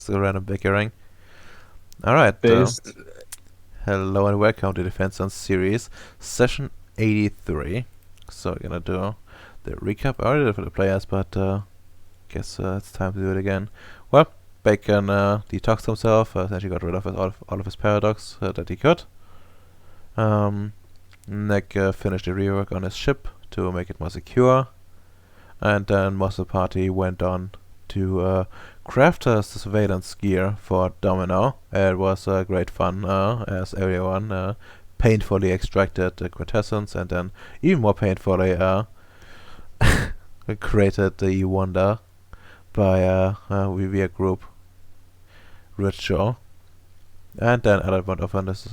Still random bickering. Alright, Based. hello and welcome to Defense on Series, session 83. So we're gonna do the recap. I already did it for the players, but guess it's time to do it again. Well, Bacon detoxed himself, essentially got rid of all of his paradox that he could. Nick finished the rework on his ship to make it more secure. And then most of the party went on to craft the surveillance gear for Domino. It was great fun as everyone painfully extracted the quintessence and then even more painfully created the wonder by via group ritual. And then Ella went off on this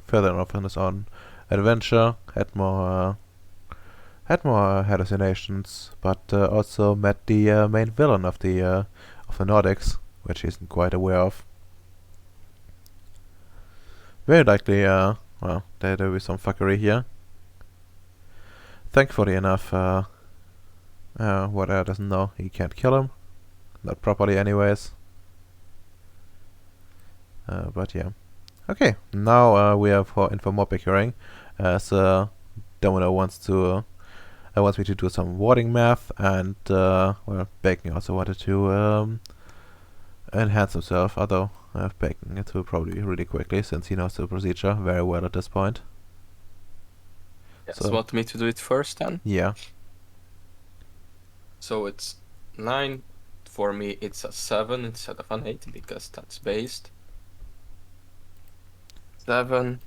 further off on his own adventure, had more hallucinations, but also met the main villain of the Nordics, which he isn't quite aware of. Very likely, well, there will be some fuckery here. Thankfully enough, what doesn't know, he can't kill him. Not properly anyways. But yeah. Okay, now we have in for more bickering, as Domino wants me to do some warding math, and well, Bacon also wanted to enhance himself, although Bacon it will probably really quickly since he knows the procedure very well at this point. Yes, So- want me to do it first then? Yeah. So it's 9. For me, it's a 7 instead of an 8 because that's based. 7.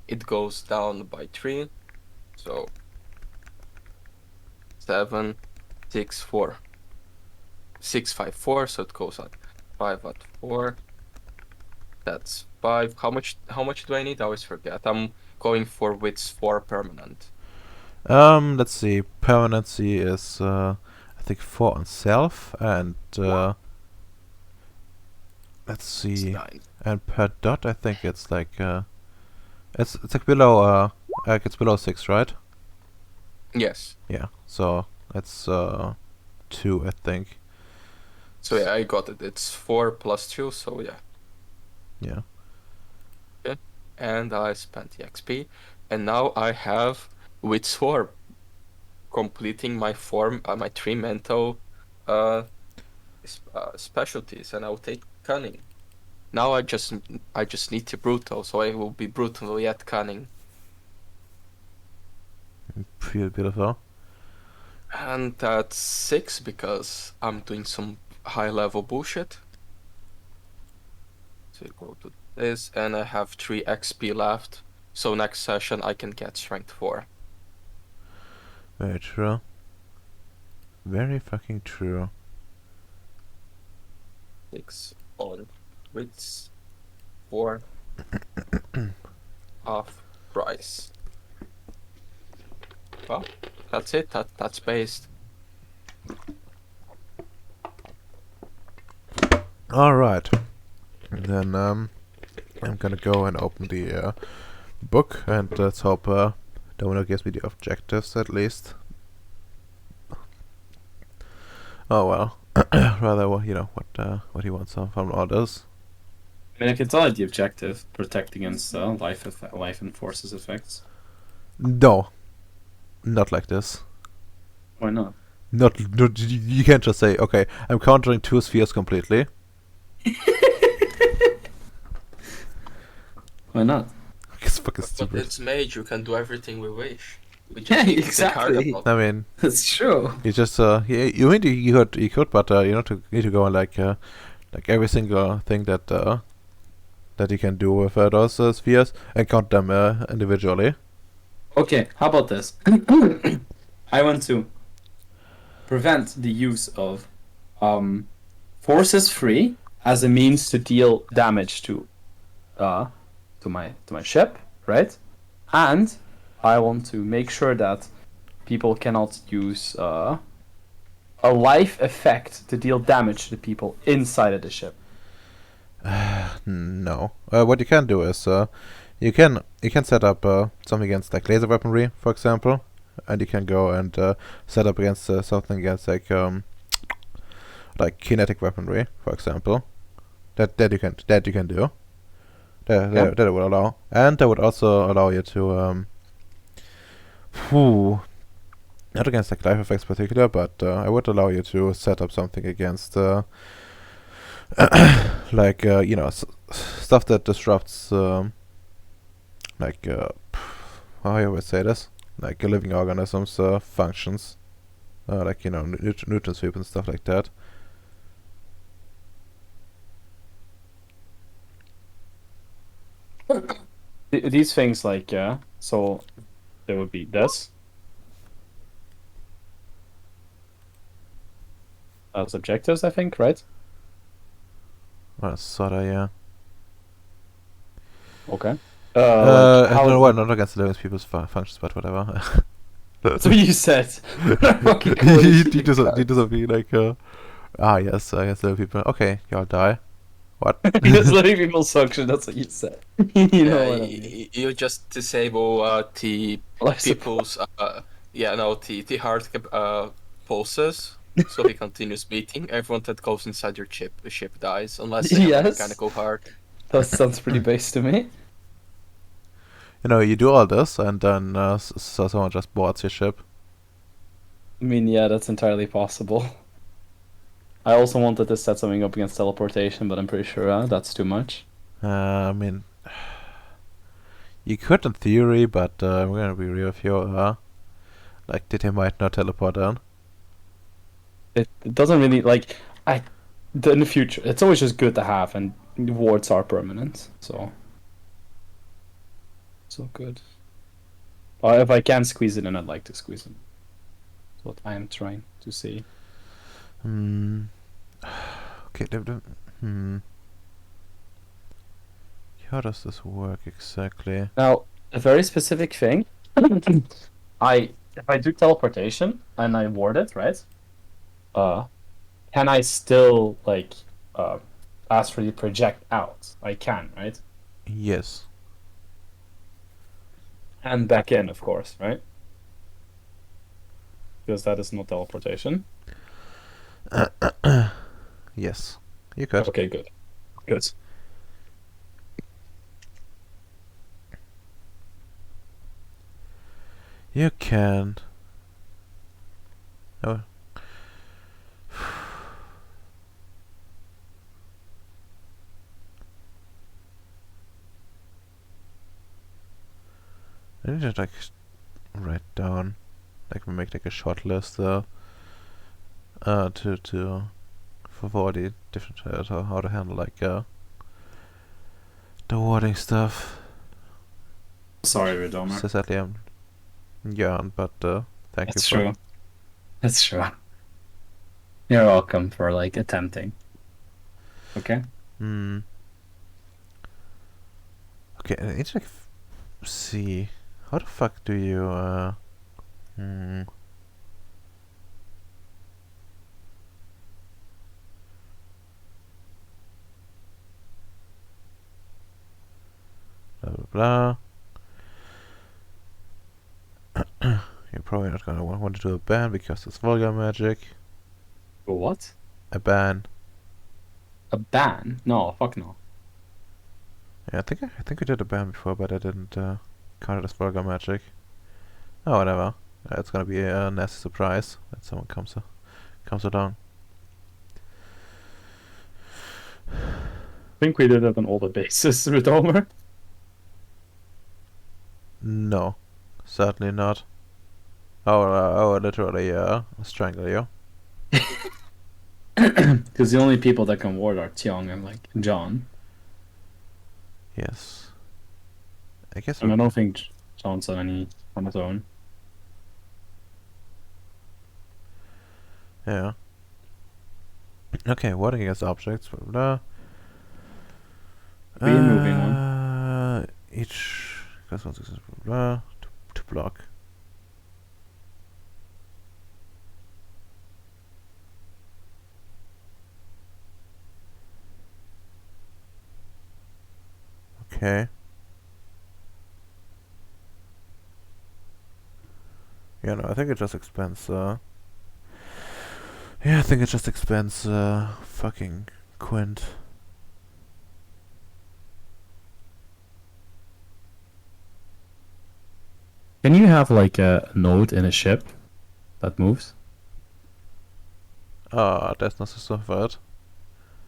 It goes down by 3. So 7, 6, 4. 6, 5, 4. So it goes at 5 at 4. That's 5. How much do I need? I always forget. I'm going for width 4 permanent. Let's see. Permanency is I think 4 on self, and let's It's see. 9. And per dot, I think it's like it's like below it's below 6, right? Yes. Yeah. So it's 2, I think. So yeah, I got it. It's 4 plus 2, so yeah. Yeah. And I spent the XP. And now I have with Swarm completing my form, my 3 mental specialties, and I'll take cunning. Now I just need to brutal, so I will be brutal yet cunning. Pretty beautiful. And that's 6 because I'm doing some high level bullshit. So you go to this, and I have 3 XP left. So next session I can get strength 4. Very true. Very fucking true. 6 on wits 4 half price. Well, that's it. That's based. Alright. Then I'm gonna go and open the book, and let's hope Domino gives me the objectives at least. Oh well. Rather, well, you know what he wants from all this. I mean, I can tell you the objective: protect against life and forces effects. No, not like this. Why not? Not you can't just say, okay, I'm countering 2 spheres completely. Why not? It's fucking But stupid. it's mage. You can do everything we wish. We Yeah, need to think hard exactly. about I mean, That's true. you just you could, but you need to go on like every single thing that you can do with those spheres and count them individually. Okay, how about this? I want to prevent the use of forces free as a means to deal damage to my ship, right? And I want to make sure that people cannot use a life effect to deal damage to the people inside of the ship. No. What you can do is you can set up something against like laser weaponry, for example, and you can go and set up against something against like like kinetic weaponry, for example. That you can do. That would allow, and that would also allow you to whew, not against like life effects particular, but I would allow you to set up something against like stuff that disrupts like how I would say this, like living organisms functions, like nutrient sweep and stuff like that. These things like so there would be this as objectives, I think, right? Well, sorta, yeah. Okay. Like, How no, well, not against living people's functions, but whatever. that's what you said. Fucking you crazy. do something like, yes, I guess living people. Okay, y'all die. What? Because letting people function, that's what you said. You know what I mean. You just disable the Life support. people's the heart pulses, so he continues beating. Everyone that goes inside your ship dies unless they have a Yes. mechanical heart. That sounds pretty base to me. You do all this, and then so someone just boards your ship. I mean, yeah, that's entirely possible. I also wanted to set something up against teleportation, but I'm pretty sure that's too much. I mean, you could in theory, but I'm gonna be real with you. Like, they might not teleport in. It doesn't really like in the future. It's always just good to have, and wards are permanent, so good. If I can squeeze it in, I'd like to squeeze it. That's what I am trying to see. Okay. How does this work exactly? Now, a very specific thing. if I do teleportation and I ward it, right? Can I still like astrally project out? I can, right? Yes. And back in, of course, right? Because that is not teleportation. Yes. You could. Okay, good. Good. You can. Oh. I need to like write down, like make like a short list to for all the different how to handle like the warding stuff. Sorry, Redomer. So sadly I'm yawn, but thank That's you for true. That's true. You're welcome for like attempting. Okay. Okay, I need to like see how the fuck do you blah blah blah. You're probably not gonna want to do a ban because it's vulgar magic. What? A ban. A ban? No, fuck no. Yeah, I think we did a ban before, but I didn't count it as vulgar magic. Oh, whatever. It's gonna be a nasty surprise that someone comes along. I think we did it on all the bases, Redomer. No, certainly not. I would literally strangle you. Because the only people that can ward are Tiong and like John. Yes. I guess. And I don't think John's on any on his own. Yeah. Okay, warding against objects. Blah, blah. Be a moving one. Each class one success. Blah, to block. Okay. Yeah, no, I think it just expands. Yeah, I think it just expands fucking Quint. Can you have like a node in a ship that moves? There's no system for it.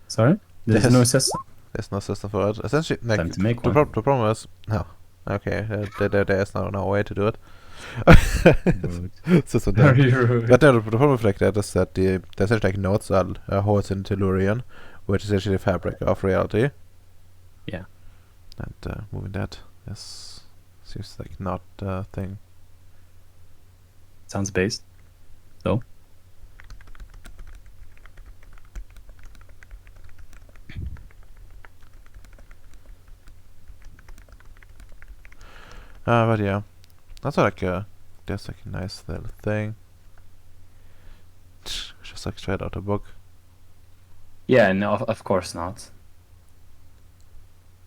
Sorry? There's no system. There's no system for it. Essentially, like Time to make the, one. the problem is no. Okay, there's no way to do it. System there. Very rude. But no, the problem with like that is that the essentially like nodes are holes in Tellurian, which is actually the fabric of reality. Yeah. And moving that seems like not a thing. Sounds based. So. But yeah, that's like there's like a nice little thing. Just like straight out a book. Yeah, no, of course not.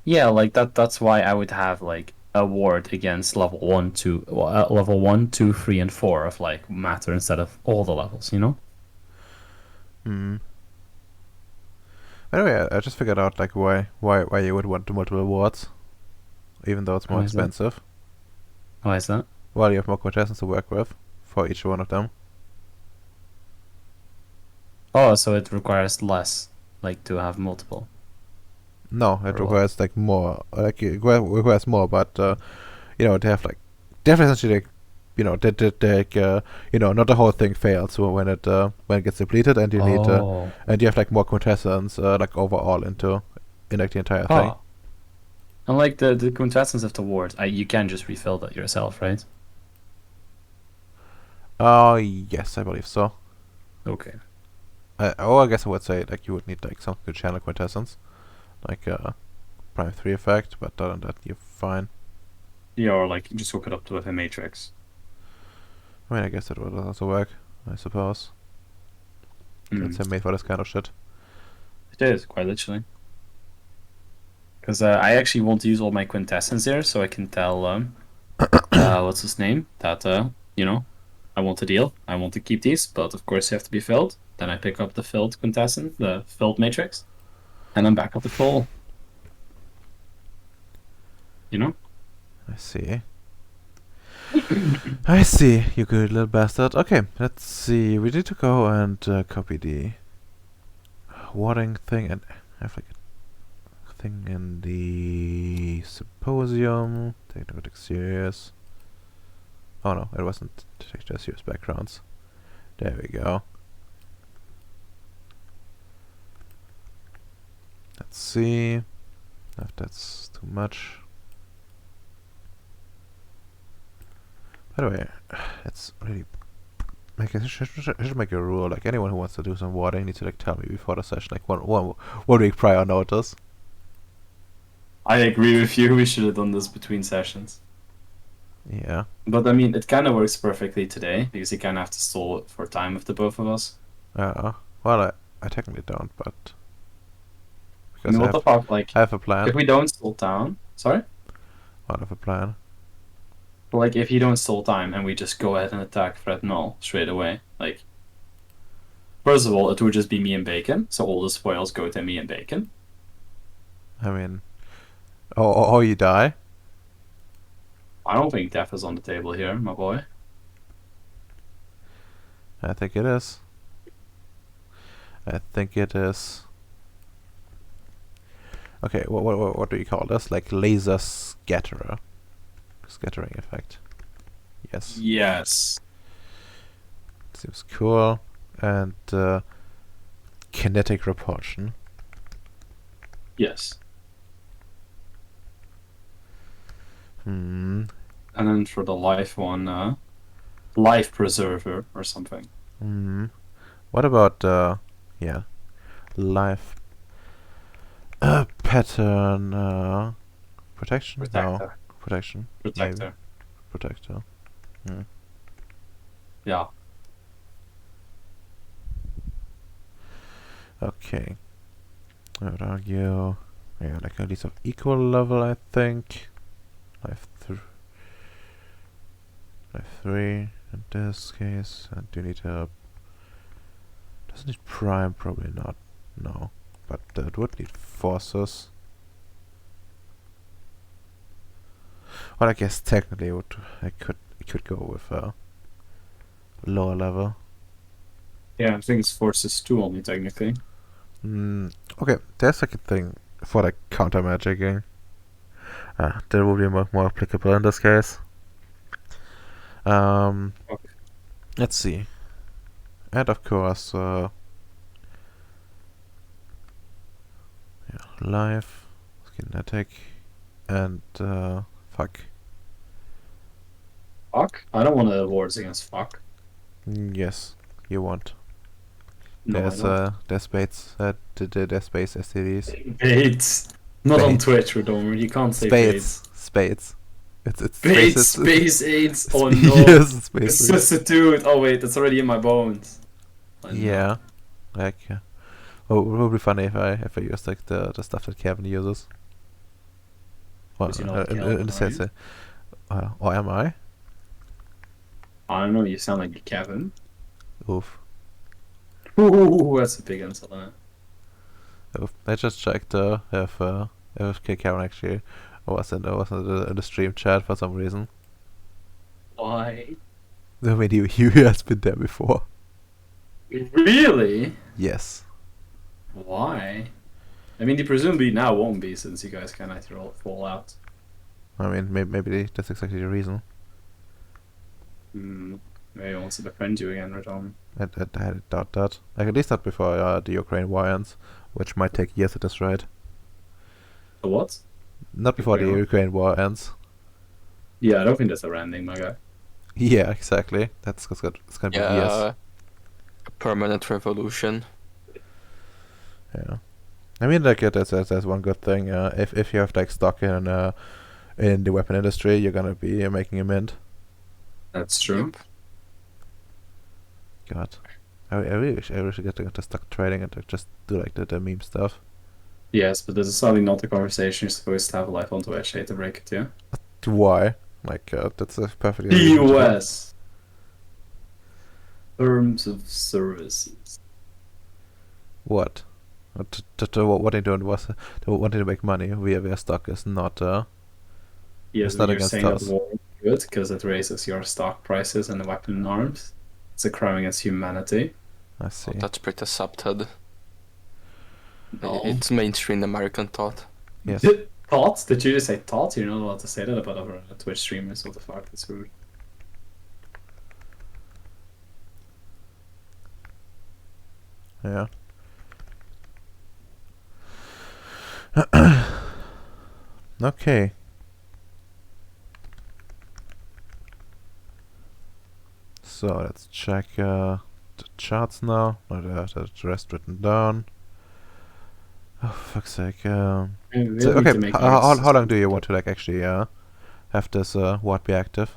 Yeah, like that's why I would have like a ward against level 1, 2, level 1, 2, 3, and 4 of like matter instead of all the levels, you know? Hmm. Anyway, I just figured out like why you would want the multiple wards, even though it's more Why is that? expensive. Why is that? Well, you have more contestants to work with for each one of them. Oh, so it requires less, like to have multiple. No, it Or what? requires like more. Like it requires more, but you know, they have essentially like, you know, not the whole thing fails when it gets depleted, and you need Oh. and you have like more contestants like overall in like the entire thing. Oh. And like the contestants of the ward, you can just refill that yourself, right? Oh yes, I believe so. Okay. I guess I would say like you would need like some good channel contestants, like Prime 3 effect, but other than that, you're fine. Yeah, or like just hook it up to a matrix. I mean, I guess that would also work, I suppose. It's made for this kind of shit. It is, quite literally. Because I actually want to use all my quintessence here, so I can tell, what's his name? That, you know, I want to deal. I want to keep these, but of course they have to be filled. Then I pick up the filled quintessence, the filled matrix, and I'm back up to full. You know? I see. I see, you good little bastard. Okay, let's see. We need to go and copy the warding thing and have like a thing in the symposium. Take a look at Ceres. Oh no, it wasn't just Ceres backgrounds. There we go. Let's see if that's too much. By the way, it's really like I should make a rule. Like anyone who wants to do some warding needs to like tell me before the session, like one week prior notice. I agree with you. We should have done this between sessions. Yeah. But I mean, it kind of works perfectly today because you kind of have to stall it for time with the both of us. Well, I technically don't, but I because mean, what the fuck? Like, I have a plan. if we don't stall time, sorry? I have a plan. But like, if you don't stall time and we just go ahead and attack Fred Null straight away, like, first of all, it would just be me and Bacon, so all the spoils go to me and Bacon. I mean, oh, you die. I don't think death is on the table here, my boy. I think it is. I think it is. Okay, what do you call this? Like laser scatterer, scattering effect. Yes. Yes. Seems cool. And kinetic repulsion. Yes. Hmm. And then for the life one, life preserver or something. Hmm. What about yeah, life pattern protection? No, Protector. protection. Protector. Maybe. Protector. Hmm. Yeah. Okay. I would argue, yeah, like at least of equal level, I think. Life 3 in this case, and you need to Doesn't need prime, probably not. No. But it would need forces. Well, I guess technically it could go with lower level. Yeah, I think it's forces 2 only, technically. Okay, there's like a thing for like counter magicking. That will be more applicable in this case. Okay. Let's see. And of course, yeah, life, kinetic, and fuck. Fuck? I don't want to awards against fuck. Yes, you want. No, There's I don't. there's Bates, there's space STDs. Bates. Not on Bates. Twitch, Redomer. You can't say Bates. Spades. It's Bates, spaces. space AIDS. Oh no. Yes, it's space. It's substitute. Oh wait, that's already in my bones. I know. Yeah, like. Oh, it would be funny if I used like the stuff that Kevin uses. Well, Because you're not in Kelvin, the are sense, you? or am I? I don't know, you sound like Kevin. Oof. Ooh, that's a big insult, isn't it? Oof. I just checked if Kevin actually was in the stream chat for some reason. Why? I mean, he has been there before. Really? Yes. Why? I mean, he presumably now won't be since you guys kind of fall out. I mean, maybe that's exactly the reason. Hmm. Maybe he wants to befriend you again, Radon. I doubt that. Like, at least not before the Ukraine war ends, which might take years at this rate. The what? Not before the Ukraine war? Ukraine war ends. Yeah, I don't think that's a ending, my guy. Yeah, exactly. It's gonna be years. Yeah, a permanent revolution. Yeah. I mean, like, that's one good thing. If you have like stock in the weapon industry, you're gonna be making a mint. That's true. Yep. God, I really wish I get into stock trading and just do like the meme stuff. Yes, but this is sadly not the conversation you're supposed to have live on Twitch. I hate to break it to you. Why? Like, that's a perfectly The reasonable thing. US. Terms of services. What? What they doing was they wanting to make money via their stock is not. Yes, It's but not you're against saying us. that war is good because it raises your stock prices and the weapon and arms. It's a crime against humanity. I see. That's pretty subtle. No. It's mainstream American thought. Yes. Thoughts? Did you just say thoughts? You're not allowed to say that about other Twitch streamers. What the fuck? That's rude. Yeah. Okay. So let's check the charts now. The rest written down. Oh, fuck's sake. So, okay, how long do you want to like actually have this ward be active?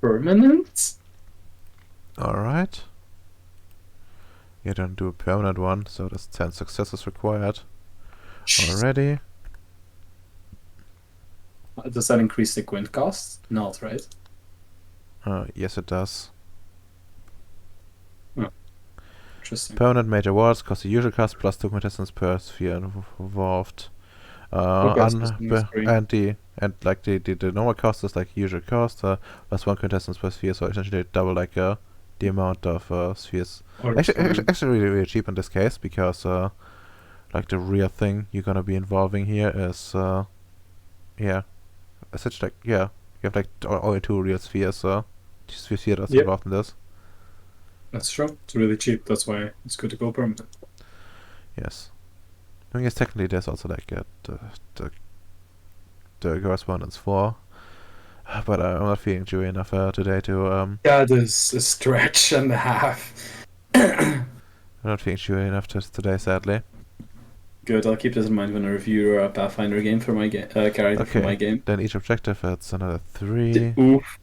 Permanent? Alright. You don't do a permanent one, so there's 10 successes required already. Does that increase the quint cost? Not, right? Yes, it does. Interesting. Permanent major wards cost the usual cost plus 2 contestants per sphere involved. Okay, so it's And like the normal cost is like usual cost plus 1 contestants per sphere, so essentially double like the amount of spheres. Actually really cheap in this case because like the real thing you're gonna be involving here is yeah, essentially like you have like only 2 real spheres, sphere that's Yep. involved in this. That's true. It's really cheap. That's why it's good to go permanent. Yes. I guess technically there's also like the correspondence for, but I'm not feeling chewy enough today to That is a stretch and a half. I'm not feeling chewy enough today, sadly. Good. I'll keep this in mind when I review a Pathfinder game for my character for my game. Then each objective it's another 3. Oof.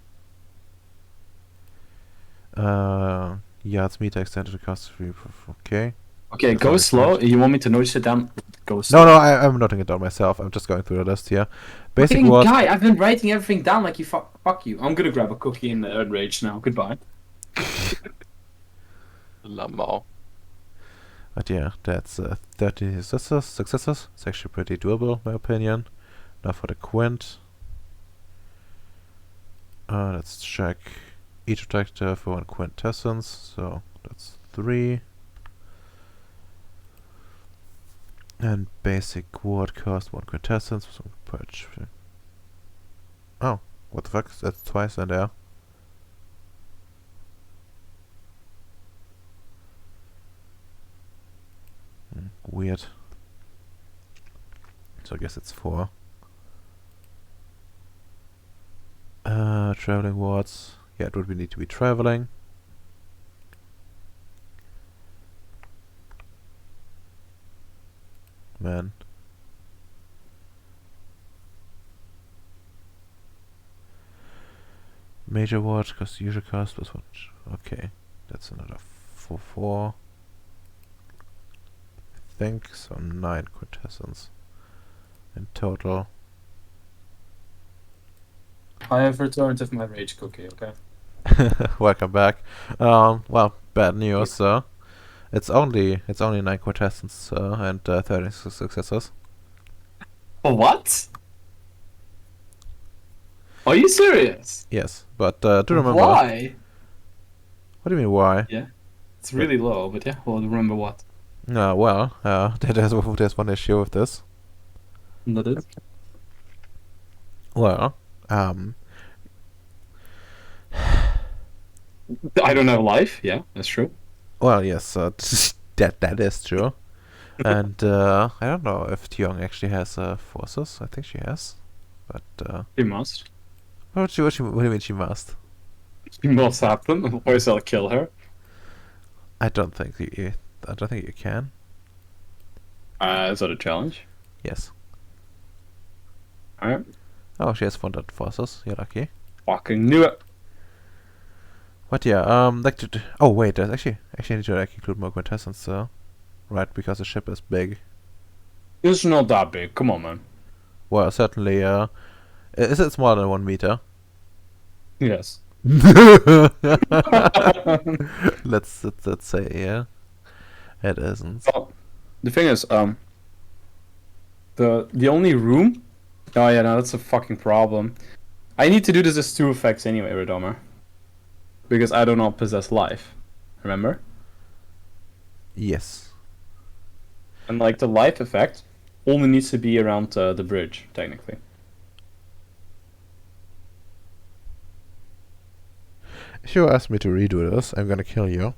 Yeah, it's meter extended cost 3. Okay. Okay, That's go not slow. much. You want me to notice it down? Go slow. No, I'm noting it down myself. I'm just going through the list here. Basic Fucking was guy, I've been writing everything down like you fuck you. I'm gonna grab a cookie in the Earth Rage now. Goodbye. Lamau. But yeah, that's 30 successes. It's actually pretty doable, in my opinion. Now for the quint. Let's check each objective for 1 quintessence. So that's 3. And basic ward cost 1 quintessence. So purge. Oh, what the fuck? That's twice in there. Weird. So I guess it's 4. Traveling wards. Yeah, it would need to be traveling. Man. Major ward cost usual cost plus 1. Okay, that's another 4. I think so. 9 quintessence in total. I have returned with my rage cookie, okay? Welcome back. Well, bad news. It's only 9 quintessence and 30 successes. Oh, what? Are you serious? Yes, but do remember. Why? What do you mean why? Yeah, it's really low, but yeah, well, remember what? Well, there's one issue with this. And that is? Well, I don't have life, yeah, that's true. well, yes, that is true. And I don't know if Tiong actually has forces. I think she has, but You must. what do you mean she must? You must happen, otherwise I'll kill her. I don't think you can. Is that a challenge? Yes. Alright. Oh, she has 400 forces. You're lucky. Fucking knew it. But yeah, oh wait, there's actually I need to include more quintessence, right? Because the ship is big. It's not that big, come on, man. Well, certainly. Is it smaller than 1 meter? Yes. let's say yeah. It isn't. Well, the thing is, the only room. Oh yeah, no, that's a fucking problem. I need to do this as 2 effects anyway, Redomer. Because I do not possess life. Remember? Yes. And like the life effect only needs to be around the bridge, technically. If you ask me to redo this, I'm gonna kill you.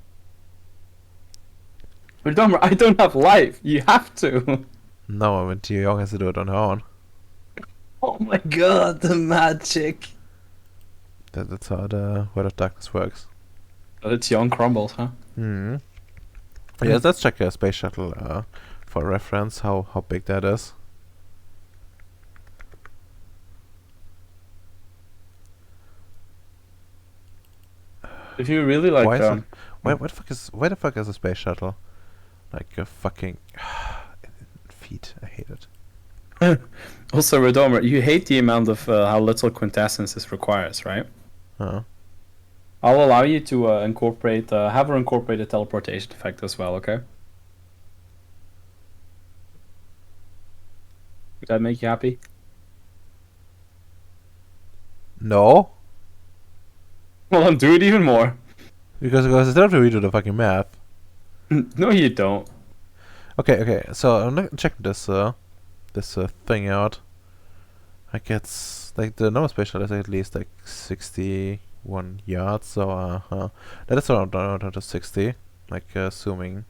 Redomer, I don't have life. You have to. No, I mean Young has to do it on her own. Oh my god, the magic. That's how the Word of Darkness works. But it's young crumbles, huh? Hmm. Yes, let's check a space shuttle for reference. How big that is. If you really like, Why is it? Why the fuck is a space shuttle? Like a fucking feet. I hate it. Also, Redomer, you hate the amount of how little quintessence this requires, right? I'll allow you to incorporate, have her incorporate a teleportation effect as well, okay? Would that make you happy? No, Well, then do it even more. because I still have to redo the fucking math. No, you don't. Okay. So I'm checking this thing out. Like it's like the normal space shuttle is at least like 61 yards. So that is around 60. Like assuming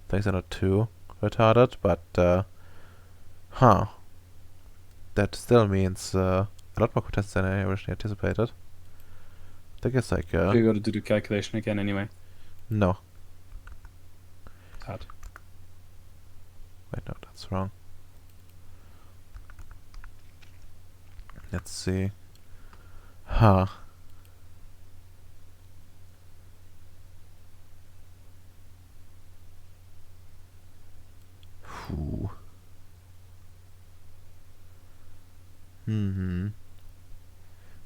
things are not too retarded, but that still means a lot more contestants than I originally anticipated. I think it's like You gotta do the calculation again anyway. no. Sad. Wait, no, that's wrong. Let's see. Phew.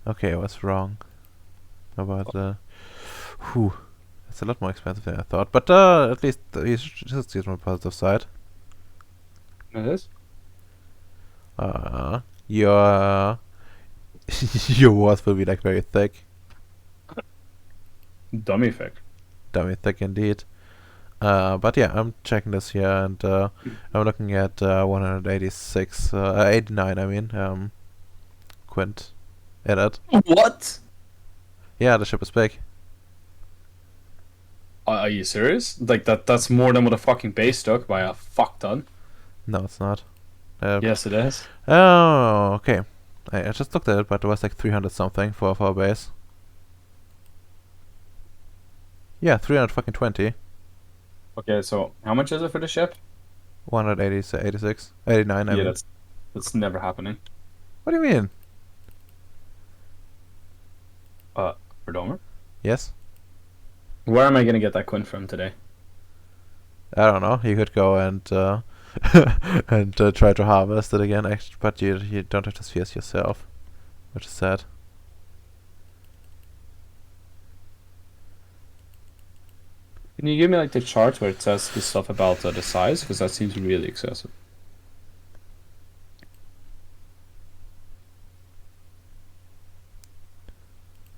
Okay, I was wrong about the. Whew. It's a lot more expensive than I thought, but at least you should see it on the positive side. It is. Your your walls will be like very thick, Dummy thick. dummy thick indeed. But yeah, I'm checking this here, and I'm looking at 186, 89. I mean, quint edit. What? Yeah, the ship is big. Are you serious? Like that's more than what a fucking base took by a fuck ton. No, it's not. Yes, it is. Oh, okay. I just looked at it, but it was like 300 something for our base. Yeah, 320. Okay, so how much is it for the ship? 180, 86, 89. I Yeah, mean. that's never happening. What do you mean? For Domer. Yes. Where am I gonna get that coin from today? I don't know. You could go and and try to harvest it again, but you don't have the spheres yourself, which is sad. Can you give me like the chart where it says the stuff about the size? Because that seems really excessive.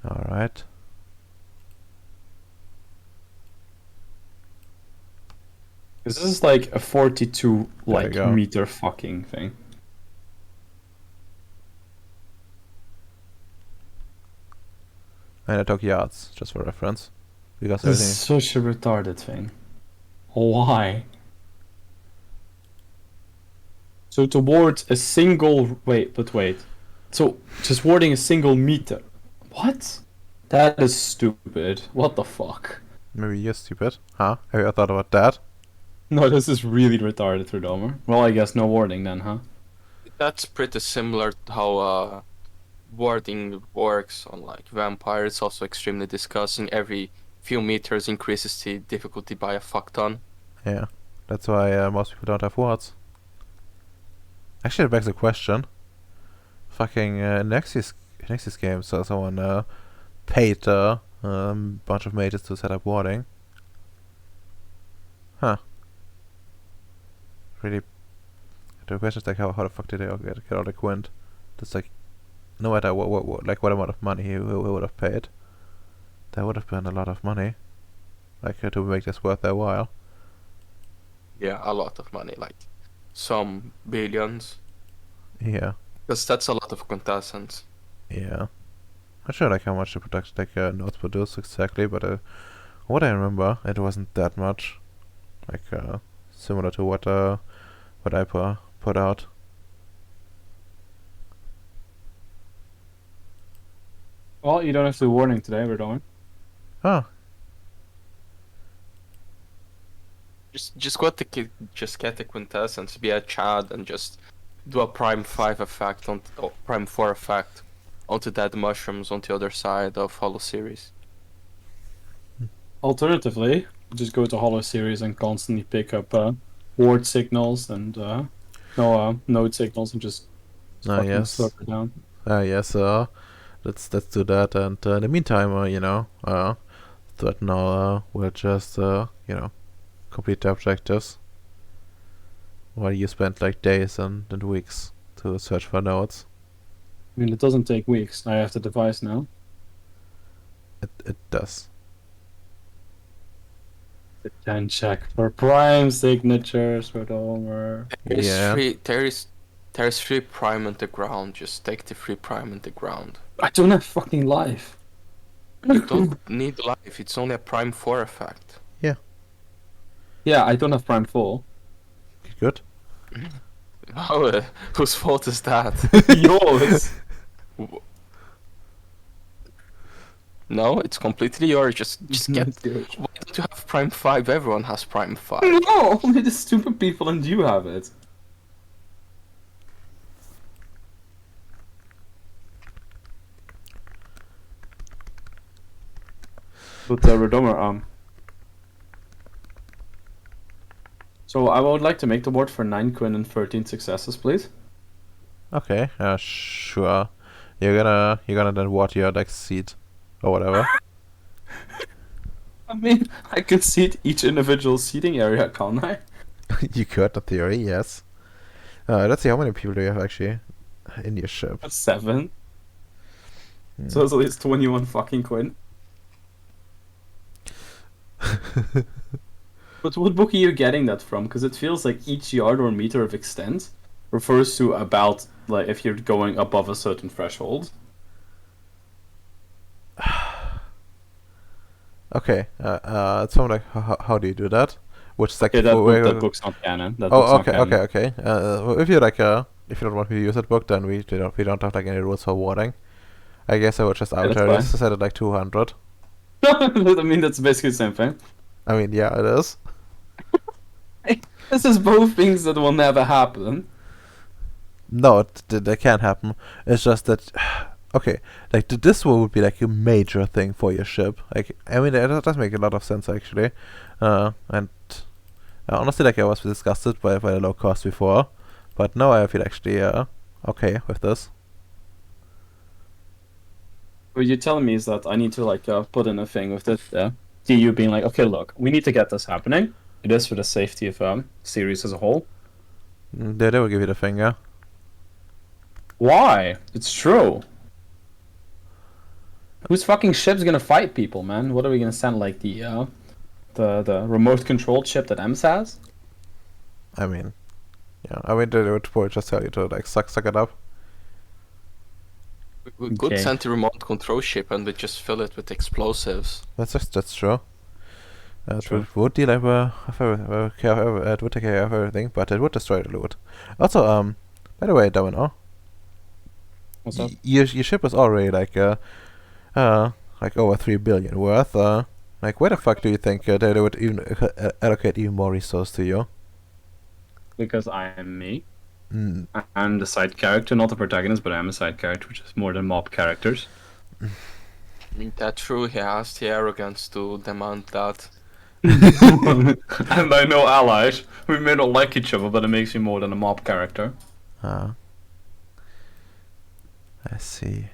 All right. This is like a 42 There you go. meter fucking thing. And I took yards just for reference, because This everything. is such a retarded thing. Why? So towards a single wait. So just warding a single meter. What? That is stupid. What the fuck? Maybe you're stupid, huh? Have you ever thought about that? No, this is really retarded for Domer. Well, I guess no warding then, huh? That's pretty similar to how warding works on like Vampire. It's also extremely disgusting. Every few meters increases the difficulty by a fuck ton. Yeah, that's why most people don't have wards. Actually, it begs a question. Fucking Nexus game, so someone paid a bunch of mages to set up warding. Huh. Really. The question is like, how the fuck did they all get all the quint? Just like, no matter what amount of money he would have paid, that would have been a lot of money, like to make this worth their while. Yeah, a lot of money, like some billions. Yeah, Because that's a lot of contestants. yeah. Not sure like how much the production notes produce exactly, but what I remember, it wasn't that much. Like similar to what I put out. Well, you don't have to do warning today, we're doing. Oh, Just just get the quintessence, be a Chad, and just do a prime 5 effect on or prime 4 effect onto dead mushrooms on the other side of Hollow Ceres. Alternatively, just go to Hollow Series and constantly pick up ward signals and node signals and just fucking yes. slurp it down. Yes. Let's do that. And in the meantime, Threat now will just complete the objectives, while you spend like days and weeks to search for nodes. I mean, it doesn't take weeks. I have the device now. It does. It can check for prime signatures for Domer. Yeah. There is free prime on the ground. Just take the free prime on the ground. I don't have fucking life. You don't need life. It's only a prime 4 effect. Yeah, I don't have prime full. Good. Oh, whose fault is that? Yours. No, it's completely yours. Just get. No, Why don't you have prime 5? Everyone has prime 5. only the stupid people and you have it. But Redomer, so I would like to make the board for 9 quin and 13 successes, please. Okay. Sure. You're gonna then water your like seed or whatever. I mean, I could seat each individual seating area, can't I? You could, in theory, yes. Let's see, how many people do you have actually in your ship? 7. Hmm. So it's at least 21 fucking quid. But what book are you getting that from? Because it feels like each yard or meter of extent refers to about, like, if you're going above a certain threshold. Okay, so like, how do you do that? Which is like Okay, for where? that book's not canon. That book's Oh, not okay, canon. okay. Well, if you like, if you don't want me to use that book, then we don't have like any rules for warding. I guess I would just that's arbitrarily fine. set it like 200. I mean, that's basically the same thing. I mean, yeah, it is. This is both things that will never happen. No, that can't happen. It's just that, okay, like this would be like a major thing for your ship. Like, I mean, that does make a lot of sense actually. And honestly, like I was disgusted by the low cost before, but now I feel actually okay with this. What you're telling me is that I need to like put in a thing with this. You being like, okay, look, we need to get this happening. It is for the safety of Ceres as a whole. They will give you the finger. Why? It's true. Whose fucking ship's gonna fight people, man? What are we gonna send like the remote controlled ship that Ems has? I mean, yeah. I mean, they would probably just tell you to like suck it up. We could Okay. send the remote control ship and we just fill it with explosives. That's true. It True. would deal it would take care of everything, but it would destroy the loot. Also, by the way, Domino, What's up? your ship is already like like over 3 billion worth. Like where the fuck do you think they would even allocate even more resources to you? Because I am me. Mm, I'm the side character, not the protagonist, but I'm a side character, which is more than mob characters. I mean, that's true, he has the arrogance to demand that. And I know allies. We may not like each other, but it makes me more than a mob character. I see.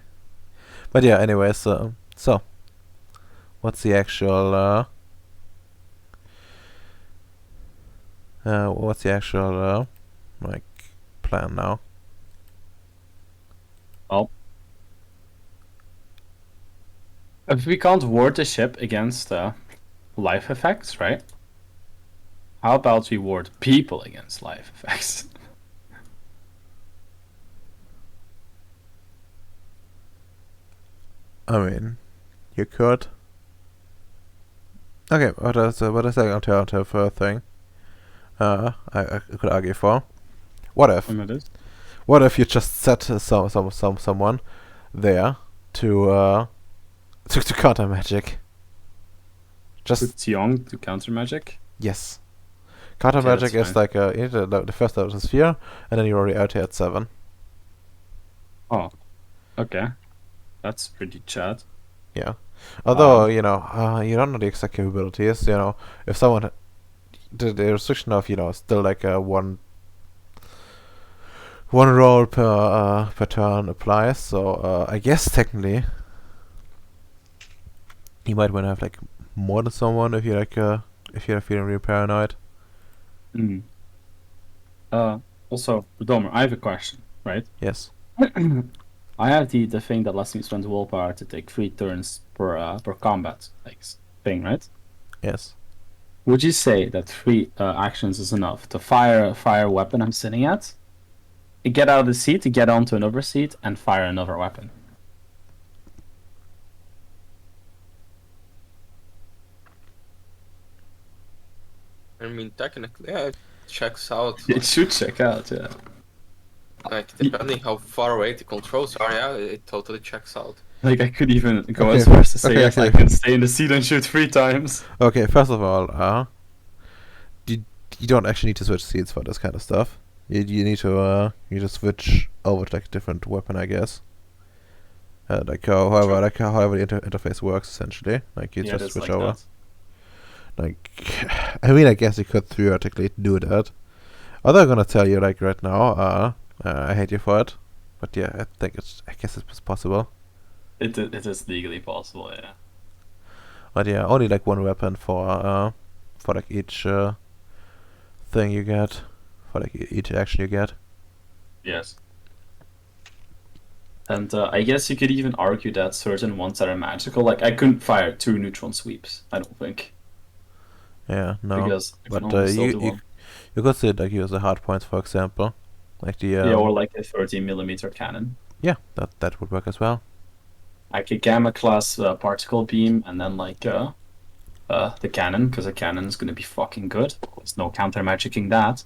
But yeah, anyways, so what's the actual like plan now? Well, if we can't ward the ship against life effects, right? How about we ward people against life effects? I mean, you could. Okay, what is the alternative thing? I could argue for. What if? It is. What if you just set someone there to to counter magic? Just It's young to counter magic. yes. Counter Okay, magic that's is fine. like you need the first level is sphere, and then you're already out here at 7. Oh, okay. That's pretty chat. Yeah. Although you know you don't know the exact capabilities. You know if someone the restriction of still like one roll per turn applies. So I guess technically you might want to have like more than someone if you're like if you're feeling really paranoid. Mm. Also, Domer, I have a question, right? Yes. I have the thing that lets me spend willpower to take 3 turns per combat like thing, right? Yes. Would you say that 3 actions is enough to fire a weapon I'm sitting at, get out of the seat, to get onto another seat, and fire another weapon? I mean, technically, yeah, it checks out. It should check out, yeah. Like, depending how far away the controls are, yeah, it totally checks out. Like, I could even go Okay, as far as to say, okay, yes, I okay. can stay in the seat and shoot 3 times. Okay. First of all, you don't actually need to switch seats for this kind of stuff. You need to switch over to like a different weapon, I guess. However the interface works essentially. Like you Yeah, just that's switch like over. that. Like, I mean, I guess you could theoretically do that. Although I'm gonna tell you, like right now, I hate you for it. But yeah, I guess it's possible. It is legally possible, yeah. But yeah, only like one weapon for like each thing you get, for like each action you get. Yes. And I guess you could even argue that certain ones that are magical, like I couldn't fire 2 neutron sweeps, I don't think. Yeah, no. Because I can But only still you do one. you could say like use the hard points, for example, like the Yeah, or like a 30mm cannon. yeah, that would work as well. Like a gamma class particle beam, and then like the cannon, because a cannon is gonna be fucking good. There's no counter magicking that.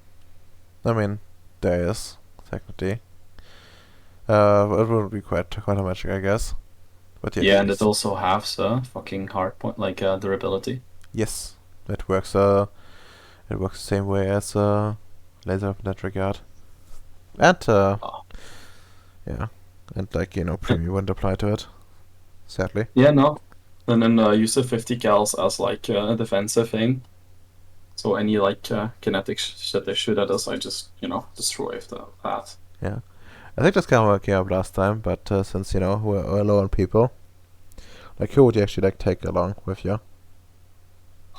I mean, there is technically. It would be quite a magic, I guess. But yeah, Yeah, and it also halves fucking hard point, like durability. yes, it works. It works the same way as laser in that regard. And Oh. yeah, and like premium wouldn't apply to it. Sadly. Yeah, no. And then use the 50 cals as like a defensive thing. So any like kinetic shit they shoot at us, I just destroy that. Yeah, I think that's kind of working out last time, but since we're low on people, like who would you actually like take along with you?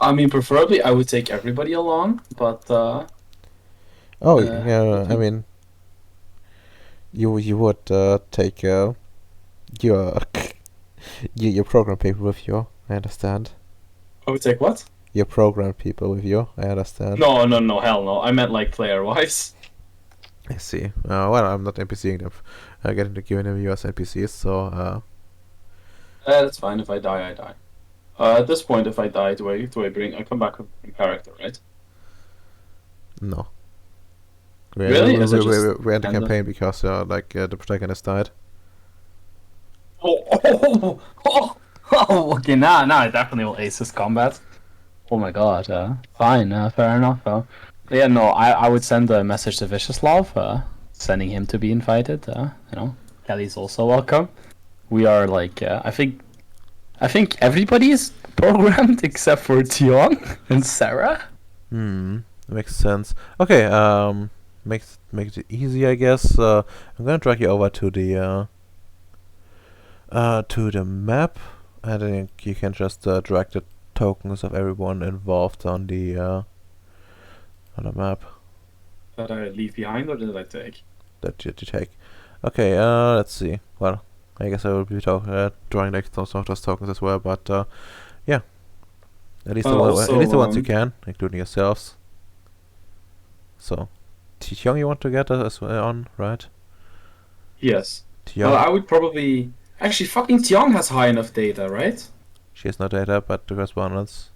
I mean, preferably I would take everybody along, but Oh yeah, I mean, you would take your your program people with you. I understand. I would take what? Your program people with you. I understand. No, hell no. I meant like player-wise. I see. Well, I'm not NPCing them. Getting to giving them you as NPCs, so That's fine. If I die, I die. At this point, if I die, I come back with a character, right? no. Really? Is it just We end the end of- campaign because the protagonist died. Okay, now I definitely will ace this combat. Oh my god, fine, fair enough. Yeah, no, I would send a message to Vicioslav, sending him to be invited. Kelly's also welcome. We are like, I think everybody is programmed except for Tion and Sarah. Makes sense. Okay, makes it easy, I guess. I'm gonna drag you over to the map, and then you can just drag the tokens of everyone involved on the map That I leave behind, or did I take? that you take. Okay, let's see. Well, I guess I will be drawing like some of those tokens as well, but yeah, at least Also, at least the ones you can, including yourselves. So, Tihyong you want to get as well on, right? Yes. Tihyong, Well, I would probably actually fucking Tion has high enough data, right? she has no data, but the correspondence.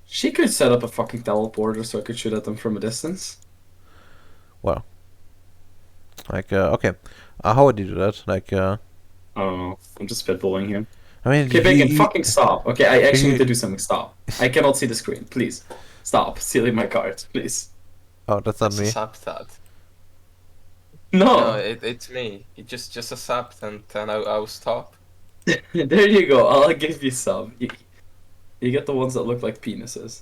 She could set up a fucking teleporter so I could shoot at them from a distance. Well, like okay, how would you do that? Like I don't know. I'm just spitballing here. I mean, Okay, Bacon, fucking stop. Okay, I actually you- need to do something. Stop. I cannot see the screen. Please. Stop stealing my cards, please. Oh, that's not It's a me. sub that. No! No, it's me. It just a sub, and then I will stop. There you go. I'll give you some. You get the ones that look like penises.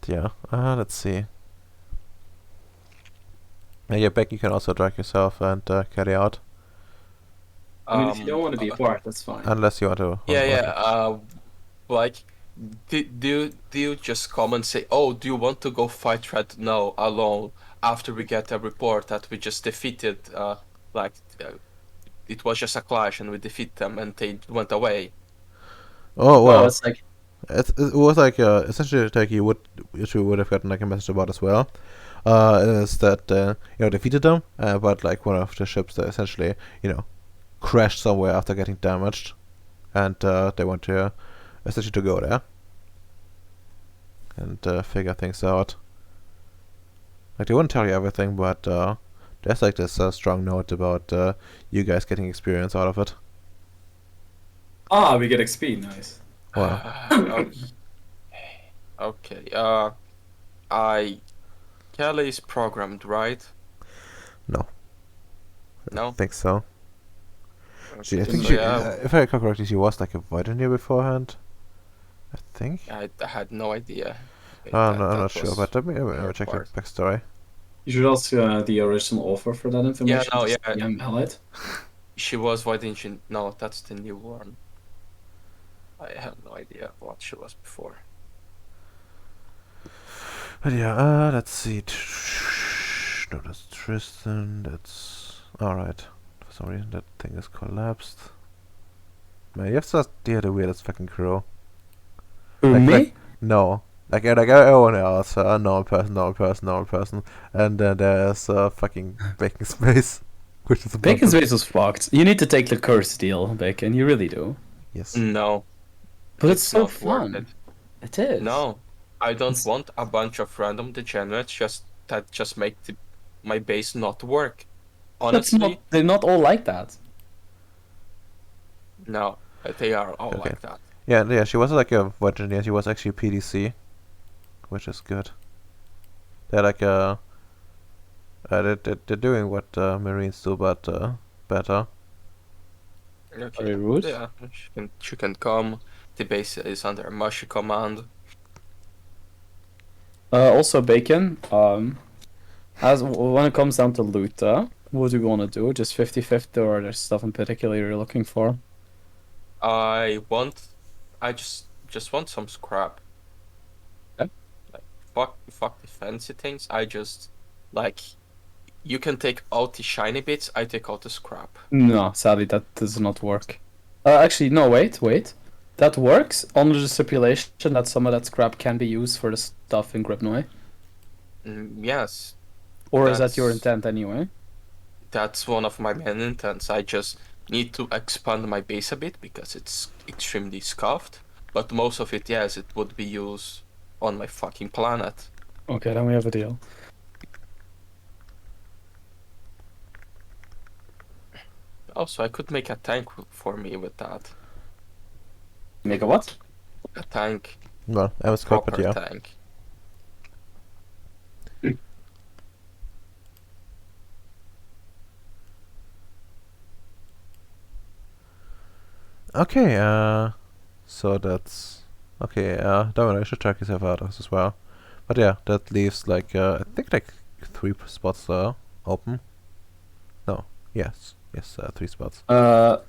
Yeah. Let's see. Yeah, Beck, you can also drag yourself and carry out, I mean, if you don't want to be a part, that's fine. unless you want to. Yeah. Like, do you just come and say, oh, do you want to go fight Red now alone after we get a report that we just defeated, it was just a clash and we defeat them and they went away. Oh well, Well, it's like, it was like essentially like you would have gotten like a message about as well. Is that defeated them, but like one of the ships that essentially crashed somewhere after getting damaged, and they want to essentially to go there and figure things out. Like they wouldn't tell you everything, but there's like this strong note about you guys getting experience out of it. we get XP, nice. Wow. Okay. Kelly is programmed, right? No. I No? don't think so. I Okay, think so she, yeah, if I recall correctly, she was like a void engineer beforehand. I think. I had no idea. No, I'm That not sure, was but let me her check the part. backstory. You should ask the original author for that information. no, just yeah. DM Allied. She was, why didn't she? No, that's the new one. I have no idea what she was before. But yeah, let's see. No, that's Tristan. That's alright. For some reason, that thing is collapsed. Man, you have such the weirdest fucking crew. Who, me? No. Like everyone else, normal person, normal person, normal person, and then there's fucking Bacon Space, which is a bunch Bacon's of- base was fucked. You need to take the curse deal, Bacon. You really do. Yes. No, But it's so not worth fun. it. It is. No, I don't It's- want a bunch of random degenerates that just make my base not work. That's Honestly, not. They're not all like that. no, they are all Okay. like that. Yeah, she wasn't like a void engineer, she was actually a PDC, which is good. They're like they're doing what Marines do, but better. Okay. Very rude. Yeah, she can come. The base is under Mushy command. Also, Bacon. When it comes down to loot, what do you want to do? Just 50-50, or there's stuff in particular you're looking for? I just want some scrap. Okay. Like fuck the fancy things. I just like you can take out the shiny bits, I take out the scrap. No, sadly, that does not work. Actually, no, wait. That works under the stipulation that some of that scrap can be used for the stuff in Gribnoy. Yes, Or is that your That's- intent anyway? that's one of my main intents. I just need to expand my base a bit because it's extremely scuffed. But most of it, yes, it would be used on my fucking planet. Okay, then we have a deal. Also, I could make a tank for me with that. Make a what? A tank, Well, I was correct, proper but yeah. tank. Okay, so that's okay. Domino, you should check yourself out as well. But yeah, that leaves like I think like 3 spots open. No, yes, 3 spots.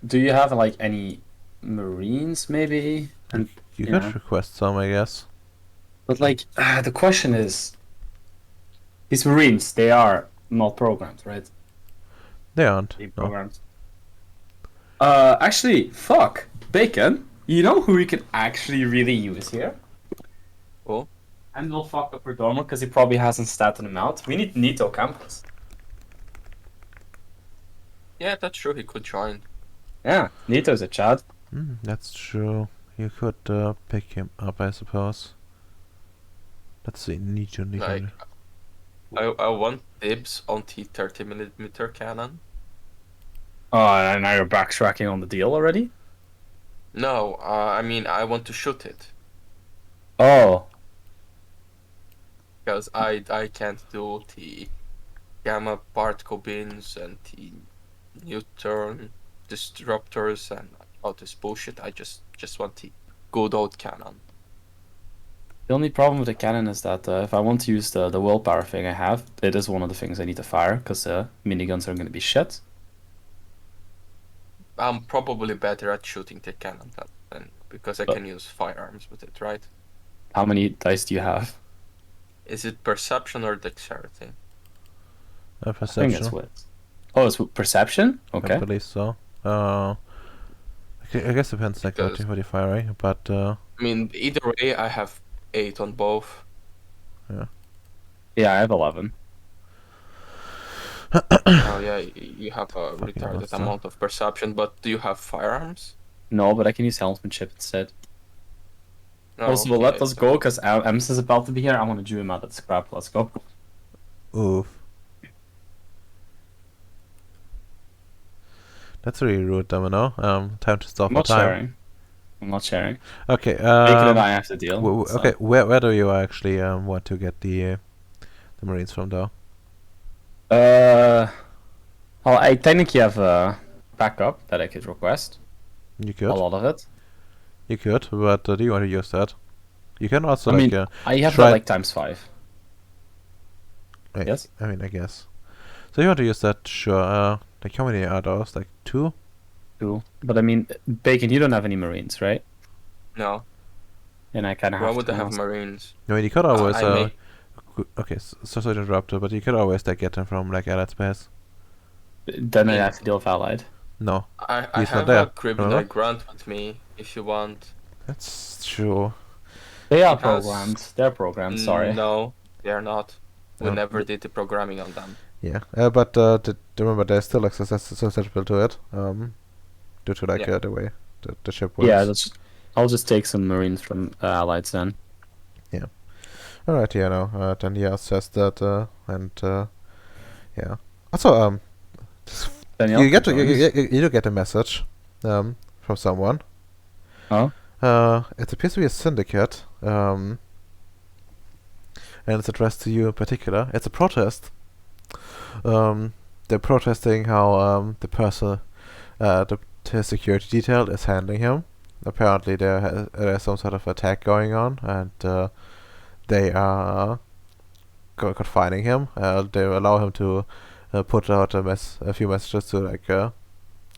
Do you have like any Marines maybe? And You yeah. could request some, I guess. but like the question is, these Marines, they are not programmed, right? They aren't. They No. programmed. Actually, fuck, Bacon. You know who we can actually really use here? Oh, And we'll fuck up Dormer because he probably hasn't statted him out. We need Nito Campus. yeah, that's true. He could join. Yeah, Nito's a Chad. That's true. You could pick him up, I suppose. Let's see. Nijo. Like, I want dibs on the 30mm cannon. Oh, and now you're backtracking on the deal already? No, I mean I want to shoot it Oh, because I can't do the gamma particle bins and the neutron disruptors and all this bullshit. I just want the good old cannon. the only problem with the cannon is that if I want to use the willpower thing I have, it is one of the things I need to fire because miniguns are going to be shit. I'm probably better at shooting the cannon than because I But- can use firearms with it, right? How many dice do you have? Is it perception or dexterity? I think Perception. it's with. Oh, it's with perception? I Okay. believe so. I guess it depends like Because- what you firing, but I mean, either way, I have 8 on both. Yeah, I have 11. Oh yeah, you have a Fucking retarded monster. amount of perception, but do you have firearms? No, but I can use helmsmanship instead. No, Also, let okay, us so- go because Ems is about to be here. I want to do him out at scrap. Let's go. oof. That's really rude, Domino. Time to stop I'm for not time. sharing. I'm not sharing. Okay. Bacon and I Um. have to deal. so- Okay. Where do you actually want to get the Marines from, though? Well, I technically have a backup that I could request. You A could. lot of it. You could, but do you want to use that? You can also I like. mean, I have try- that like times 5. Wait, yes? I mean, I guess. So you want to use that? Sure. Like, how many are those? Like 2? 2. But I mean, Bacon, you don't have any Marines, right? No. And I kind of Why have would to I have ask. Marines? No, you could always, I may. okay, sorry to interrupt you, but you could always, like, get them from, like, Allied Space. Then I mean- have to deal with Allied. No, I he's not have a there, Cribner remember? Grant with me if you want. That's true. They are He has- programmed. They're programmed, sorry. No, they are not. We Um, never did the programming on them. Yeah, but remember, there's still like susceptible to it, due to like Yeah. the way the ship works. Yeah, I'll just take some Marines from Allies then. Alright, yeah, no, then yeah, says that, and yeah. Also, Danielle, you get to, join us. you do get a message, from someone. Oh? It appears to be a syndicate, and it's addressed to you in particular. It's a protest. They're protesting how the person, his security detail is handling him. Apparently, there's some sort of attack going on, and they are confining him. They allow him to put out a few messages to like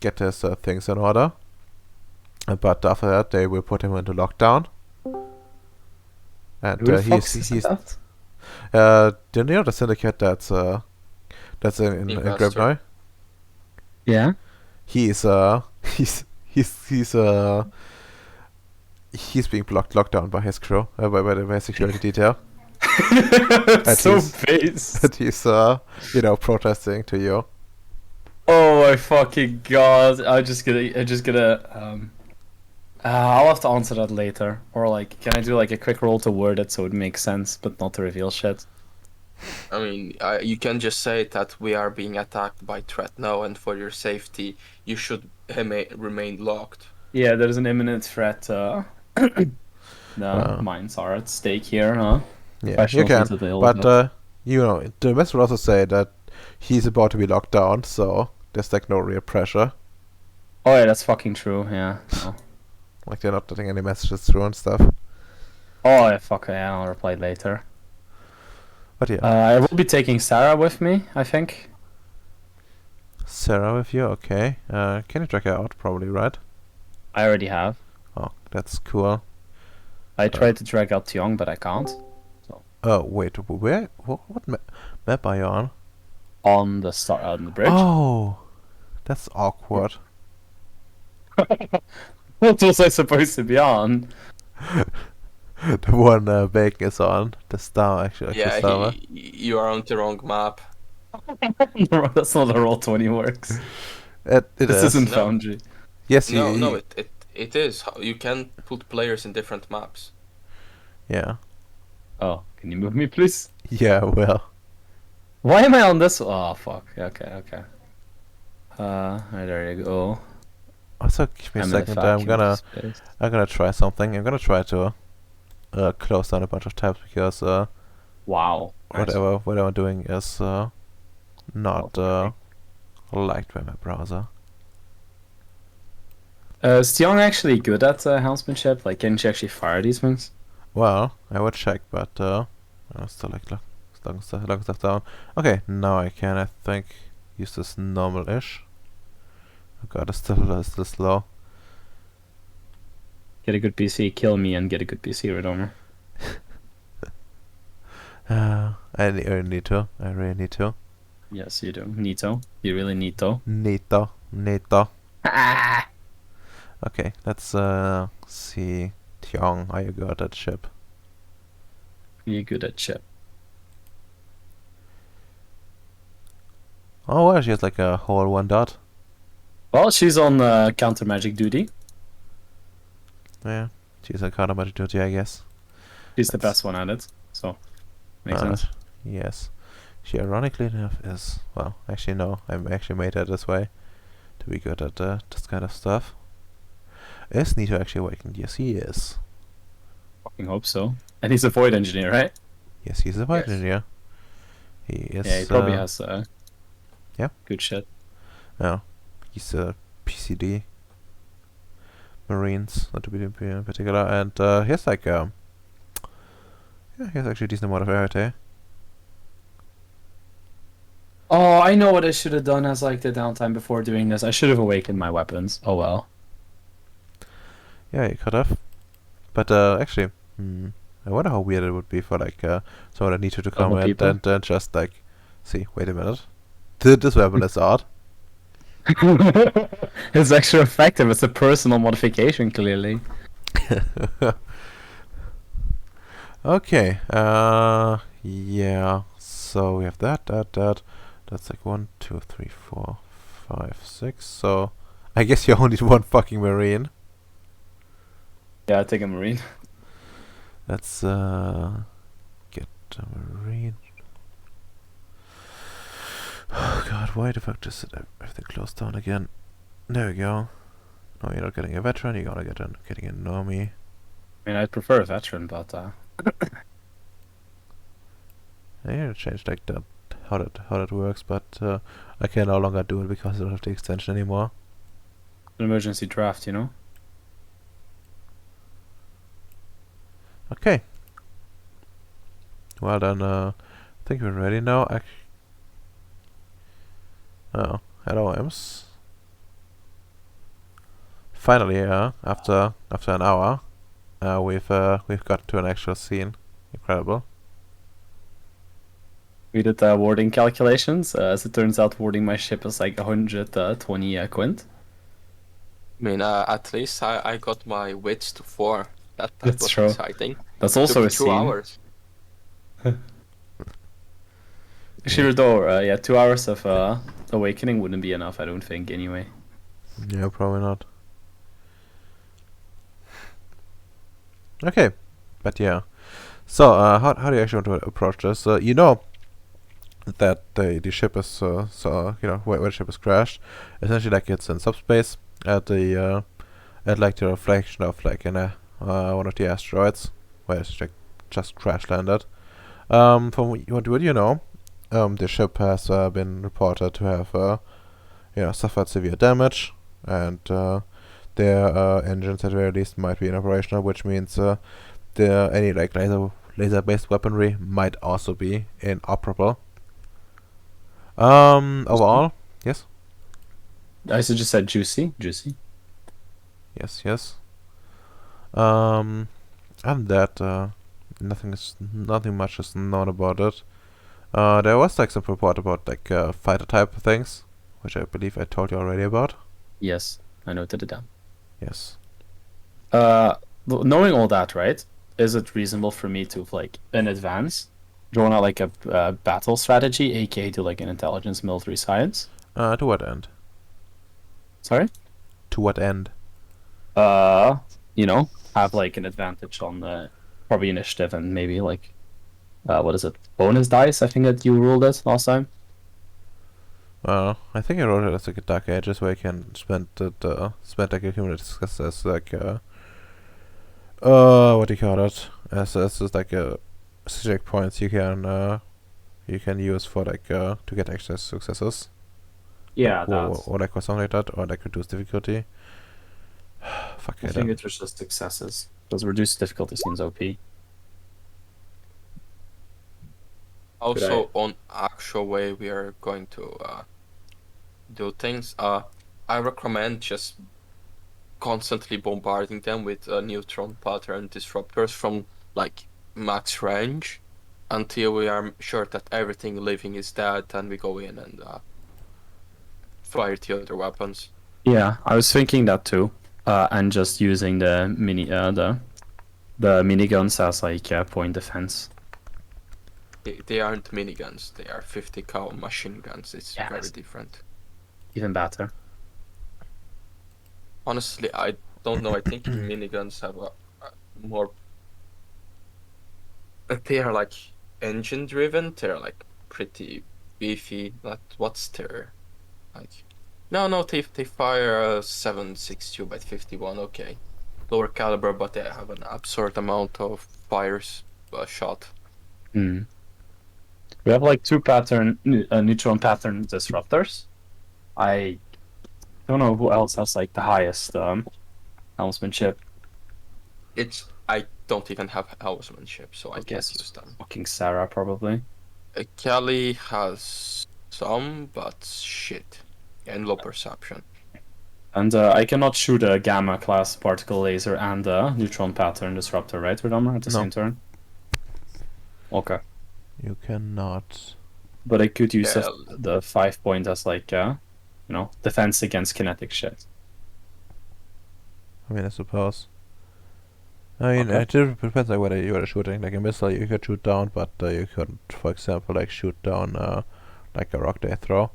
get his things in order. But after that, they will put him into lockdown. And Who the fuck he's is that? do you know the syndicate that's in Investor. Gribnoy? Yeah? He's he's being locked down by his crew, by his security detail. It's so he's- based. And he's protesting to you. Oh my fucking god! I'm just gonna I'll have to answer that later. Or like, can I do like a quick roll to word it so it makes sense, but not to reveal shit? I mean, you can just say that we are being attacked by threat now, and for your safety, you should remain locked. Yeah, there's an imminent threat. No, mines are at stake here, huh? Yeah, you Professionals need can, to deal but with that. you know, the message will also say that he's about to be locked down, so there's like no real pressure. Oh yeah, that's fucking true. Yeah. No. Like they're not letting any messages through and stuff. Oh yeah, fuck yeah, I'll reply later. But yeah, I will be taking Sarah with me, I think. Sarah with you, okay. Can you drag her out? Probably, right? I already have. Oh, that's cool. I tried to drag out Tiong, but I can't. Oh wait, where? What map are you on? On the bridge. Oh, that's awkward. What was I supposed to be on? The one Bacon is on. The star, actually. Yeah, Star. you are on the wrong map. That's not how Roll20 works. It This is. isn't No. Foundry. Yes, No, it is. You can put players in different maps. Yeah. Oh, can you move me, please? Yeah, well. Why am I on this? Oh, fuck. Okay. There you go. Also, give me a I'm in second. vacuum space. I'm gonna try something. I'm gonna try to close down a bunch of tabs because Wow. Nice. what I'm doing is not liked by my browser. Is Tiong actually good at helmsmanship? Like, can she actually fire these things? Well, I would check, but I'm still like locking stuff down. Okay, now I can. I think use this normal-ish. Oh god, it's still slow. Get a good PC, kill me, and get a good PC, right, Omer? I really need to. I really need to. Yes, you do. Neato. You really need to. Neato. Okay, let's see. Tiong, are you good at that ship? You're good at shit. Oh, well, she has like a whole 1 dot. Well, she's on counter magic duty. Yeah, she's a counter magic duty, I guess. She's the best one at it, so makes sense. Yes. She ironically enough is, well, actually no, I'm actually made her this way to be good at this kind of stuff. Is Nito actually awakened? Yes, he is. Fucking hope so. And he's a void engineer, right? Yes, he's a void Yes. engineer. He is. Yeah, he probably has yeah. good shit. No, he's a PCD. Marines, not to be in particular, and he has like yeah, he has actually a decent amount of variety. Oh, I know what I should have done as like the downtime before doing this. I should have awakened my weapons. Oh well. Yeah, you could have. But actually, I wonder how weird it would be for like someone that needs you to come Other in people. and then just like, see, wait a minute, this weapon is odd. It's extra effective. It's a personal modification, clearly. Okay. Yeah. So we have that. That's like 1, 2, 3, 4, 5, 6. So I guess you only need one fucking marine. Yeah, I take a marine. Let's get a marine. Oh god, why the fuck just everything closed down again? There we go. No, you're not getting a veteran. You're gonna getting a normie. I mean, I'd prefer a veteran, but I need to change like that how that works, but I can no longer do it because I don't have the extension anymore. an emergency draft, you know. Okay. Well then, I think we're ready now. Oh, hello, Ems. Finally, after an hour, we've got to an actual scene. Incredible. We did warding calculations. As it turns out, warding my ship is like 120 quint. I mean, at least I got my wits to 4. That That's was true. exciting. That's also Took a 2 scene. hours. Shirador, yeah, 2 hours of awakening wouldn't be enough, I don't think, anyway. Yeah, probably not. Okay, but yeah. So, how do you actually want to approach this? You know that the ship is so you know where the ship is crashed. Essentially, like it's in subspace at the at like the reflection of like in a one of the asteroids where it's like just crash landed. From what you know, the ship has been reported to have suffered severe damage, and their engines at the very least might be inoperational, which means any like laser based weaponry might also be inoperable. Overall, yes, I just said juicy, juicy. yes. Um, and that nothing much is known about it. There was like some report about like fighter type things, which I believe I told you already about. Yes, I noted it down. Yes. Knowing all that, right? Is it reasonable for me to like in advance draw out like a battle strategy, aka do like an intelligence military science? To what end? Sorry. To what end? You know, have like an advantage on the probably initiative and maybe like what is it? Bonus dice, I think that you ruled it last time. I think I wrote it as like a Dark Ages where you can spend like accumulated success as like what do you call it? As just like strategic points you can use for like to get extra successes. Yeah, Or like or something like that, or like reduce difficulty. Fuck I it. think it was just successes. Because reduced difficulty seems OP. Also, on actual way we are going to do things, I recommend just constantly bombarding them with neutron pattern disruptors from like max range until we are sure that everything living is dead, and we go in and fire the other weapons. Yeah, I was thinking that too. And just using the miniguns as like point defense. They aren't miniguns, they are 50 cal machine guns. It's very different. Even better. Honestly, I don't know. I think miniguns have a more. They are like engine driven. They're like pretty beefy. What's their like? No, they fire a 7.62 by 51. Okay, lower caliber, but they have an absurd amount of fires shot. Hmm. We have like two neutron pattern disruptors. I don't know who else has like the highest helmsmanship. I don't even have helmsmanship, so I can't use them. Fucking Sarah probably. Kelly has some, but shit. And low perception. And I cannot shoot a gamma class particle laser and a neutron pattern disruptor, right, Redomer, at the No. same turn? Okay. You cannot. But I could use Yeah, the 5 point as like, defense against kinetic shit. I mean, I suppose. I mean, Okay. it depends on whether you are shooting like a missile. You could shoot down, but you couldn't, for example, like shoot down like a rock they throw,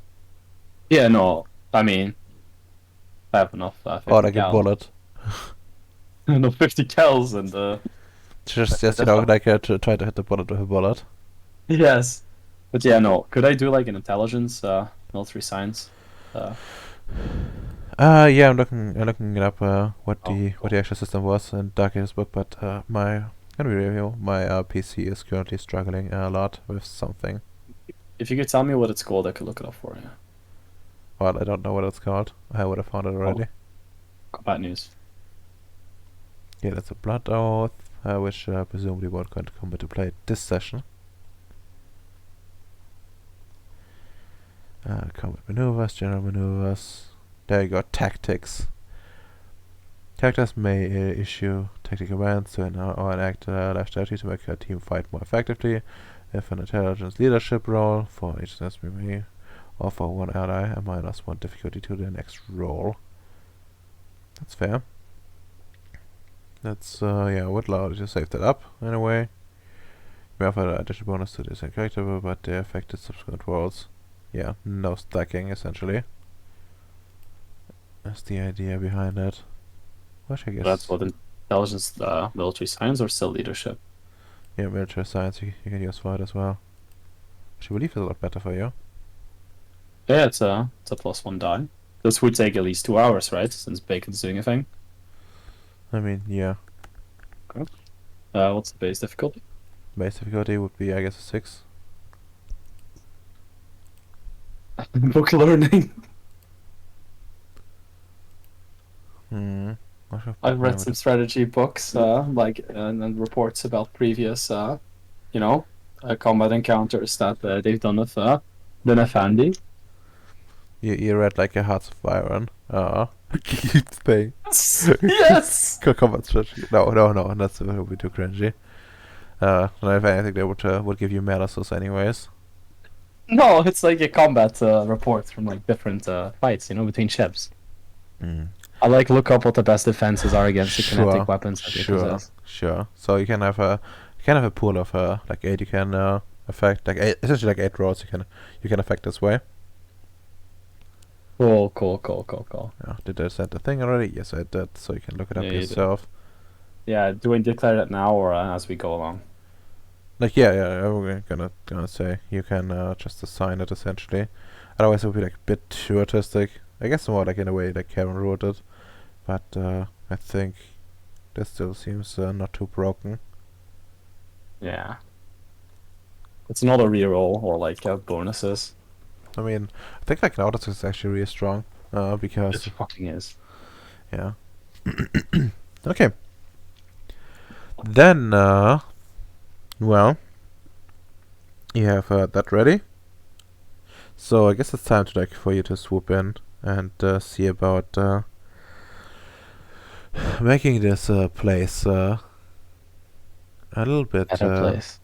Yeah, no, I mean, I have enough 50 or like a cal. bullet. No 50 cals and Just that's you know, not- like to try to hit the bullet with a bullet. yes. But yeah, no. Could I do like an intelligence, military science? Yeah, I'm looking it up. What Oh, the cool. actual system was in Darkest book, but my can we review? My PC is currently struggling a lot with something. If you could tell me what it's called, I could look it up for you. Well, I don't know what it's called. I would have found it already. Bad news. Yeah, that's a Blood Oath, which presumably won't going to come into play this session. Combat maneuvers, general maneuvers. There you go, tactics. Characters may issue tactical commands to or enact life strategy to make your team fight more effectively. If an intelligence leadership role for each SME or for one ally, a -1 difficulty to the next roll. That's fair. That's yeah, would allow you to save that up anyway. You have an additional bonus to this character, but the affected subsequent rolls. Yeah, no stacking essentially. That's the idea behind it. Which I guess. That's what intelligence, military science, or still leadership. Yeah, military science you can use for it as well. Which I believe is a lot better for you. Yeah, it's a +1 die. This would take at least 2 hours, right? Since Bacon's doing a thing. I mean, yeah. What's the base difficulty? Base difficulty would be, I guess, a 6. Book learning. Not sure if I've read Batman some strategy books, and reports about previous, combat encounters that they've done with the Nefandi. you read like a Hearts of Iron thing. Yes. Combat strategy. No, that would be too cringy. No, if anything, they would give you Menaces anyways. No, it's like a combat report from like different fights, between ships. I look up what the best defenses are against the kinetic weapons that they possess. Sure. So you can have a pool of like 8 you can affect, like essentially like 8 rolls you can affect this way. Cool. Yeah, did I send the thing already? Yes, I did. So you can look it up Yeah, you did. yourself. Yeah, do we declare that now or as we go along? Like yeah, I'm gonna say you can just assign it essentially. Otherwise it would be like a bit too artistic. I guess more like in a way like Kevin wrote it, but I think this still seems not too broken. Yeah. It's not a reroll or like bonuses. I mean, I think like Nautilus is actually really strong because It fucking is. yeah. Okay. Then well, you have that ready. So I guess it's time to for you to swoop in and see about making this place a little bit Better place.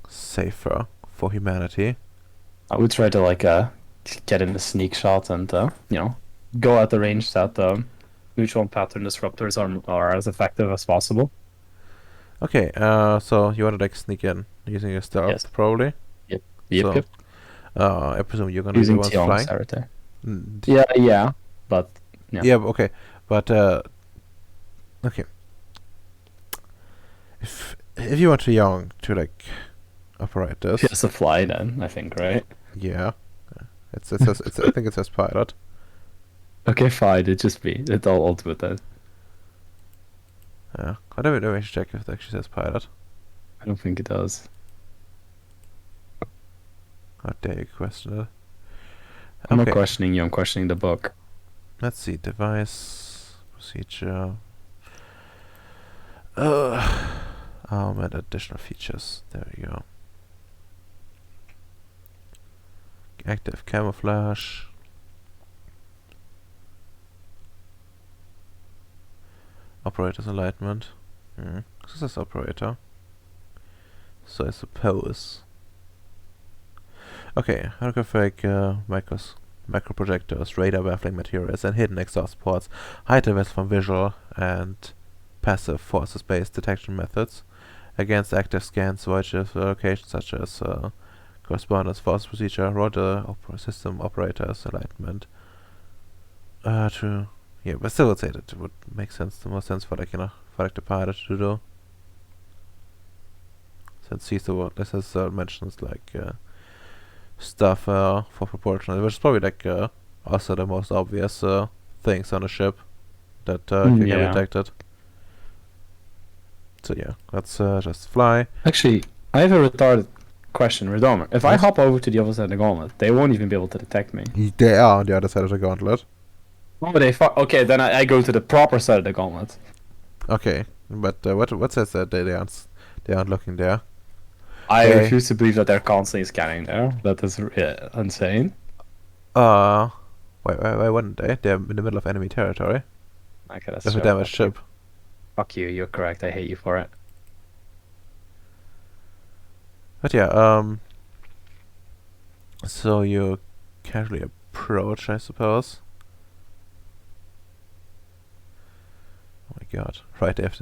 safer for humanity. I would try to get in a sneak shot and go at the range that neutron pattern disruptors are as effective as possible. Okay, so you want to sneak in using your stealth, Yes. probably? Yep. I presume you're gonna Using be the ones flying. Ceres. Mm, Yeah, but yeah. Yeah, okay, but okay. If you want to young to operate this, Just a fly then, I think, right? yeah, it says I think it says pilot. Okay, fine. It's all ultimate then. Yeah, I don't check if it actually says pilot. I don't think it does. How dare you question it? I'm not Okay. questioning you. I'm questioning the book. Let's see, device, procedure, and additional features. There we go. Active camouflage. Operator's alignment. This is operator. So I suppose. Okay, holographic micro projectors, radar baffling materials, and hidden exhaust ports hide the vessel from visual and passive forces-based detection methods against active scans, voyages, locations such as correspondence, force procedure, rotor system operators, alignment. True. Yeah, but still would say that it would make sense, the more sense for like, for like the pilot to do. Since he's the one, this is mentions like stuff for proportional, which is probably like also the most obvious things on a ship that can get Yeah. detected. So yeah, let's just fly. Actually, I have a retarded question, Redomer. If I Yes? hop over to the other side of the gauntlet, they won't even be able to detect me. They are on the other side of the gauntlet. Oh, but okay, then I go to the proper side of the gauntlet. Okay, but what says that they aren't looking there? I Hey. refuse to believe that they're constantly scanning there. That is insane. Why wouldn't they? They're in the middle of enemy territory. Okay, that's With a so damaged fuck you. ship. Fuck you, you're correct. I hate you for it. But yeah, so you casually approach, I suppose. Oh my god. Right, they've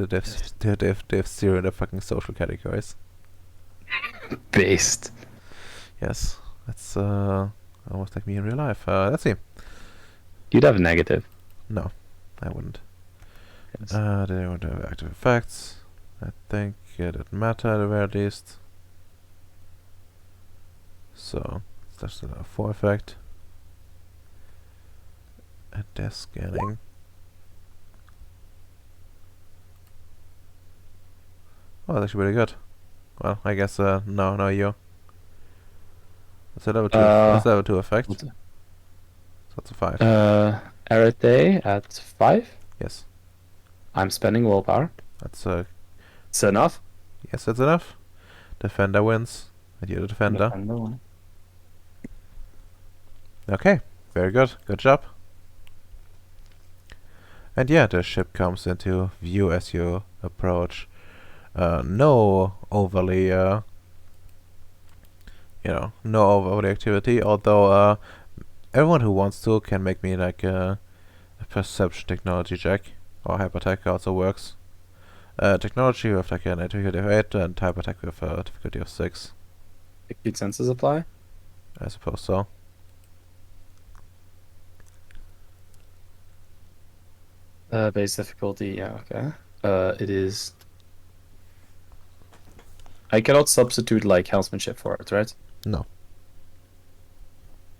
zero in the fucking social categories. Based. Yes. That's almost like me in real life. Let's see. You'd have a negative. No, I wouldn't. Yes. They want to have active effects. I think it didn't matter at the very least. So, that's a 4 effect. And they're scanning. Oh, that's actually really good. Well, I guess, no, you. That's a level 2, that's level 2 effect. So that's a 5. Arete at 5. Yes. I'm spending willpower. That's, It's enough. yes, that's enough. Defender wins. And you're the defender. Defender. Okay, very good. Good job. And yeah, the ship comes into view as you approach. No overly, no overly activity. Although everyone who wants to can make me like a perception technology check, or hypertech also works. Technology with like an difficulty of 8 and hypertech with a difficulty of 6. Acute senses apply. I suppose so. Base difficulty. Yeah. Okay. It is. I cannot substitute like helmsmanship for it, right? No.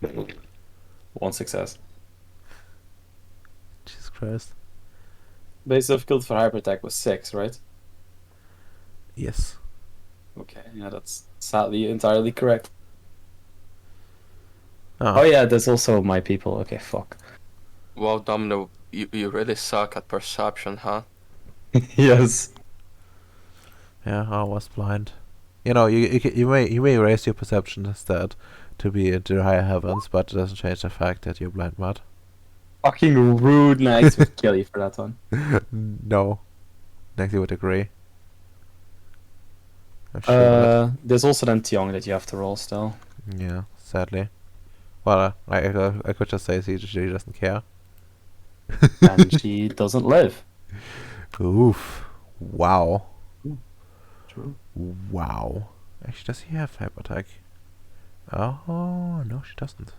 1 success. Jesus Christ. Base difficulty for hypertech was 6, right? Yes. Okay, yeah, that's sadly entirely correct. Oh, Oh yeah, there's also my people. Okay, fuck. Wow, Domino, you really suck at perception, huh? Yes. yeah, I was blind. You may raise your perception instead to be into higher heavens, but it doesn't change the fact that you're blind, Matt. Fucking rude. Knights would kill you for that one. No. Nexi would agree. I'm sure of it. There's also then Tiong that you have to roll still. Yeah, sadly. Well, I could just say she doesn't care. And she doesn't live. Oof. Wow. True. Wow. Actually, does he have hypertech? Oh, no, she doesn't.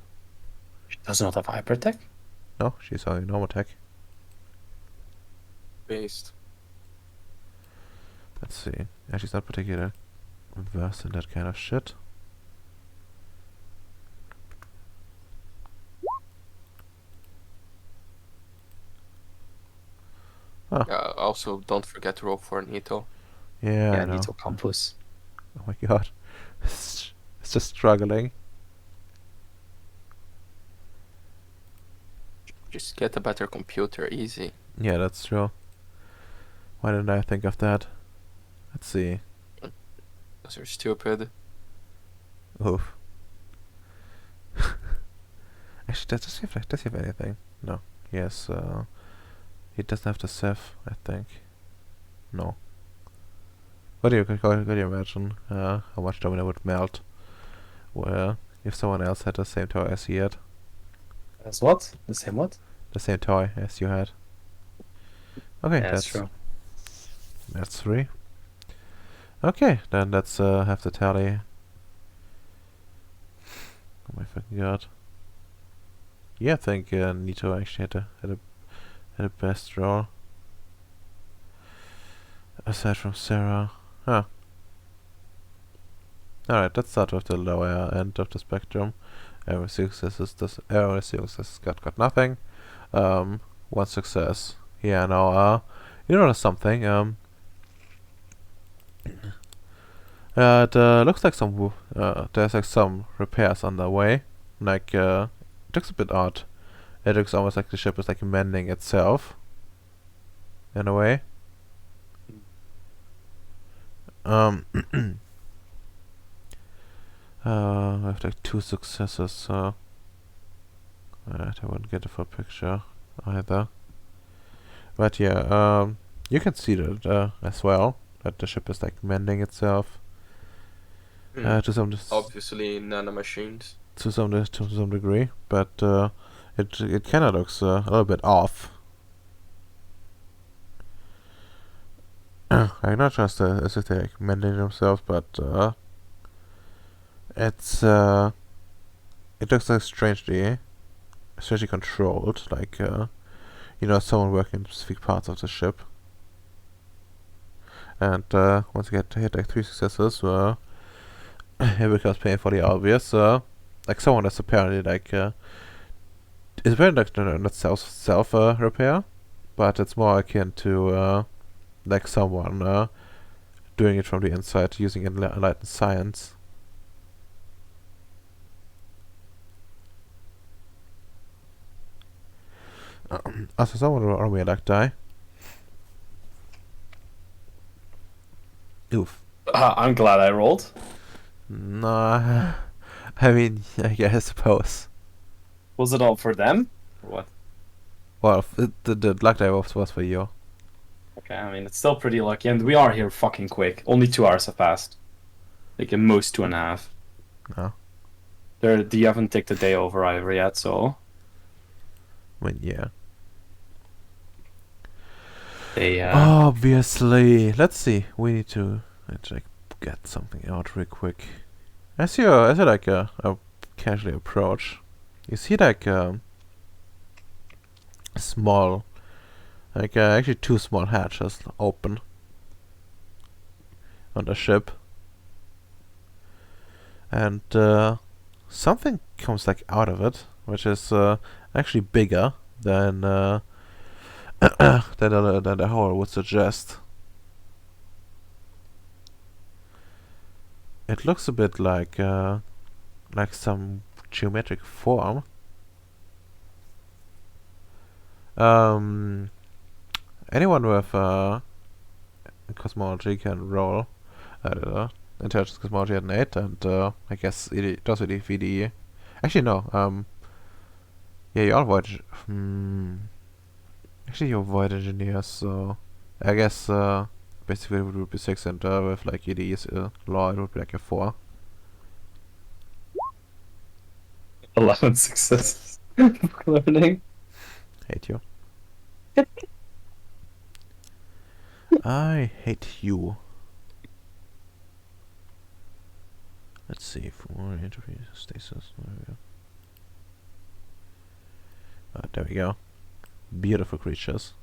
She does not have hypertech? No, she's only normal tech. Based. Let's see. Yeah, she's not particularly versed in that kind of shit. Oh. Also, don't forget to roll for Nito. Yeah, I know. Nito Campus. Oh my god. It's just struggling. Just get a better computer, easy. Yeah, that's true. Why didn't I think of that? Let's see. Because you're stupid. Oof. Actually, does he have anything? No. Yes. He doesn't have the Civ, I think. No. What do you imagine? How much Domino would melt? Well, if someone else had the same toy as he had, That's what? The same what? the same toy as you had. Okay, Yeah, that's true. that's 3. Okay, then let's have the tally. Oh my fucking god. Yeah, I think Nito actually had a best roll. Aside from Sarah. Huh. Alright, let's start with the lower end of the spectrum. Every success got nothing. One success. Yeah, now you notice something. It looks like there's like some repairs on the way. Like it looks a bit odd. It looks almost like the ship is like mending itself. In a way. I have like 2 successes, so I won't get a full picture either. But yeah, you can see that as well, that the ship is like mending itself to some Obviously, nanomachines. to some degree, but it kind of looks a little bit off. Like not just as if they're like mending themselves, but it looks like strangely controlled, like someone working in specific parts of the ship. And once you hit like 3 successes, it becomes painfully obvious. Like someone that's apparently like it's very like not self repair, but it's more akin to like someone doing it from the inside using enlightened science. Also, someone will army like die. Oof. I'm glad I rolled. No, I mean, I suppose. Was it all for them? Or what? Well, the luck die was for you. Okay, I mean, it's still pretty lucky, and we are here fucking quick. Only 2 hours have passed. Like, at most 2.5. No. You haven't ticked the day over either yet, so... I mean, yeah. They, Obviously. Let's see. We need to like get something out real quick. As you like casually approach, you see like small, like actually 2 small hatches open on the ship, and something comes like out of it, which is actually bigger than than the hole would suggest. It looks a bit like some geometric form. Anyone with cosmology can roll intelligence cosmology at an 8, and I guess it does with VDE. Actually, no. Yeah, you're all void. Actually, you're void engineers, so I guess basically it would be 6, and with like EDE's law, it would be like a 4. 11 successes. Learning. Hate you. I hate you. Let's see for interview stasis. There we go. Beautiful creatures.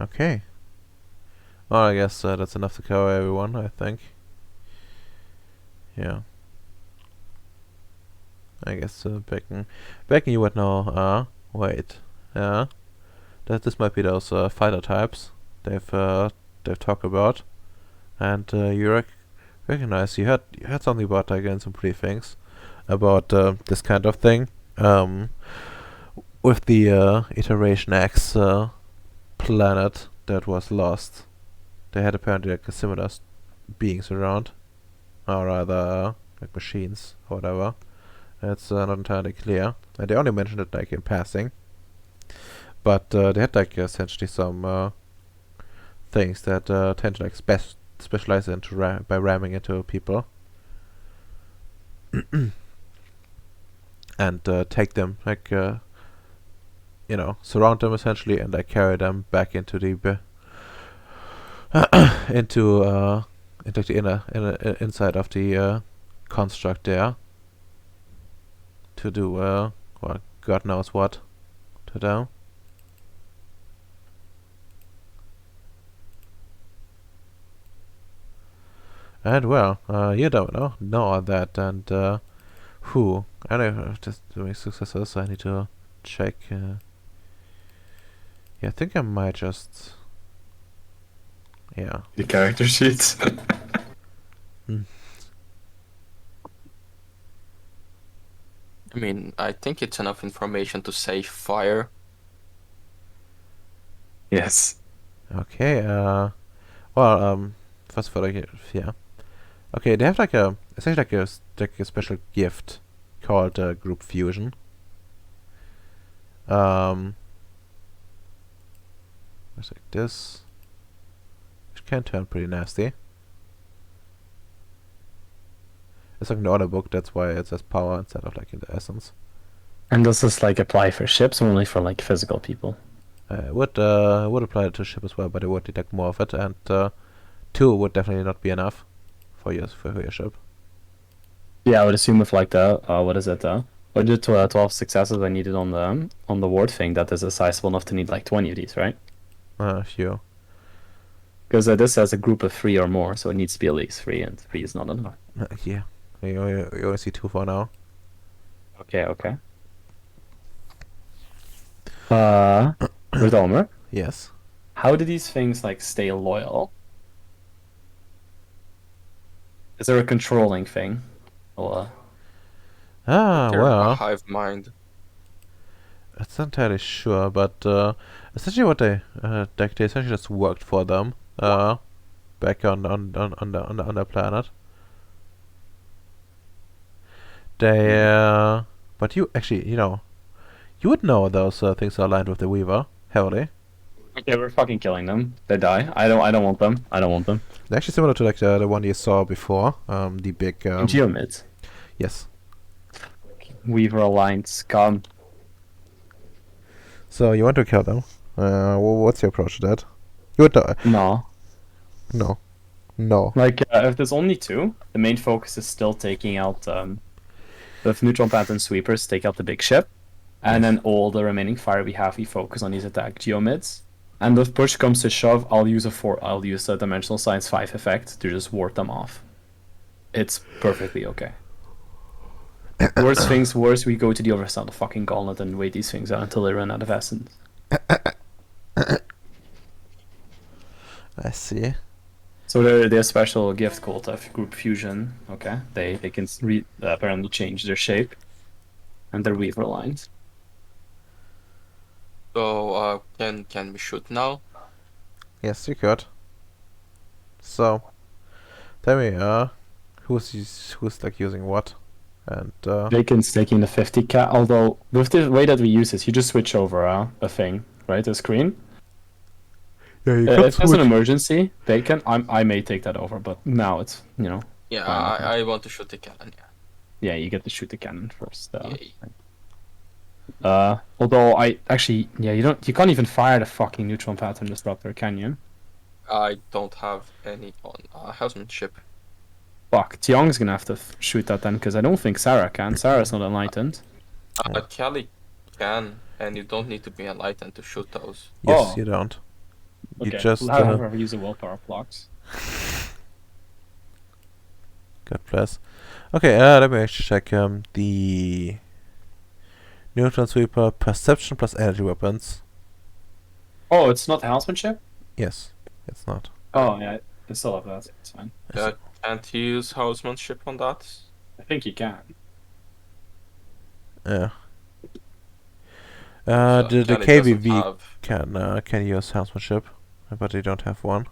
Okay. Well, I guess that's enough to cover everyone, I think. Yeah. I guess Becken, you would know. Wait. Yeah. This might be those fighter types they've talked about, and you Very nice. You had something about again some pretty things about this kind of thing. With the Iteration X planet that was lost, they had apparently like a similar beings around, or rather like machines or whatever. It's not entirely clear. And they only mentioned it like in passing. But they had like essentially some things that tend to like specialize into by ramming into people and take them like surround them essentially and like carry them back into the into the inside of the construct there to do well, God knows what to do. And well, you don't know all that, and who? I know just doing successors. I need to check. Yeah, I think I might just. Yeah. The character sheets. I mean, I think it's enough information to say fire. Yes. Okay. Well. First of all, yeah. Okay, they have like essentially like a special gift called group fusion. It's like this, which can turn pretty nasty. It's like an order book, that's why it says power instead of like in the essence. And does this like apply for ships or only for like physical people? Would apply to ship as well, but it would detect more of it, and 2 would definitely not be enough for your ship. Yeah, I would assume with like the what is it? What did 12 successes I needed on the ward thing? That is sizable enough to need like 20 of these, right? Few. Because this has a group of 3 or more, so it needs to be at least 3, and 3 is not enough. Yeah, you only see 2 for now. Okay. Redomer, Yes. how do these things like stay loyal? Is there a controlling thing? Or They're a Well, hive mind. it's not entirely sure, but essentially what they essentially just worked for them back on the planet. They but you actually you would know those things are aligned with the Weaver heavily. okay, we're fucking killing them. They die. I don't want them. I don't want them. They're actually similar to like the one you saw before. The big Geomids. yes. Weaver aligned scum. So you want to kill them? What's your approach to that? You would no. Like, if there's only 2, the main focus is still taking out with neutron pattern sweepers, take out the big ship, and then all the remaining fire we have, we focus on these attack geomids. And if push comes to shove, I'll use a dimensional science 5 effect to just ward them off. It's perfectly okay. Worse, we go to the other side of the fucking gauntlet and wait these things out until they run out of essence. I see. So their special gift called group fusion. Okay, they can apparently change their shape and their weaver lines. So can we shoot now? Yes, you could. So, tell me, who's like using what, and Bacon's taking the 50 cat. Although with the way that we use this, you just switch over a thing, right? A screen. yeah, you If there's an emergency, Bacon, I may take that over, but now it's Yeah, Fine. I want to shoot the cannon. yeah, you get to shoot the cannon first. Yay. Although you can't even fire the fucking neutron pattern disruptor, can you? I don't have any on housemanship. Fuck, Tiong's gonna have to shoot that then, because I don't think Sarah can. Sarah's not enlightened. Kelly can, and you don't need to be enlightened to shoot those. yes, Oh. you don't. You Okay, just I'll have her use the willpower blocks. God bless. Okay, let me actually check the neutron sweeper perception plus energy weapons. Oh, it's not housemanship? Yes, it's not. Oh, yeah, I still have that. It's fine. Yeah, Can't you use housemanship on that? I think you can. Yeah. So The Kelly doesn't KBV have. can use housemanship, but they don't have one.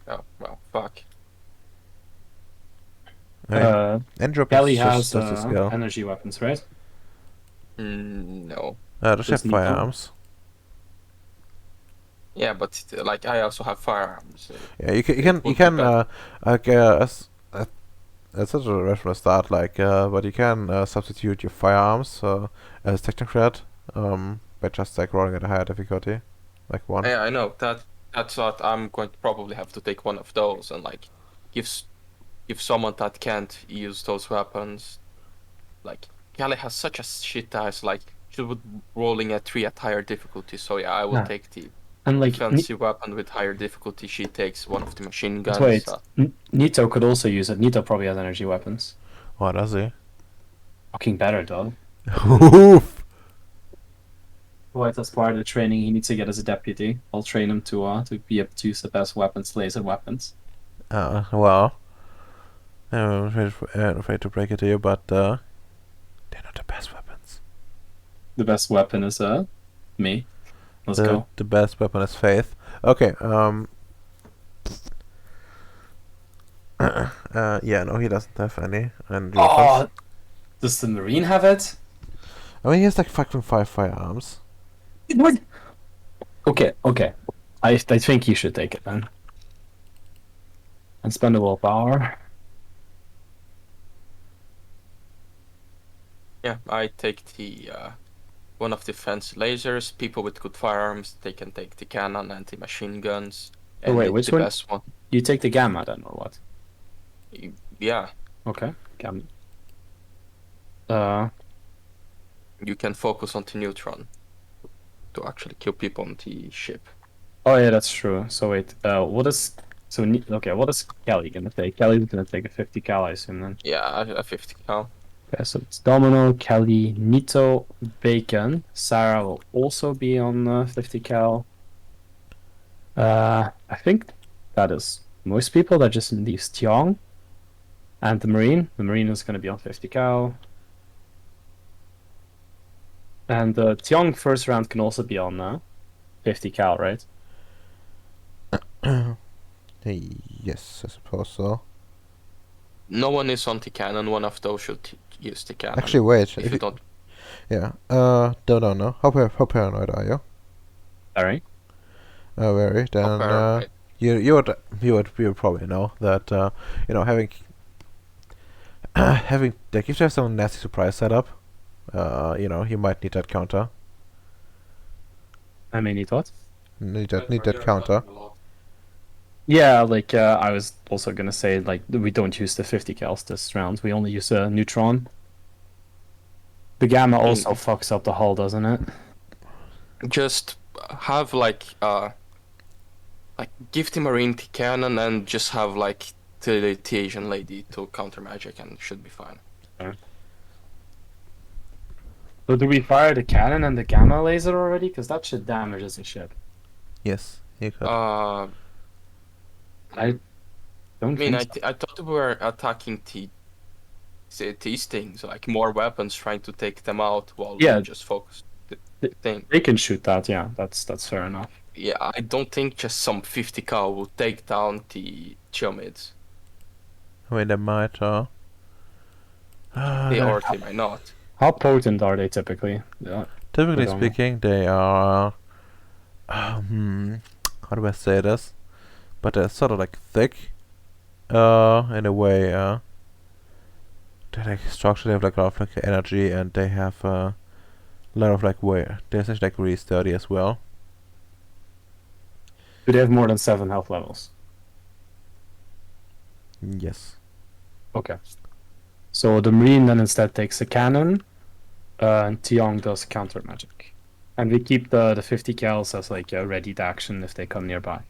Oh well, fuck. I mean, Endrop Kelly is has just a skill. energy weapons, right? No. Just have Does Nico? firearms. Yeah, but like I also have firearms. Yeah, you It can would be better. like it's such a rational start, like but you can substitute your firearms as technocrat by just like rolling at a higher difficulty, like 1. Yeah, I know that. That's what I'm going to probably have to take one of those and like give give someone that can't use those weapons. Like Kelly has such a shit dice. Like she would rolling at 3 at higher difficulty. So yeah, I will Yeah. take the And like defensive weapon with higher difficulty. She takes one of the machine but guns. wait, Nito could also use it. Nito probably has energy weapons. What does he? Fucking better, dog. Oof. Wait, as part of the training, he needs to get as a deputy. I'll train him to be able to use the best weapons, laser weapons. Well, I'm afraid to break it to you, but they're not the best weapons. The best weapon is me. Let's the go. the best weapon is faith. Okay. Yeah, no, he doesn't have any. And Oh, does the Marine have it? I mean, he has like fucking 5 firearms. What? Okay. I think you should take it then. And spend a willpower. Yeah, I take the one of the fancy lasers. People with good firearms, they can take the cannon and the machine guns. Oh, And wait, the which one? best one. You take the Gamma then, or what? Yeah, Okay, Gamma. you can focus on the neutron to actually kill people on the ship. Oh yeah, that's true. So wait, what is... So, what is Kelly gonna take? Kelly's gonna take a 50 cal, I assume then. Yeah, a 50 cal. Okay, so it's Domino, Kelly, Nito, Bacon. Sarah will also be on 50 cal. I think that is most people. That just leaves Tiong and the Marine. The Marine is going to be on 50 cal. And Tiong first round can also be on 50 cal, right? Yes, I suppose so. No one is on the cannon. One of those should use the cannon. Actually, wait. if you don't. Yeah. Don't know. How paranoid are you? Sorry. Very. Then Paranoid. you would probably know that having having like if you have some nasty surprise setup, you might need that counter. I may need what? Need that counter. Yeah, like I was also gonna say, like we don't use the 50 cals this round. We only use a neutron. The Gamma also fucks up the hull, doesn't it? Just have like give the Marine the cannon and just have like the Asian lady to counter magic and it should be fine. So do we fire the cannon and the Gamma laser already? Because that shit damages the ship. Yes, you could. I don't I mean, think so. I thought we were attacking these things, like more weapons, trying to take them out while Yeah. we just focus the thing. They can shoot that, yeah. That's fair enough. Yeah, I don't think just some 50 cal will take down the Geomids. I mean, they might. They or they might not. How potent are they typically? Yeah. Typically I don't know. speaking, they are. How do I say this? But they're sort of like thick. In a way. They're like structured. They have like a lot of like energy, and they have a lot of like weight. They're essentially like really sturdy as well. Do they have more than 7 health levels? Yes. Okay. So the Marine then instead takes a cannon, and Tiong does counter magic. And we keep the 50 cals as like a ready to action if they come nearby.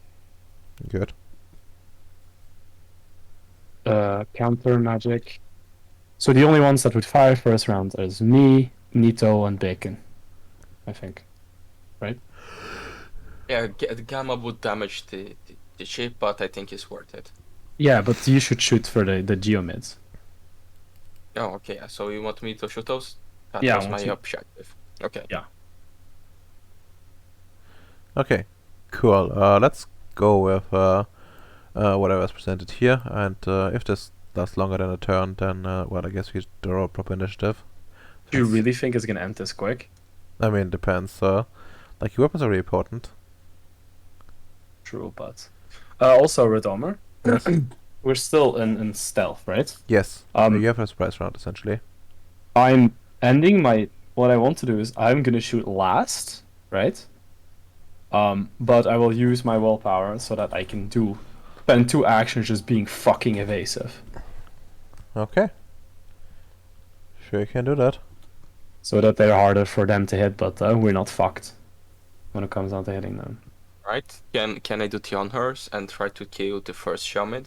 Good. Counter magic. So the only ones that would fire first round is me, Nito, and Bacon, I think. Yeah, the Gamma would damage the ship, but I think it's worth it. Yeah, but you should shoot for the geomids. Oh, okay. So you want me to shoot those? That Yeah, was my once you- objective. Okay. Yeah. Okay, cool. Let's go with whatever is presented here, and if this lasts longer than a turn, then well, I guess we draw a proper initiative. Do you That's- really think it's gonna end this quick? I mean, depends. Like your weapons are really important. True, but also Redomer. Yes. We're still in stealth, right? Yes. Um, You have a surprise round essentially. I'm ending my. What I want to do is I'm gonna shoot last, right? But I will use my willpower so that I can spend 2 actions just being fucking evasive, Okay. Sure, you can do that. so that they're harder for them to hit, but we're not fucked when it comes down to hitting them. Right. Can I do Tionhurs and try to kill the first Shamid?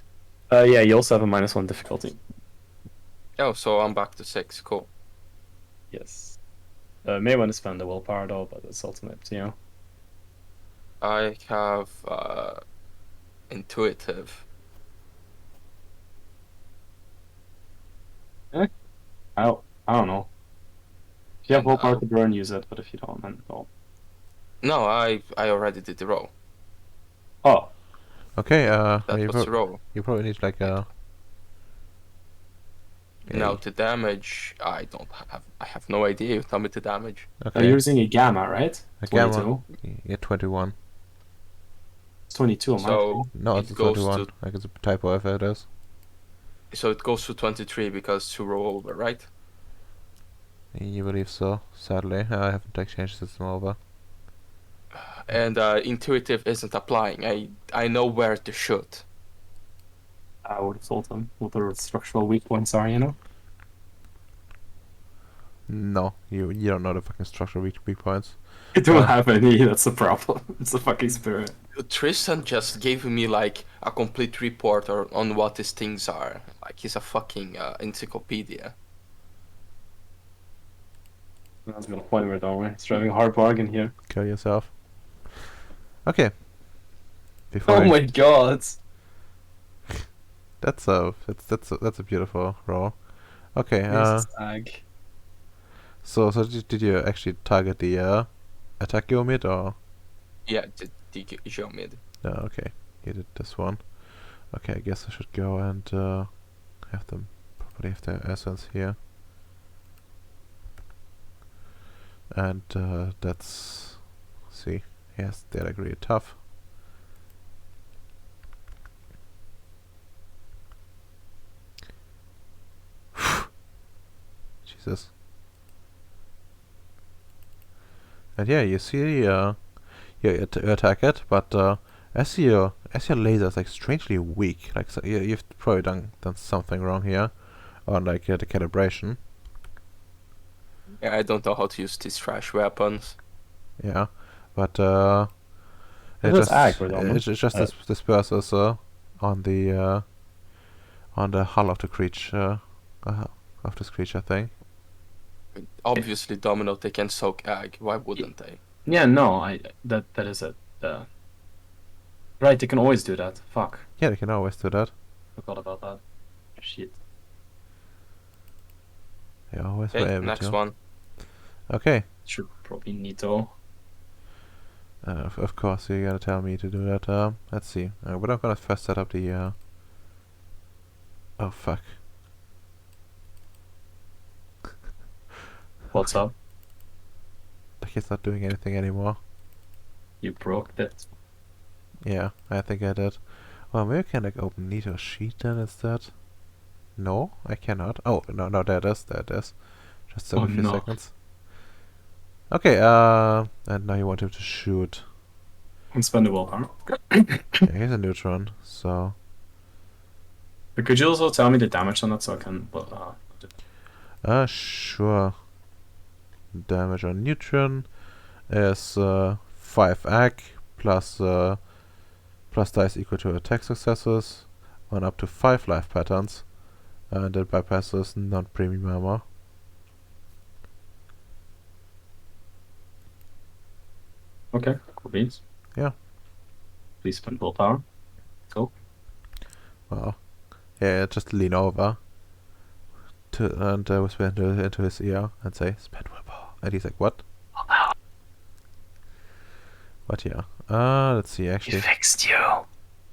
Yeah, you also have a -1 difficulty. Oh, so I'm back to 6. Cool. Yes. May want to spend the willpower though, but it's ultimate, you know. I have intuitive. I don't know. If you have And, willpower to burn, use it. But if you don't, then no. No, I already did the roll. Oh, Okay. That you, was the roll. you probably need like a. Now the damage, I have no idea. You tell me the damage. Okay. you're using a gamma, right? A 22. gamma. Yeah, 21. It's 22 on my So thing. No, it it's a goes 21. to Like it's a typo if it is. so it goes to 23 because to roll over, right? You believe so? Sadly, I haven't exchanged the system over. And intuitive isn't applying. I know where to shoot. I would have told them what the structural weak points are, you know? No, you don't know the fucking structural weak points. I don't Uh. have any, that's the problem. It's a fucking spirit. Tristan just gave me like a complete report on what these things are. Like he's a fucking encyclopedia. I was gonna point where don't we? It's driving a hard bargain here. Kill yourself. Okay. Before Oh I- my god! that's a beautiful roll. Okay. This ag. So did you actually target the attack geomid or? Yeah, the Geomid. No. Okay. You did this one. Okay. I guess I should go and have them properly have their essence here. And that's see. Yes, they're like really tough. Jesus. And yeah, you see, you attack it, but as your laser is like strangely weak, like so you've probably done something wrong here, on like the calibration. Yeah, I don't know how to use these trash weapons. Yeah, but It was ag, we're done, it just disperses on the hull of the creature of this creature thing. Obviously, Domino, they can soak egg. Why wouldn't they? Yeah, no, that is it. Right, they can always do that. Fuck. Yeah, they can always do that. Forgot about that. Shit. They always were Okay, able next to. one. Okay. Should probably need to. Of course, you gotta tell me to do that. Let's see. But I'm gonna first set up the. Oh fuck. What's up? Like it's not doing anything anymore. You broke that. Yeah, I think I did. Well, maybe I can like open Nito sheet then instead. No, I cannot. Oh no, there it is. There it is. Just took Oh, a few no. seconds. Okay. And now you want him to shoot. And spend the willpower. Yeah, here's a neutron. So. But could you also tell me the damage on that so I can. Sure. Damage on neutron is 5 ag plus dice equal to attack successes on up to 5 life patterns, and that bypasses non-premium armor. Okay, cool beans. Yeah. Please spend willpower. Go. Well, yeah, just lean over and whisper into his ear and say, "Spend willpower." And he's like, "What?" But yeah. Let's see. We Actually, fixed you.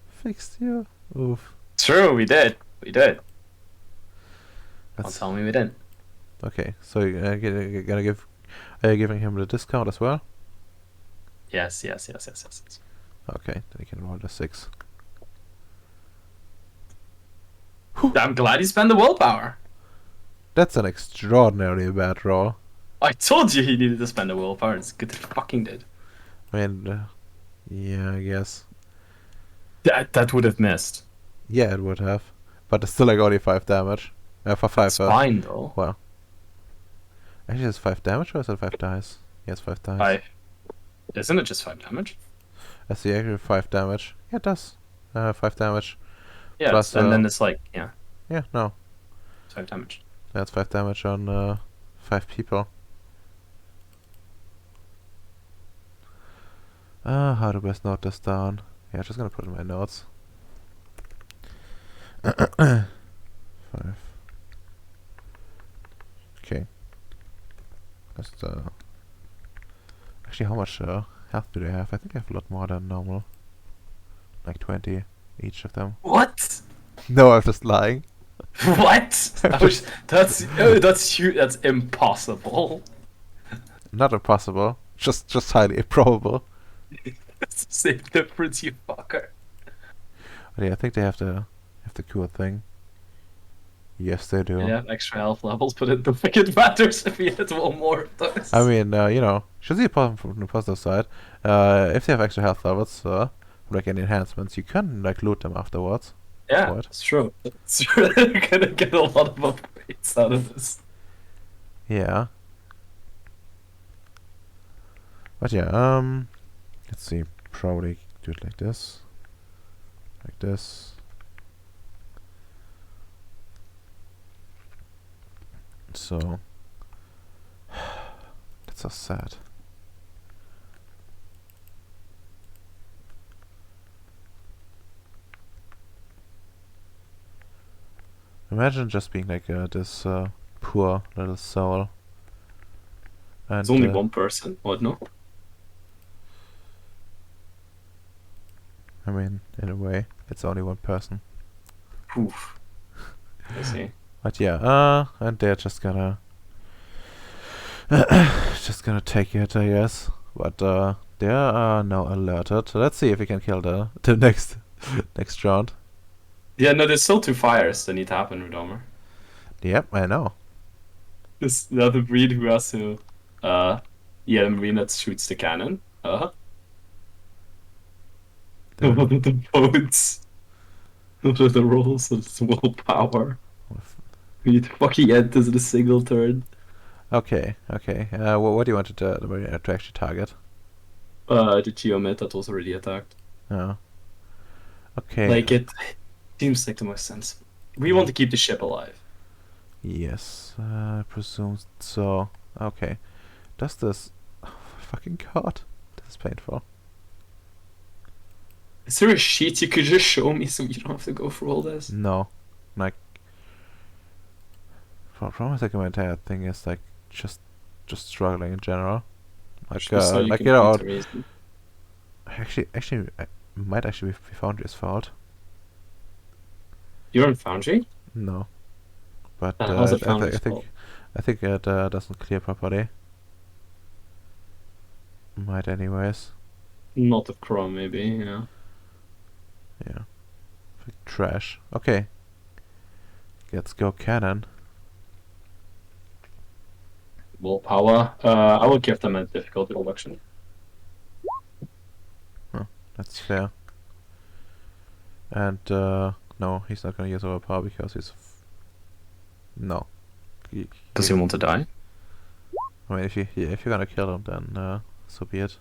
fixed you. Oof. True, we did. We did. Don't That's tell me we didn't. okay. So you're gonna give. Are you giving him the discount as well? Yes. Okay, then you can roll the 6. I'm glad you spent the willpower. That's an extraordinarily bad roll. I told you he needed to spend the willpower. It's good that he fucking did. I mean, yeah, I guess. That would have missed. Yeah, it would have. But it's still like only 5 damage. For 5. It's fine though. Well. Actually, it's 5 damage or is it 5 dice? Yes, 5 dice. 5. Isn't it just 5 damage? I see actually 5 damage. Yeah, it does. 5 damage. Yeah, Plus, and then it's like, yeah, Yeah, no. it's 5 damage. That's 5 damage on 5 people. How to best note this down? Yeah, just gonna put it in my notes. 5. Okay. Just actually, how much health do they have? I think they have a lot more than normal. Like 20 each of them. What? No, I'm just lying. What? That's impossible. Not impossible. Just highly improbable. It's the same difference, you fucker. But yeah, I think they have the cool thing. Yes, they do. They have extra health levels, but it don't think it matters if you hit one more of those. I mean, you know, should see it from the positive side. If they have extra health levels, like any enhancements, you can like loot them afterwards. yeah, what? it's true. It's true. You're gonna get a lot of upgrades out of this. Yeah. But yeah, let's see. Probably do it like this. Like this. So that's so sad. Imagine just being like this poor little soul. And It's only one person. What, no? I mean, in a way, it's only one person. Oof. I see. But yeah, and they're just gonna take it, I guess. But they are now alerted. So let's see if we can kill the next round. Yeah, no, there's still 2 fires that need to happen, Redomer. Yep, I know. This the other breed who has to, the marine that shoots the cannon. The- What are the votes? What are the rolls of this willpower? We need to fucking end this in a single turn. Okay. What do you want to actually target? The Geomit that was already attacked. Oh. Okay. Like, it seems like the most sense. We want to keep the ship alive. Yes, I presume so. Okay. Does this... Oh, fucking god. This is painful. Is there a sheet you could just show me so you don't have to go through all this? No. Like... From my entire thing is like just struggling in general. Like Just so like can you know, print a reason. actually it might actually be Foundry's fault. You're on Foundry? No, but How's it Foundry's fault? I think it doesn't clear properly. Might anyways. Not of Chrome, maybe, yeah. Yeah. Like trash. Okay. Let's go cannon. Willpower. I will give them a difficulty reduction. That's fair. And no, he's not gonna use overpower because he's no. Does he want to die? I mean, if you're gonna kill him, then so be it.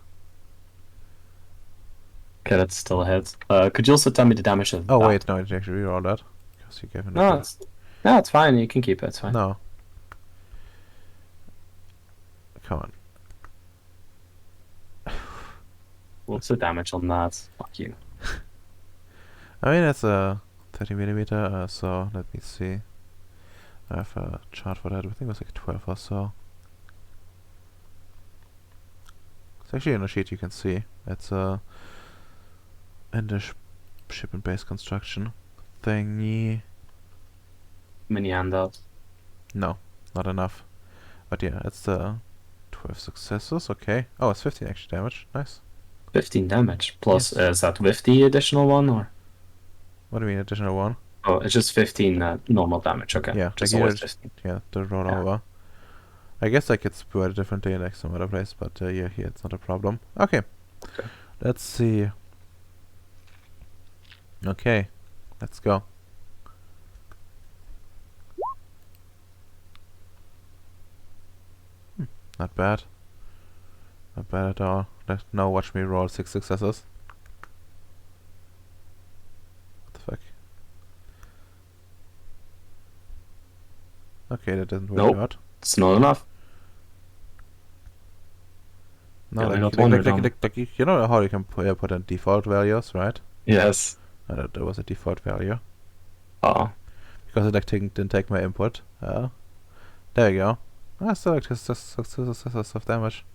Okay, that's still a hit. Could you also tell me the damage of Oh that? wait, no, I didn't actually reroll that because you gave him. No, it's fine. You can keep it. It's fine. No. Come on. What's the damage on that? Fuck you. I mean, it's 30 millimeter. So let me see. I have a chart for that. I think it was like 12 or so. It's actually in a sheet you can see. It's in the shipment base construction thingy. Mini handouts. No, not enough. But yeah, it's the 12 successes. Okay. Oh, it's 15 extra damage. Nice. 15 damage. Plus, Yes. is that with the additional one or? What do you mean additional one? Oh, it's just 15 normal damage. Okay. Yeah, Just like always either 15. yeah, the roll Yeah. over. I guess like it's worded differently like some other place, but yeah, here it's not a problem. Okay. Okay. Let's see. Okay, let's go. Not bad. Not bad at all. Now watch me roll 6 successes. What the fuck? Okay, that didn't work Nope. out. It's not enough. No, Yeah, I like, got one you know how you can put in default values, right? Yes. That was a default value. Oh. Because it like didn't take my input. There you go. I still like successes of damage.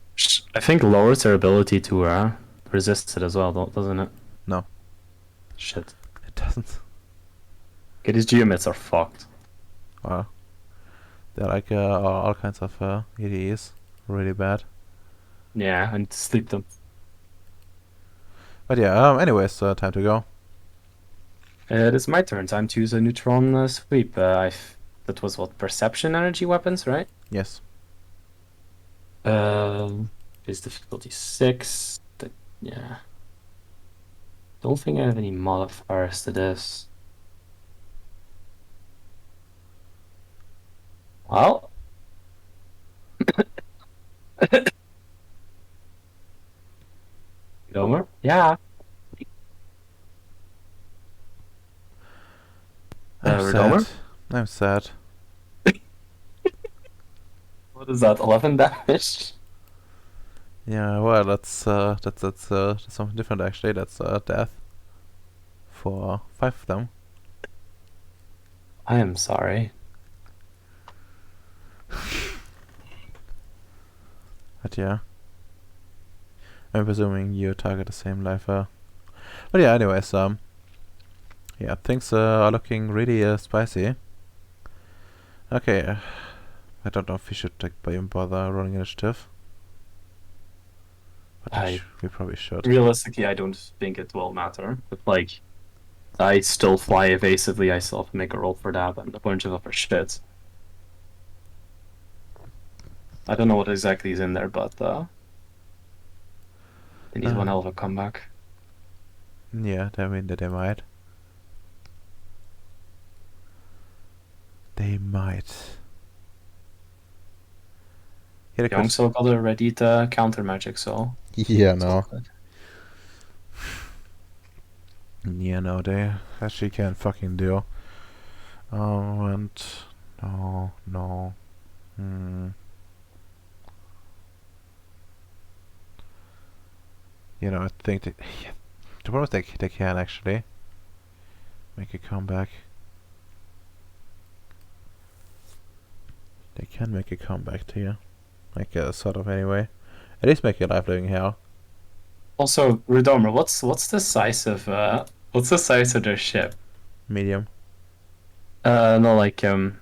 I think lowers their ability to resist it as well, doesn't it? No. Shit. It doesn't. Okay, these geomids are fucked. Well, they're like all kinds of EDEs. Really bad. Yeah, I need to sleep them. But yeah, anyways, time to go. It is my turn. Time to use a neutron sweep. That was what, perception energy weapons, right? Yes. Is difficulty 6. Yeah. Don't think I have any modifiers to this. Well. Gomer? Yeah. I'm Redomer? sad. I'm sad. What is that? 11 damage? Yeah, well, that's something different actually. That's death for 5 of them. I am sorry. But yeah, I'm presuming you target the same life. But yeah, anyways, yeah, things are looking really spicy. Okay, I don't know if we should like even bother rolling initiative. But we probably should. Realistically, I don't think it will matter. But like, I still fly evasively. I still have to make a roll for that and a bunch of other shit. I don't know what exactly is in there, but it needs one hell of a comeback. Yeah, I mean that they might. They might. Young still got a ready to counter magic, so. Yeah, it's all no. good. Yeah, no, they actually can't fucking do. And no. You know, I think that the problem is they can actually make a comeback. They can make a comeback to you, like sort of anyway. At least make your life living hell. Also, Redomer, what's the size of their ship? Medium. No, like for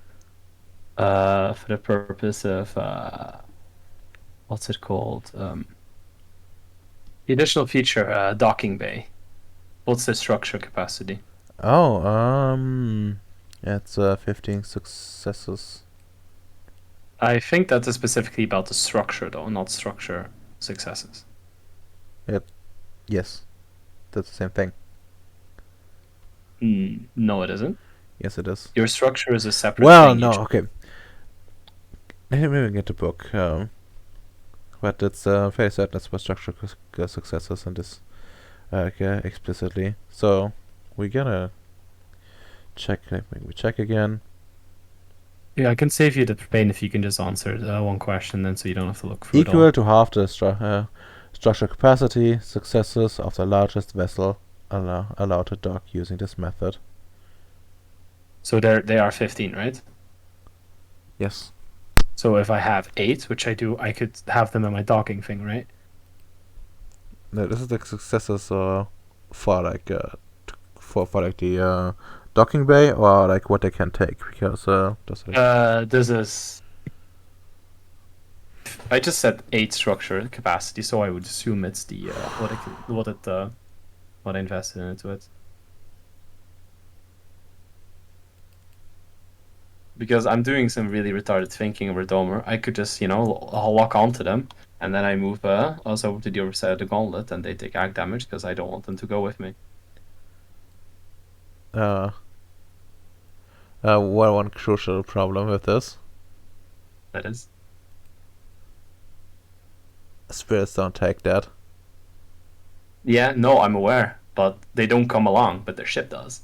the purpose of what's it called? The additional feature, docking bay. What's the structure capacity? Oh, it's 15 successes. I think that is specifically about the structure, though, not structure successes. Yes, that's the same thing. No, it isn't. Yes, it is. Your structure is a separate Well, thing no, each. okay. Maybe we get the book. But it's fairly certain it's for structure successes and this explicitly. So we're gonna check. Maybe check again. Yeah, I can save you the pain if you can just answer one question, then, so you don't have to look through it all. Equal to half the structure capacity successes of the largest vessel allowed to dock using this method. So they are 15, right? Yes. So if I have 8, which I do, I could have them in my docking thing, right? No, this is the successors for like for like the docking bay, or like what they can take, because that's like This is. I just said 8 structure capacity, so I would assume it's the what I invested into it. Because I'm doing some really retarded thinking over Domer. I could just, I'll lock onto them, and then I move us over to the other side of the gauntlet, and they take ag damage because I don't want them to go with me. one crucial problem with this: That is. spirits don't take that. Yeah, no, I'm aware, but they don't come along, but their ship does.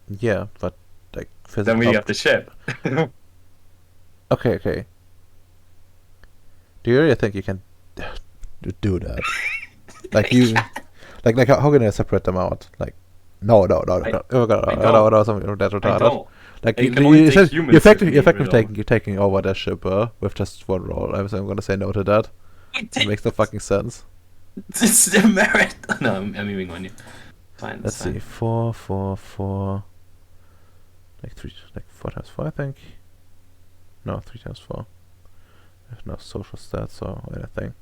Yeah, but like Then we have the ship. Okay. Do you really think you can do that? Like you, like how can I separate them out? Like, no. Oh my god, no, something that's I retarded. don't. Like It can only take humans with me, you're taking over that ship with just one roll. I'm gonna say no to that. It makes no fucking sense. It's the merit. No, I'm moving on you. Fine. Let's see, 4, 4, like 4 times 4, I think. No, 3 times 4. I have no social stats or anything.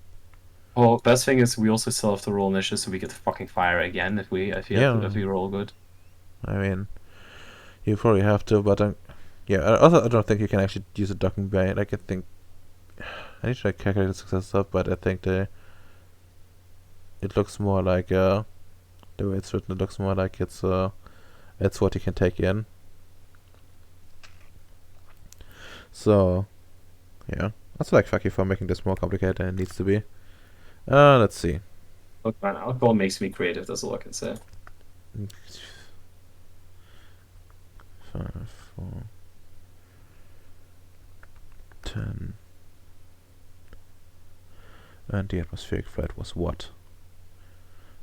Well, best thing is we also still have to roll initiative, so we get to fucking fire again if we roll good. I mean, you probably have to, but I don't think you can actually use a docking bay. Like, I think I need to calculate the success stuff, but I think it looks more like the way it's written. It looks more like it's what you can take in. So yeah, that's like fuck you for making this more complicated than it needs to be. Let's see. Look, man, alcohol makes me creative. That's all I can say. 5, 4, 10. And the atmospheric flight was what?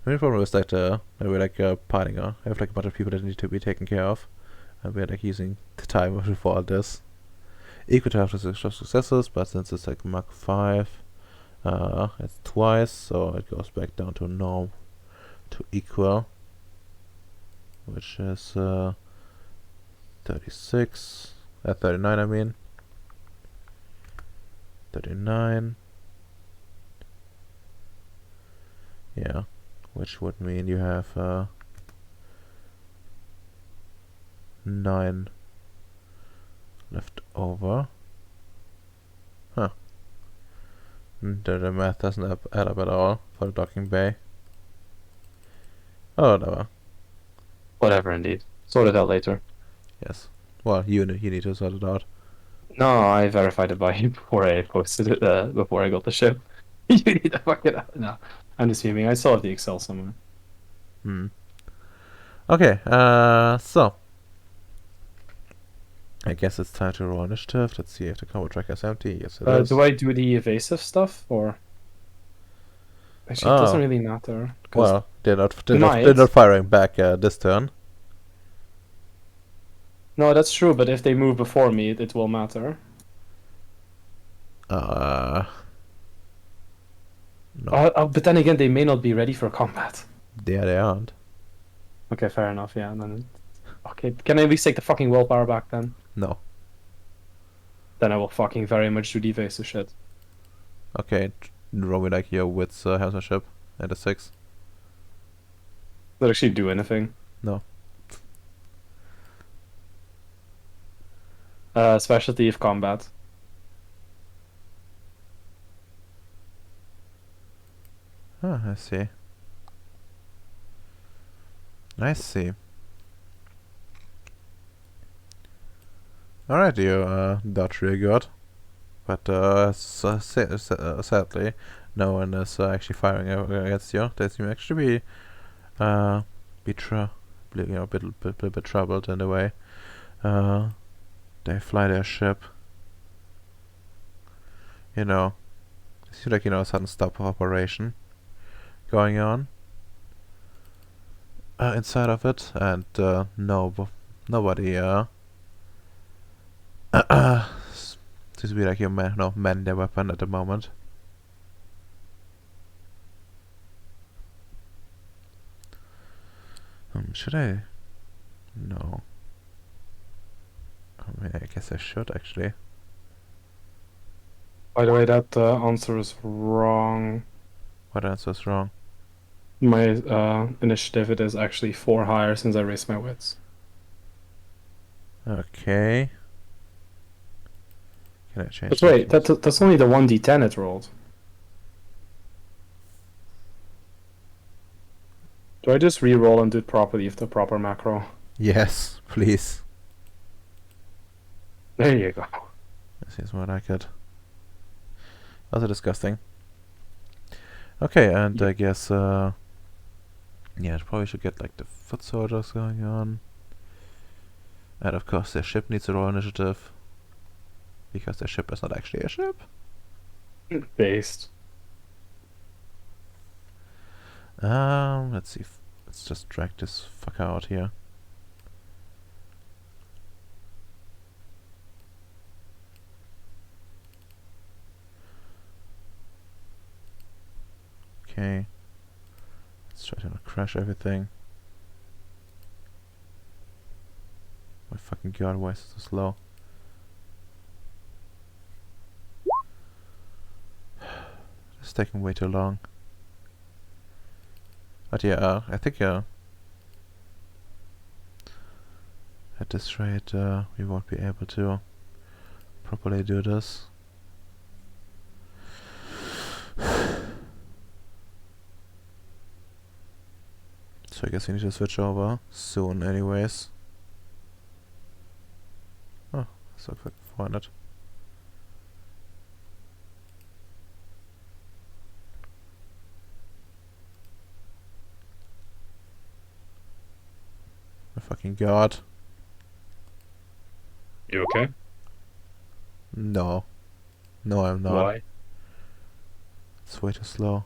The main problem is that we're like piling on. I have like a bunch of people that need to be taken care of, and we're like using the time for all this. Equal to have the successes, but since it's like Mach 5, it's twice, so it goes back down to norm to equal, which is 36, 39 I mean. 39. Yeah, which would mean you have 9 left over. Huh. The math doesn't add up at all for the docking bay. Oh, whatever. Whatever, indeed. Sort it out later. Yes. Well, you need to sort it out. No, I verified it by you before I posted it. Before I got the ship. You need to fuck it out. No, I'm just fuming. I still have the Excel somewhere. Okay. So I guess it's time to roll initiative. Let's see if the combo tracker is empty. Yes, it is. Do I do the evasive stuff or? Actually, it doesn't really matter. Well, they're not firing back this turn. No, that's true. But if they move before me, it will matter. No. But then again, they may not be ready for combat. Yeah, they aren't. Okay, fair enough. Yeah, then. Okay, can I at least take the fucking willpower back then? No. Then I will fucking very much do the evasive shit. Okay, roll me like your wits hammership at a 6. Does that actually do anything? No. Specialty of combat. I see. I see. Alright, you dodge really good. But sadly, no one is actually firing against you. They seem actually a bit troubled in a way. They fly their ship. You know, it seems like a sudden stop of operation going on inside of it, and no nobody seems to be like your man their weapon at the moment. Should I? No. I mean, I guess I should actually. By the way, that answer is wrong. What answer's wrong? My initiative it is actually 4 higher since I raised my wits. Okay. Can I change But wait, that? that's only the 1d10 it rolled. Do I just re-roll and do it properly with the proper macro? Yes, please. There you go. This seems more like it. Also disgusting. Okay, and I guess yeah, I probably should get like the foot soldiers going on. And of course their ship needs to roll initiative. Because their ship is not actually a ship. Based. Let's see. Let's just drag this fucker out here. Okay. Let's try to not crash everything. My fucking god, why is it so slow? It's taking way too long. But yeah, I think at this rate we won't be able to properly do this. So I guess we need to switch over soon anyways. Oh, so quick 400. My fucking god. You okay? No. No, I'm not. Why? It's way too slow.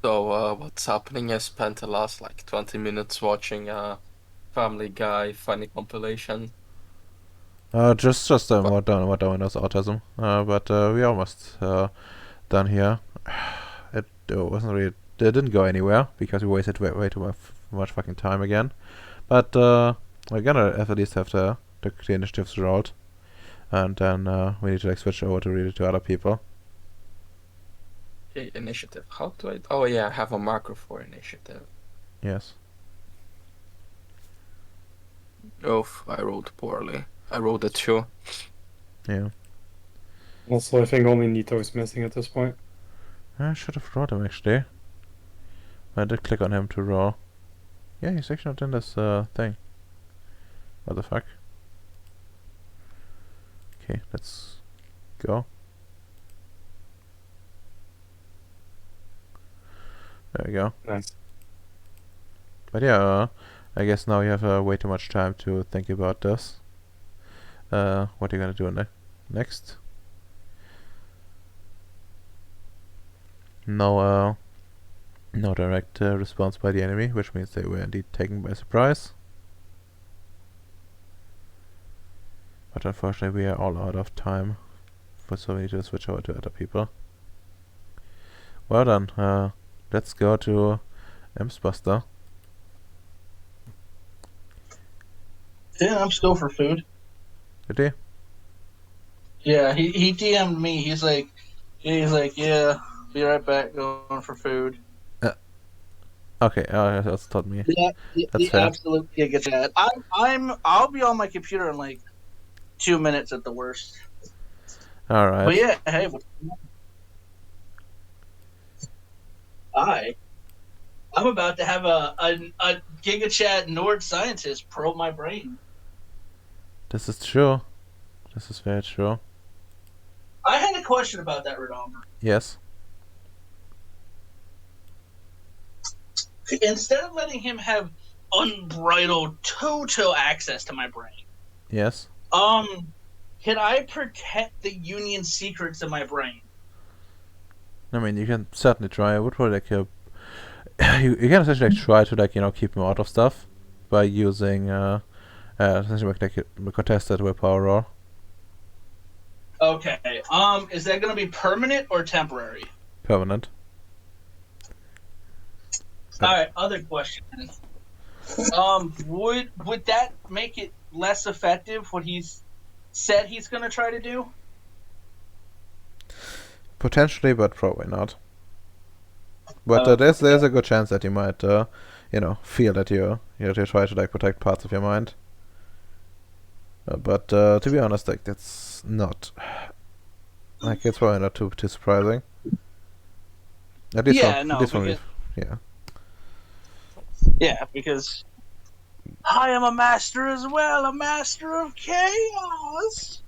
So, what's happening? I spent the last like 20 minutes watching a Family Guy funny compilation. Just what Domino's autism. But we almost done here. It wasn't really. It didn't go anywhere because we wasted way too much fucking time again. But we're gonna at least have the initiatives rolled, and then we need to like switch over to read it to other people. Okay, initiative. How do I? Oh yeah, I have a marker for initiative. Yes. Oh, I rolled poorly. I rolled a 2. Yeah. Also, I think only Nito is missing at this point. I should have rolled him actually. I did click on him to roll. Yeah, he's actually not in this thing. What the fuck? Okay, let's go. There we go. Nice. But yeah, I guess now you have way too much time to think about this. What are you gonna do next? No, no direct response by the enemy, which means they were indeed taken by surprise. But unfortunately, we are all out of time, so we need to switch over to other people. Well done. Let's go to Buster. Yeah, I'm still for food. Did Yeah, he DM'd me. He's like, yeah, be right back, going for food. he? Okay, that's told me. Yeah, That's the fair. absolute giga chat. I'll be on my computer in like 2 minutes at the worst. All right. But yeah, hey, I'm about to have a giga chat Nord scientist probe my brain. This is true. This is very true. I had a question about that, Redomer. Yes. Instead of letting him have unbridled total access to my brain, Yes. can I protect the Union secrets in my brain? I mean, you can certainly try. I would probably like you can essentially like, try to like keep him out of stuff by using essentially like a contested willpower roll. Okay. Is that gonna be permanent or temporary? Permanent. All right. Other question. Would that make it less effective? What he's said he's gonna try to do? Potentially, but probably not. But Oh, there's a good chance that you might feel that you try to like protect parts of your mind. But to be honest, like that's not like it's probably not too surprising. At least Yeah, from no, at least from because, yeah. yeah, because I am a master as well, a master of chaos.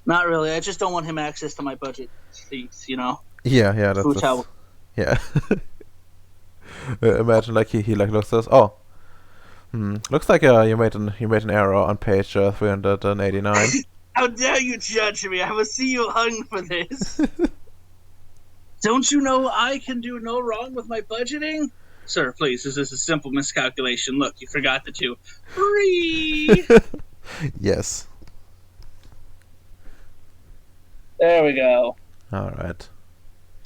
Not really. I just don't want him access to my budget seats. Yeah, that's Hotel. yeah. Imagine like he like looks at us. Oh, looks like you made an error on page 389. How dare you judge me? I will see you hung for this. Don't you know I can do no wrong with my budgeting? Sir, please, this is a simple miscalculation. Look, you forgot the two. Free! Yes. There we go. All right.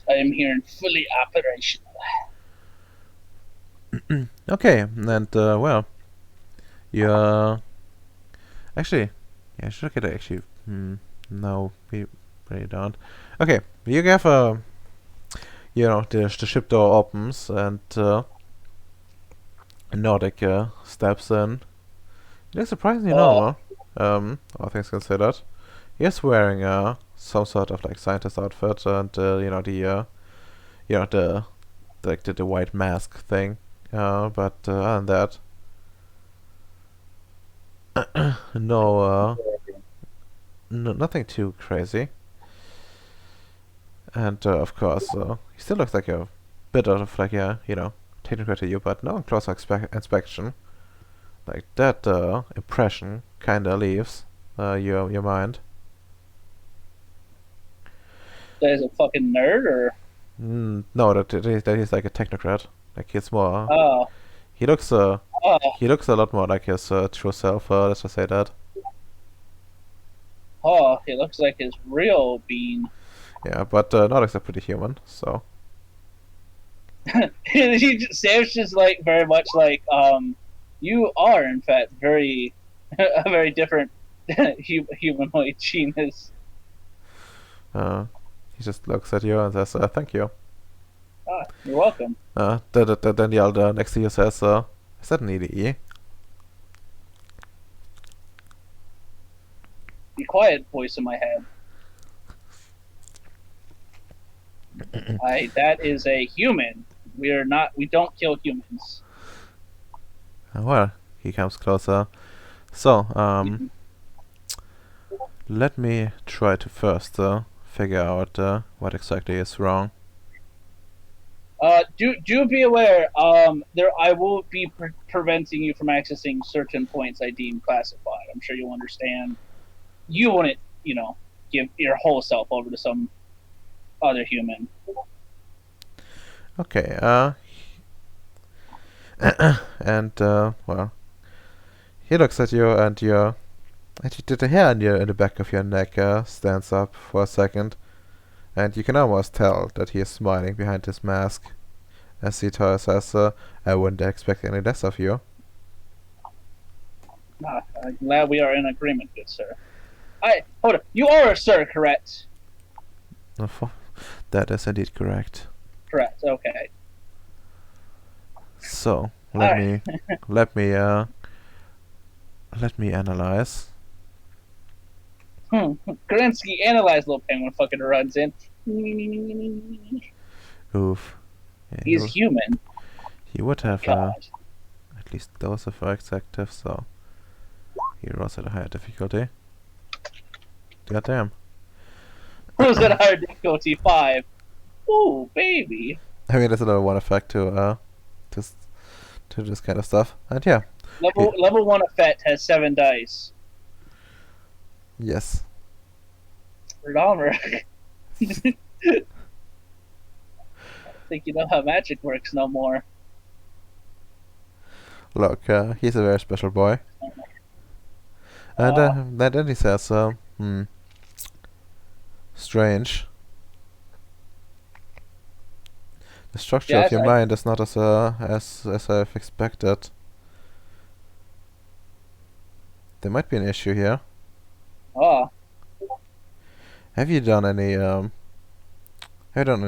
I am here and fully operational. Okay, and well, you actually, yeah, I should get actually. No, we really don't. Okay, you have the ship door opens and Nordic steps in. He looks surprisingly normal. All things considered. He is wearing some sort of like scientist outfit and the white mask thing. But other than that, no, nothing too crazy. And of course, he still looks like a bit of like technical to you, but no closer inspection. Like that impression kinda leaves your mind. That is a fucking nerd, or? No, that he's like a technocrat. Like he's more. Oh. He looks he looks a lot more like his true self. Let's just say that. Oh, he looks like his real bean. Yeah, but Nordics are pretty human, so. Sam's just like very much like you are in fact very a very different humanoid genus. He just looks at you and says, "Thank you." Ah, you're welcome. Then the elder next to you says, "Is that an EDE?" Be quiet, voice in my head. That is a human. We don't kill humans. Well, he comes closer. So, let me try to first figure out what exactly is wrong. Do be aware. I will be preventing you from accessing certain points I deem classified. I'm sure you'll understand. You wouldn't, give your whole self over to some other human. Okay. And well, he looks at you, and the hair in the back of your neck stands up for a second, and you can almost tell that he is smiling behind his mask. As he says, "I wouldn't expect any less of you." I'm glad we are in agreement, good sir. Hold on. You are a sir, correct? That is indeed correct. Correct. Okay. So let me analyze. Kerensky, analyze little penguin fucking runs in. Oof. Yeah, He's human. he would have God. at least those of our executives, so he rolls at a higher difficulty. Goddamn. Who's at higher difficulty? 5. Ooh, baby. I mean, there's another one effect to this kind of stuff, and yeah. Level 1 effect has 7 dice. Yes. think you know how magic works no more. Look, he's a very special boy. And then he says, strange. The structure of Yes, your mind is not as I've expected. There might be an issue here. Oh, Have you done any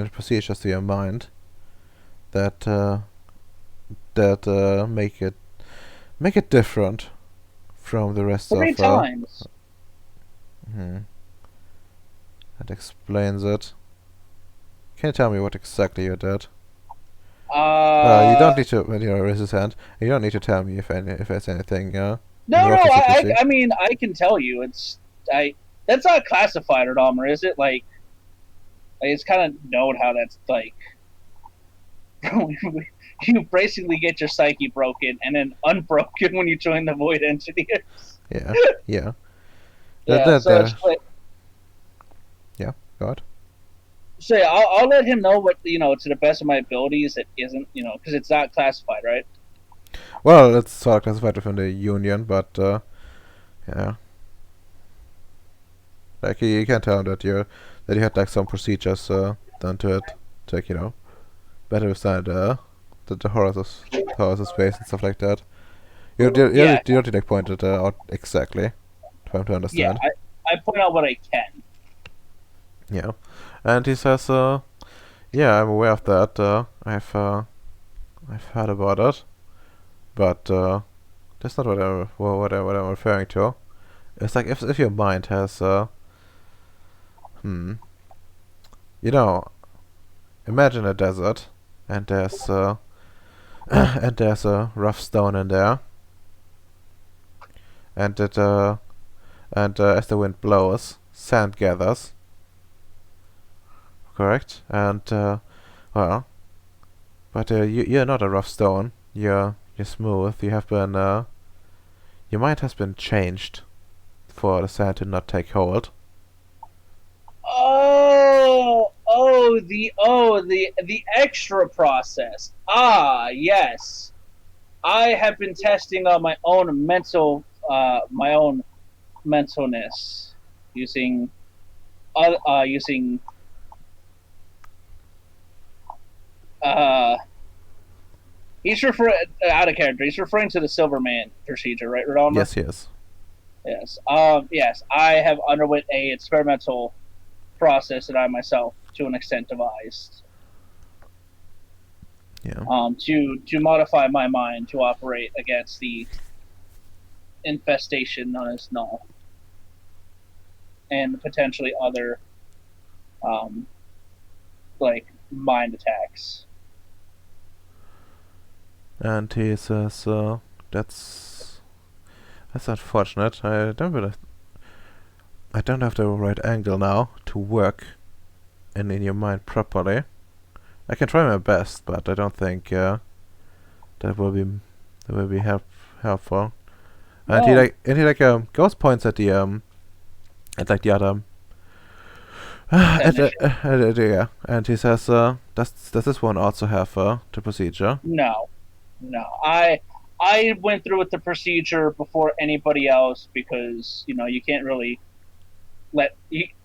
procedures to your mind that make it different from the rest 3 of times. That explains it. Can you tell me what exactly you did? You don't need to raise his hand. You don't need to tell me if there's anything No, wrong no. with secrecy. I mean, I can tell you. That's not classified at all, is it? Like it's kind of known how that's like. You basically get your psyche broken and then unbroken when you join the Void Engineers. Yeah, yeah. Yeah, so it's like, Yeah, go ahead. so yeah, I'll let him know what to the best of my abilities. It isn't because it's not classified, right? Well, it's sort of classified within the union, but yeah. Like you can tell him that you had like some procedures done to it to like, better withstand the horrors of space and stuff like that. You don't need to like point it out exactly for him to understand. Yeah, I point out what I can. Yeah, and he says, "Yeah, I'm aware of that. I've heard about it, but that's not what I'm referring to. It's like if your mind has imagine a desert, and there's and there's a rough stone in there, and as the wind blows, sand gathers. Correct? And well, but you're not a rough stone. You're smooth. You have been your mind has been changed for the sand to not take hold. The extra process. Ah, yes. I have been testing on my own mentalness using he's referring out of character. He's referring to the Silverman procedure, right, Rodolfo? Yes, yes. Yes. Yes. I have underwent a experimental process that I myself, to an extent, devised. Yeah. To modify my mind to operate against the infestation known as Null, and potentially other, like mind attacks. And he says, that's unfortunate. I don't have the right angle now to work in your mind properly. I can try my best, but I don't think that will be helpful. And he goes points at the other yeah, and he says, does this one also have the procedure? No. I went through with the procedure before anybody else because you can't really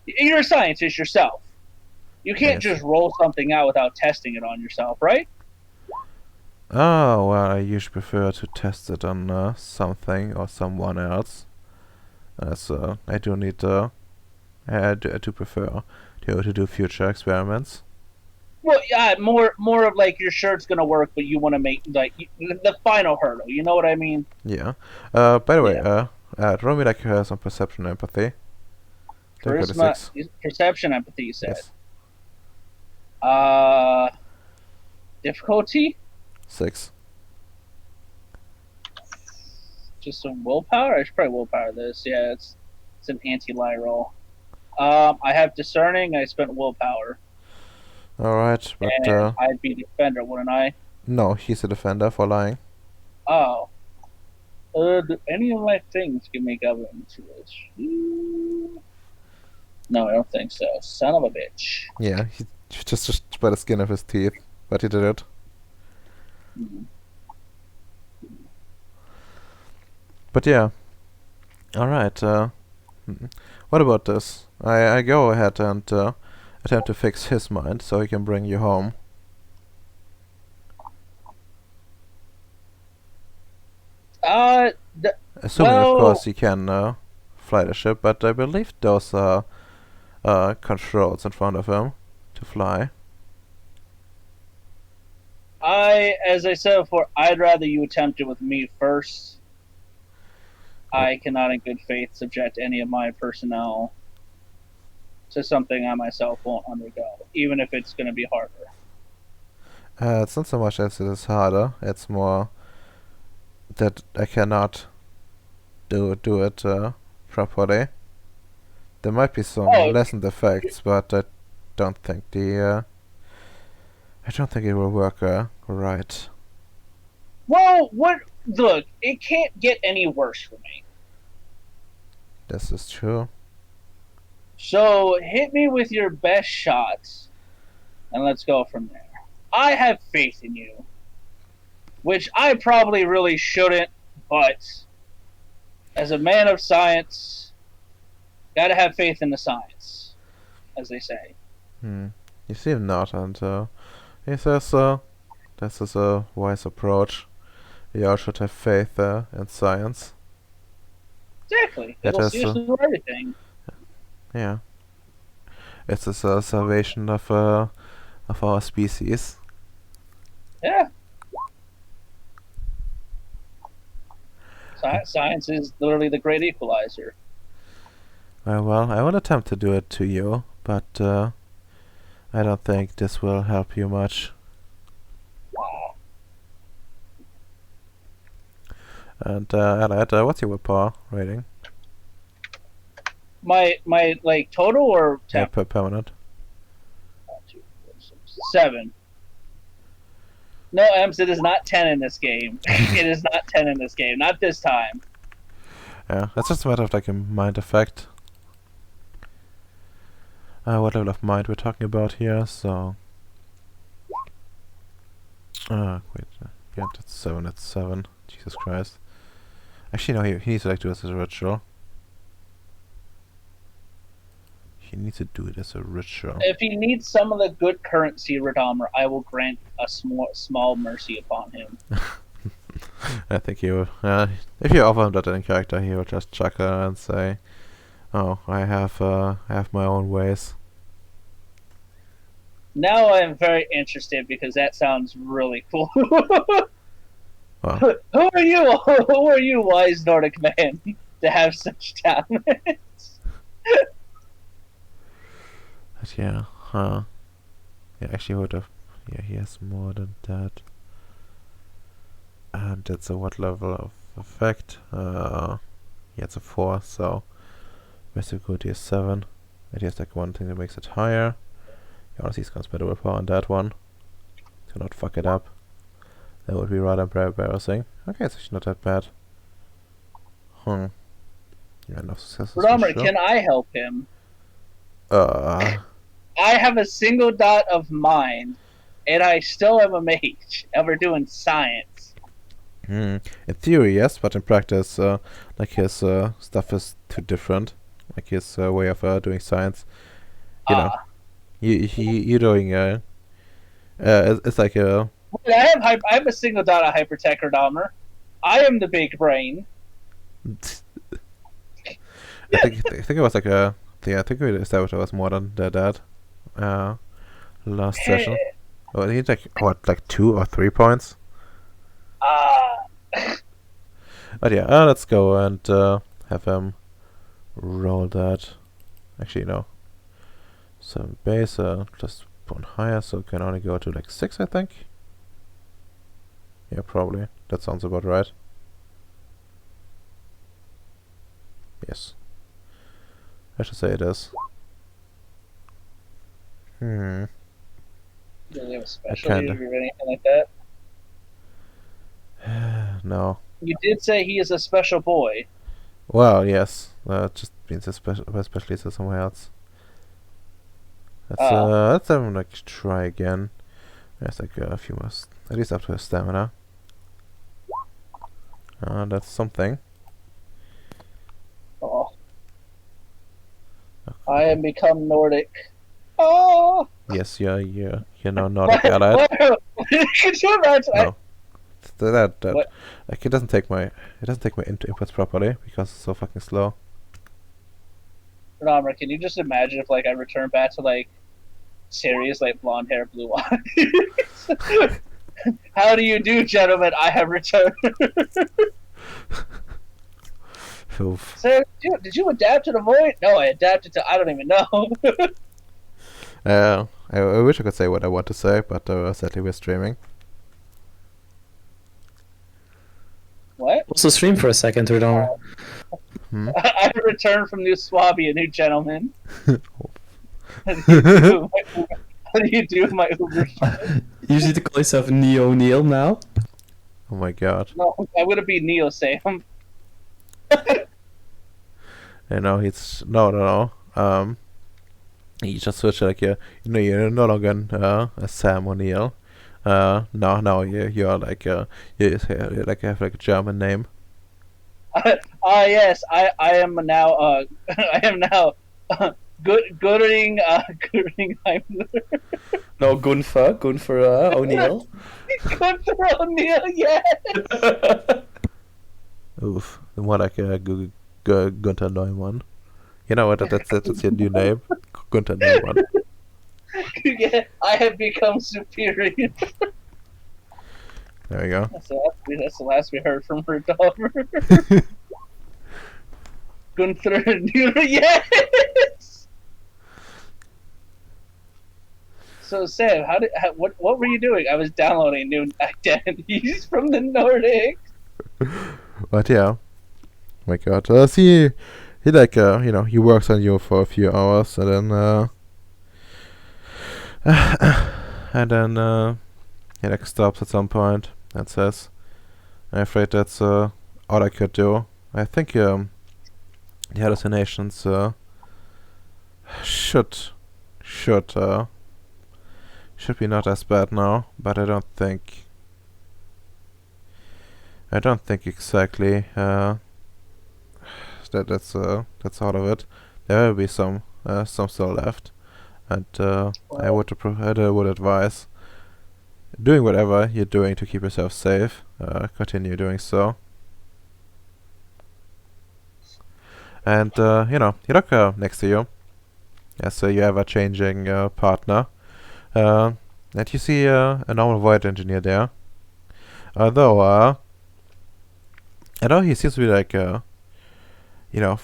you're a scientist yourself. You can't just roll something out without testing it on yourself, right? Oh, well, I usually prefer to test it on something or someone else. So I do need I do prefer to do future experiments. Well, yeah, more of like you're sure it's gonna work, but you want to make like the final hurdle. You know what I mean? Yeah. By the way, roll me like some perception and empathy. Perception, empathy. You said. Yes. Difficulty. 6. Just some willpower. I should probably willpower this. Yeah, it's an anti-lie roll. I have discerning. I spent willpower. Alright, but and I'd be defender, wouldn't I? No, he's a defender for lying. Oh. Do any of my things give me government to this? No, I don't think so. Son of a bitch. Yeah, he just by the skin of his teeth. but he did it. But yeah. Alright, what about this? I go ahead and attempt to fix his mind so he can bring you home. Assuming, of Well- course, he can fly the ship, but I believe those are controls in front of him to fly. As I said before, I'd rather you attempt it with me first. I cannot, in good faith, subject any of my personnel to something I myself won't undergo, even if it's going to be harder. It's not so much as it is harder, it's more that I cannot do it properly. There might be some Oh. lessened effects, but I don't think I don't think it will work right. Well, look, it can't get any worse for me. This is true. So hit me with your best shots, and let's go from there. I have faith in you, which I probably really shouldn't, but as a man of science, gotta have faith in the science, as they say. You seem not, and he says this is a wise approach. You all should have faith in science. Exactly. That It'll is, see us through everything. Yeah. It's the salvation of our species. Yeah. Science is literally the great equalizer. Well, I will attempt to do it to you, but I don't think this will help you much. And Allied, what's your willpower rating? My like total or Yeah, temp? permanent. 7. No, Ems, it is not 10 in this game. It is not 10 in this game. Not this time. Yeah, that's just a matter of like a mind effect. What level of mind we're talking about here, so... wait, yeah, that's 7, it's 7. Jesus Christ. Actually, no, he needs to like do this as a ritual. He needs to do it as a ritual. If he needs some of the good currency, Radomer, I will grant a small mercy upon him. I think he will. If you offer him that in character, he will just chuckle and say, "Oh, I have my own ways." Now I am very interested because that sounds really cool. Well, Who are you? Who are you, wise Nordic man, to have such talent? but yeah, yeah, actually would have. Yeah, he has more than that. And that's a what level of effect? Yeah, it's a 4, so basic difficulty is 7. And he has like one thing that makes it higher. He honestly comes better willpower on that one. To not fuck it up. That would be rather embarrassing. Okay, it's actually not that bad. Yeah, enough successes. Radomer, can I help him? Uh, I have a single dot of mind, and I still am a mage, and we're doing science. in theory, yes, but in practice, like his stuff is too different. Like his way of doing science. You know, you're doing it's like a. I have a single dot of hypertech, Radomer. I am the big brain. I think it was like a. Yeah, I think we established it was more than that. Last session. Oh, he had like what, like 2 or 3 points. But yeah, let's go and have him roll that. Actually, no. 7 base, just 1 higher, so it can only go to like 6, I think. Yeah, probably. That sounds about right. Yes. I should say it is. Do you have a specialty Kinda. or anything like that? No. You did say he is a special boy. Well, yes. Just means especially to somewhere else. Let's have him like try again. There's like a few more, at least up to his stamina. That's something. Oh. I am become Nordic. Oh! Yes, you're now Nordic allied. Could you imagine? No. That What? like it doesn't take my inputs properly because it's so fucking slow. Ramra, can you just imagine if like I return back to like Ceres, like blonde hair, blue eyes? How do you do, gentlemen? I have returned. Oof. Sir, did you adapt to the void? No, I adapted to I don't even know. I wish I could say what I want to say, but sadly we're streaming. What? Also stream for a second, Redomer. Hmm? I returned from New Swabia, new gentleman. How do you do my Uber? You need to call yourself Neo Neil now. Oh my god. No, I would be Neo Sam. You know, he's no. He just switched like you're no longer a Sam O'Neill. Now you're like you like have like a German name. Yes, I am now I am now Gooding Heimler. No, Gunther O'Neill. Gunther O'Neill, yes. Oof, more like Gunther Neumann. You know what? That's your new name, Gunther Neumann. Yeah, I have become superior. There we go. That's the last we heard from her daughter. Gunther O'Neill, yes. So Sam, what were you doing? I was downloading new identities from the Nordic. But yeah, my god. He like he works on you for a few hours and then he like stops at some point and says, "I'm afraid that's all I could do. I think the hallucinations should should be not as bad now, but I don't think exactly that's all of it. There will be some still left, and I would advise doing whatever you're doing to keep yourself safe. Continue doing so. And you look next to you. Yes, you have a changing partner. And you see a normal void engineer there. Although he seems to be like when you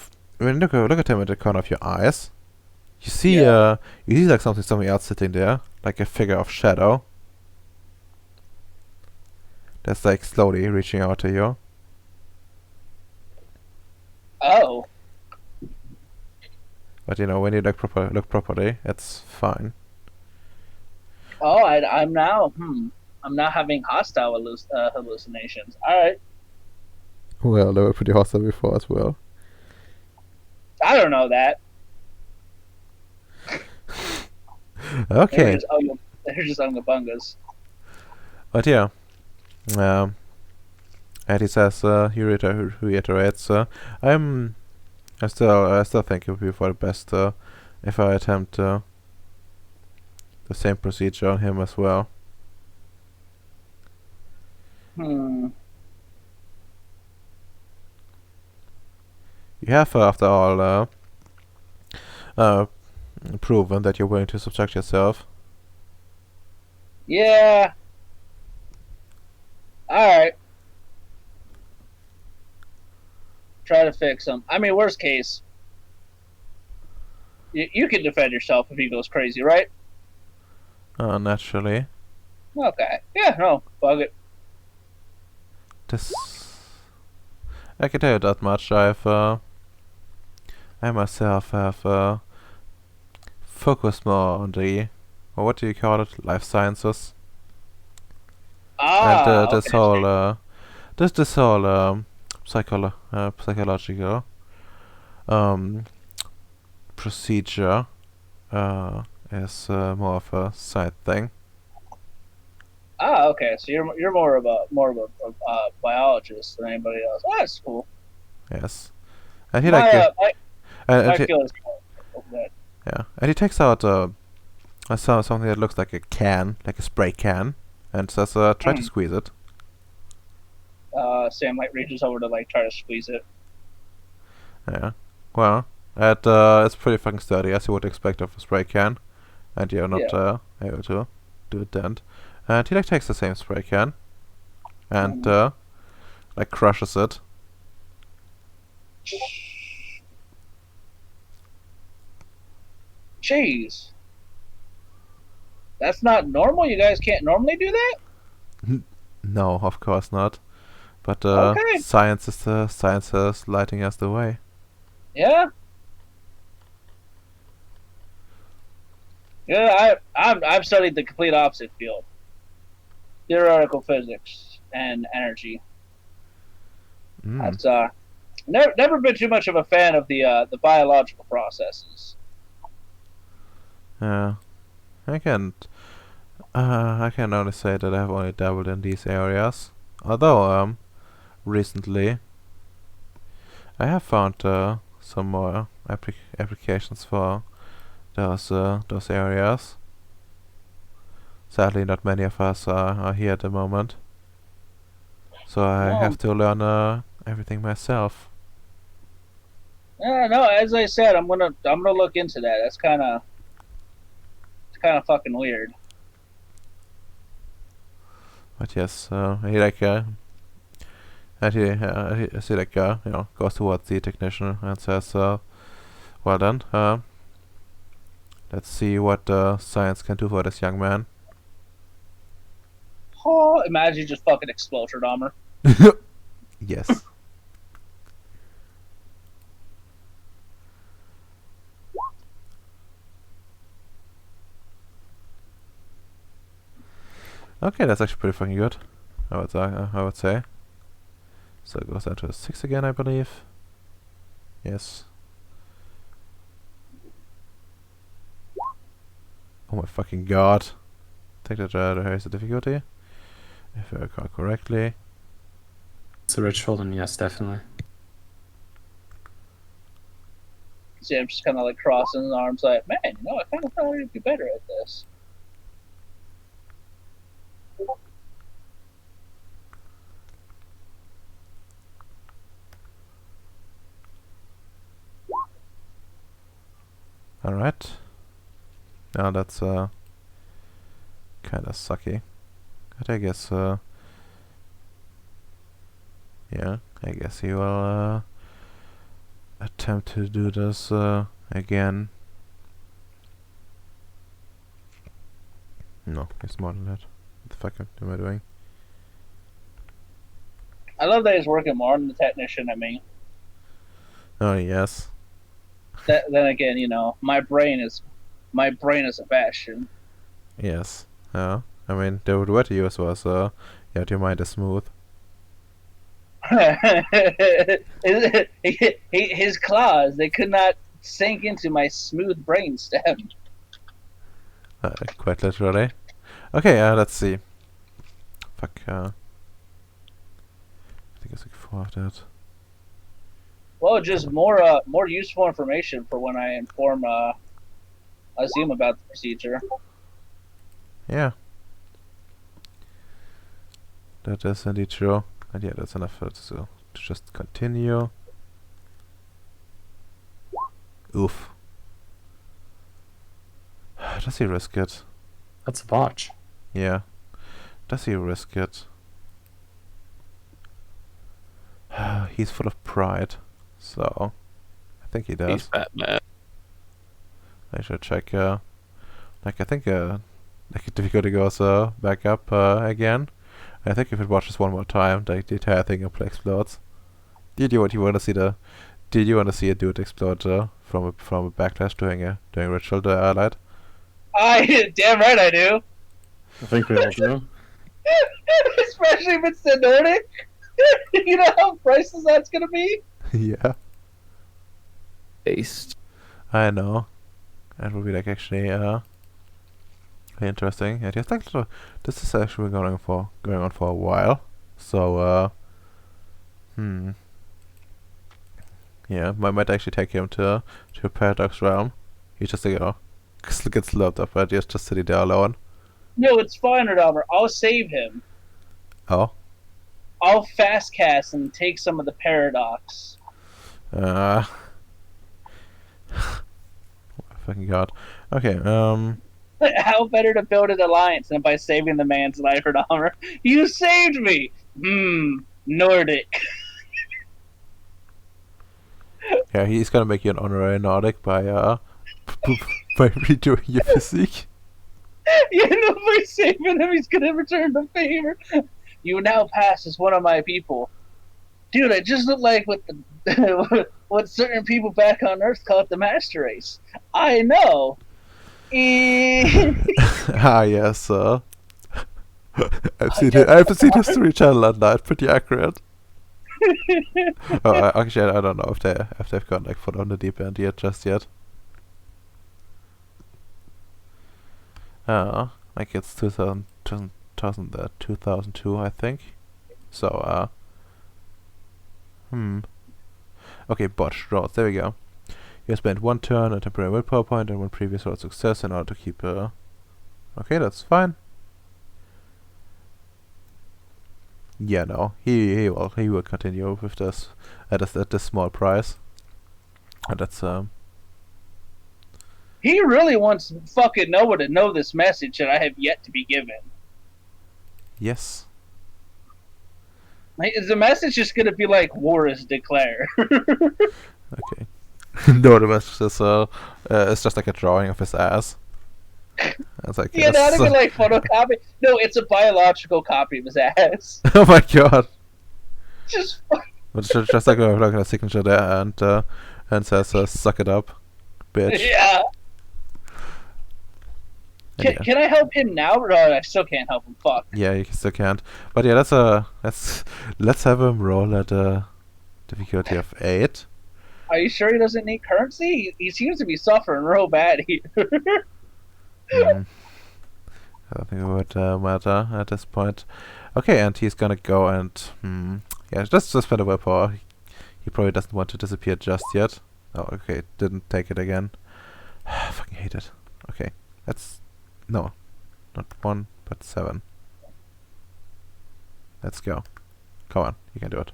look at him at the corner of your eyes, you see like something else sitting there, like a figure of shadow. That's like slowly reaching out to you. Oh. But when you look properly, it's fine. Oh, I'm now having hostile hallucinations. All right. Well, they were pretty hostile before as well. I don't know that. Okay. They're just Ungabungas. But yeah. And he says, he reiterates, I still think it would be for the best if I attempt the same procedure on him as well. You have, after all, proven that you're willing to subject yourself. Yeah. Alright. Try to fix him. I mean, worst case, you can defend yourself if he goes crazy, right? Naturally. Okay. Yeah, no, bug it. I can tell you that much. I myself have focused more on the, or what do you call it, life sciences. And this whole psychological procedure is more of a side thing. Ah, okay. So you're more of a biologist than anybody else. Oh, that's cool. Yes. And he My like my and he, field is good. yeah, and he takes out something that looks like a can, like a spray can, and says, "Try to Mm. squeeze it." Sam like reaches over to like try to squeeze it. Yeah. Well, it's pretty fucking sturdy, as you would expect of a spray can, and you're not Yeah. able to do it then. And he like takes the same spray can and Mhm. like crushes it. Jeez. That's not normal. You guys can't normally do that. No, of course not. But Okay. science is lighting us the way. Yeah. Yeah. I've studied the complete opposite field: theoretical physics and energy. Mm. That's never been too much of a fan of the biological processes. Yeah. I can only say that I've only dabbled in these areas. Although recently I have found some more applications for those areas. Sadly, not many of us are here at the moment, so I No. have to learn everything myself. Yeah, no. As I said, I'm gonna look into that. That's kind of fucking weird. But yes, he like and he like goes towards the technician and says, "Well then, let's see what science can do for this young man." Oh, imagine you just fucking explode your armor. Yes. Okay, that's actually pretty fucking good. I would say. So it goes down to a 6 again, I believe. Yes. Oh my fucking god. I think that there is a difficulty. If I recall correctly. It's a ritual, and yes, definitely. See, I'm just kind of like crossing his arms, like, man, I kind of thought he'd be better at this. Alright. Now that's kinda sucky. But I guess yeah, I guess he will attempt to do this again. No, it's more than that. What the fuck am I doing? I love that he's working more than the technician. I mean, Oh yes. then again, my brain is a bastion. Yes. I mean, the word to use was, yeah, your mind is smooth. His claws, they could not sink into my smooth brain stem. Quite literally. Okay, let's see. Fuck, I think it's like 4 of that. Well, just more useful information for when I inform Azim about the procedure. Yeah. That is indeed true. And yeah, that's enough for it to just continue. Oof. Does he risk it? That's a botch. Yeah. Does he risk it? He's full of pride. So, I think he does. He's Batman. I should check, like, I think, like, the difficulty goes, back up, again. I think if it watches one more time, like, the entire thing explodes. Did you want to see a dude explode, from a backlash doing ritual light? Damn right I do. I think we all do. Especially if it's the Nordic. You know how priceless that's gonna be? Yeah, Based. I know. That would be, like, actually, Interesting. Yeah, yes, actually, this is actually going on for a while. So, yeah, I might actually take him to Paradox Realm. He just gets slurped up, but he's just sitting there alone. No, it's fine, Robert. I'll save him. Oh, I'll fast cast and take some of the paradox. fucking god. Okay, How better to build an alliance than by saving the man's life, Redomer? You saved me! Nordic. yeah, he's gonna make you an honorary Nordic by by redoing your physique. You know, by saving him, he's gonna return the favor. You now pass as one of my people. Dude, I just look like what the what certain people back on Earth call it the Master Race. I know. Yes, I've seen History Channel at night, pretty accurate. Actually, I don't know if they've gone like foot on the deep end yet, just yet. Like it's 2002, I think. So, okay, botched rolls. There we go. You spent 1 turn, a temporary willpower point, and 1 previous roll success in order to keep. Okay, that's fine. Yeah, no, he will continue with this at this small price, and that's He really wants fucking Noah to know this message that I have yet to be given. yes. Like, is the message just gonna be like war is declared? Okay. No, the message is it's just like a drawing of his ass. It's like Yeah, not even like photocopy. No, it's a biological copy of his ass. oh my god. Just But just like a signature there and says suck it up, bitch. yeah. And Can I help him now? Or I still can't help him. Fuck. yeah, you still can't. But yeah, let's have him roll at a difficulty of 8. Are you sure he doesn't need currency? He seems to be suffering real bad here. I don't think it would matter at this point. Okay, and he's gonna go and yeah, just spend a willpower. He probably doesn't want to disappear just yet. Oh, okay, didn't take it again. I fucking hate it. Okay, that's no, not 1, but 7. Let's go. Come on, you can do it.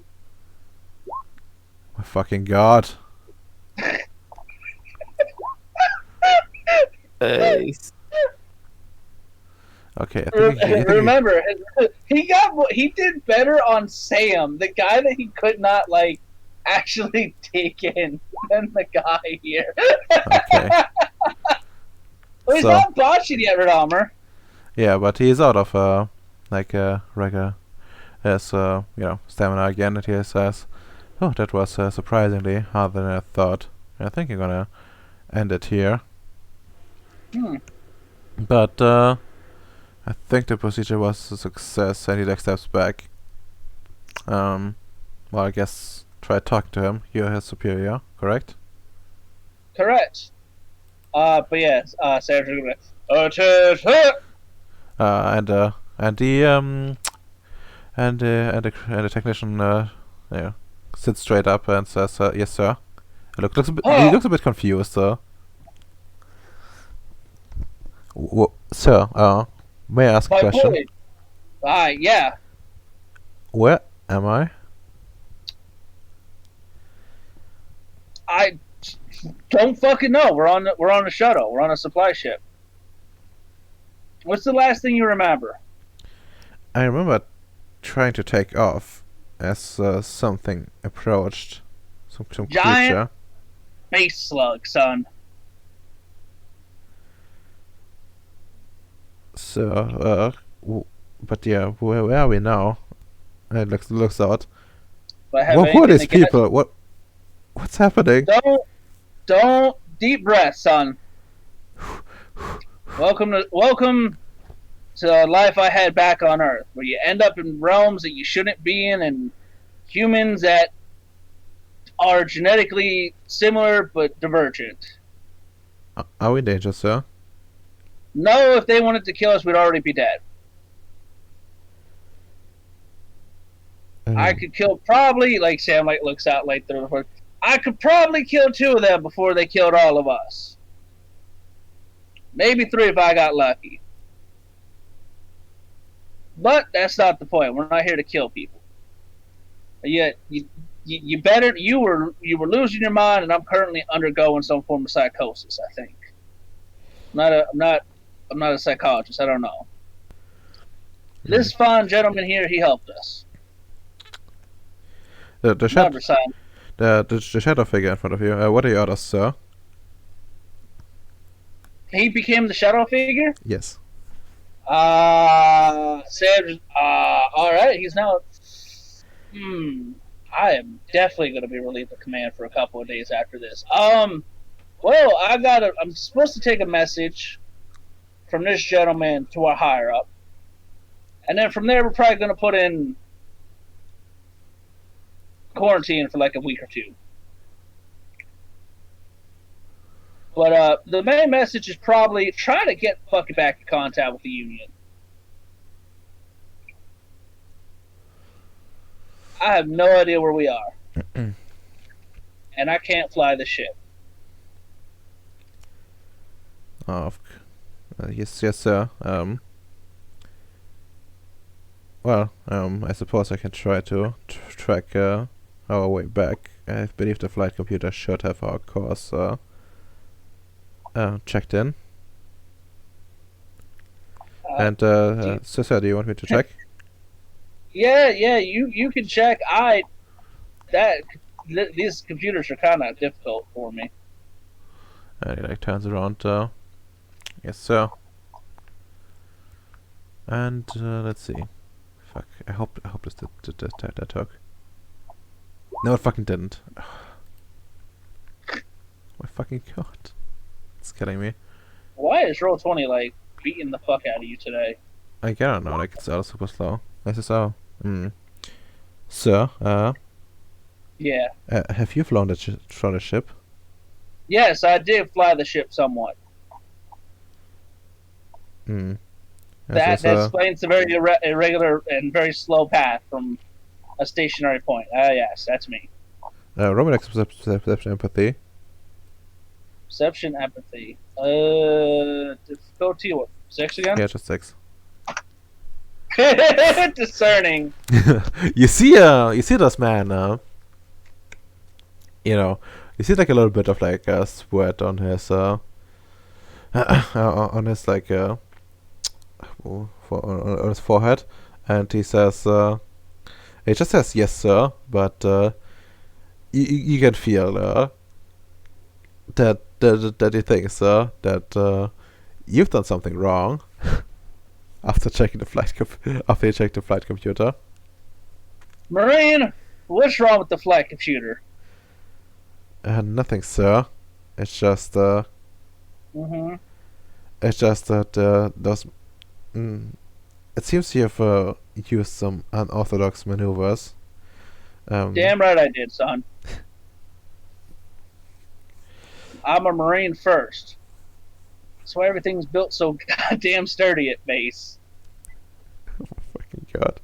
My fucking god. Ace. Okay, I think Remember, he did better on Sam, the guy that he could not like actually take in, than the guy here. Okay. Well, he's So- not botching yet, Redomer. Yeah, but he's out of like regular stamina again, and he says, "Oh, that was surprisingly harder than I thought. I think I'm gonna end it here." But I think the procedure was a success, and he like steps back. Well, I guess try talking to him. You're his superior, correct? Correct. But yes, Sarah's gonna and the technician sits straight up and says, "Yes, sir." He looks a bit confused, so. Sir, may I ask a my question? boy. Yeah. Where am I? I don't fucking know. We're on a shuttle. We're on a supply ship. What's the last thing you remember? I remember trying to take off as something approached. Some Giant creature. Space slug, son. So, but yeah, where are we now? And it looks out. But have Who are anything these to get- people? What's happening? Don't deep breath, son. Welcome to the life I had back on Earth, where you end up in realms that you shouldn't be in, and humans that are genetically similar but divergent. Are we in danger, sir? No, if they wanted to kill us, we'd already be dead. I could kill probably, like Sam like looks out like they're. I could probably kill 2 of them before they killed all of us. Maybe 3 if I got lucky. But that's not the point. We're not here to kill people. Yet you better you were losing your mind, and I'm currently undergoing some form of psychosis. I think. I'm not a psychologist. I don't know. This fine gentleman here, he helped us. The Remember, son. the shadow figure in front of you. What are your orders, sir? He became the shadow figure. Yes. Ceres. All right. He's now. I am definitely going to be relieved of command for a couple of days after this. Well, I'm supposed to take a message from this gentleman to our higher up, and then from there we're probably going to put in quarantine for like a week or 2. But the main message is probably try to get fucking back in contact with the Union. I have no idea where we are. And I can't fly the ship. Yes, sir. Well, I suppose I can try to track our way back. I believe the flight computer should have our course checked in. So, sir, do you want me to check? Yeah, you can check. These computers are kind of difficult for me. And he like turns around. Yes, sir. And let's see. Fuck. I hope this did that talk. No, it fucking didn't. My fucking god. It's killing me. Why is Roll20 like beating the fuck out of you today? I don't know. Like it's all super slow. SSO. Sir, Yeah. have you flown the ship? Yes, I did fly the ship somewhat. That explains the very irregular and very slow path from a stationary point. Yes, that's me. Roman perception empathy. Perception, empathy. Difficulty, what? 6 again? Yeah, just 6. Discerning. you see this man. You see like a little bit of like sweat on his on his like on his forehead, and he says, he just says yes, sir, but you can feel that he thinks that you've done something wrong. After checking the after you checked the flight computer. Marine, what's wrong with the flight computer? Nothing, sir. It's just It's just that those. It seems you have used some unorthodox maneuvers. Damn right I did, son. I'm a Marine first. That's why everything's built so goddamn sturdy at base. Oh my fucking god.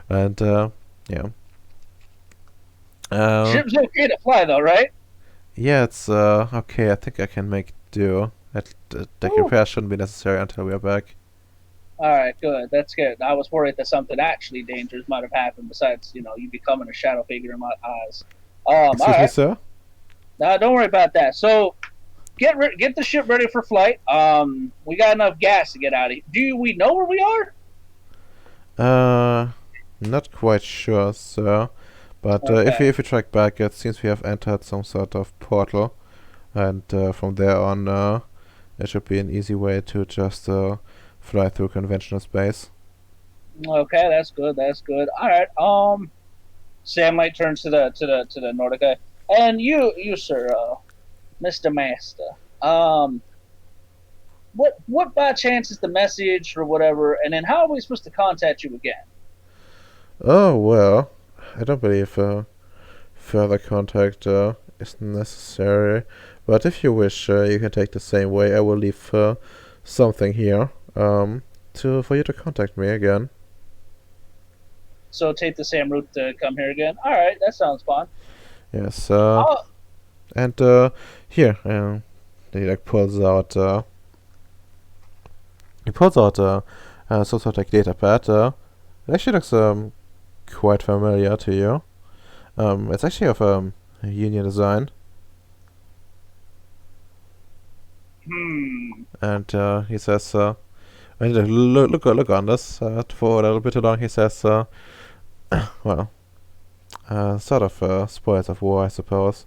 And, yeah. Ship's okay to fly though, right? Yeah, it's, okay, I think I can make do. The repair shouldn't be necessary until we are back. Alright, good. That's good. I was worried that something actually dangerous might have happened besides, you becoming a shadow figure in my eyes. Excuse me, sir? No, don't worry about that. So, get the ship ready for flight. We got enough gas to get out of here. Do we know where we are? Not quite sure, sir. But Okay. if you track back, it seems we have entered some sort of portal, and from there on, it should be an easy way to just fly through conventional space. Okay, that's good. That's good. All right. Sam might turn to the Nordic guy, and you sir, Mr. Master. What by chance is the message or whatever? And then how are we supposed to contact you again? Oh well, I don't believe further contact is necessary. But if you wish, you can take the same way. I will leave something here for you to contact me again. So take the same route to come here again. All right, that sounds fun. Yes. Oh, And here, he like pulls out. He pulls out some sort of like data pad. It actually looks quite familiar to you. It's actually of Union design, and he says, when you look on this for a little bit too long, he says, well, sort of spoils of war, I suppose.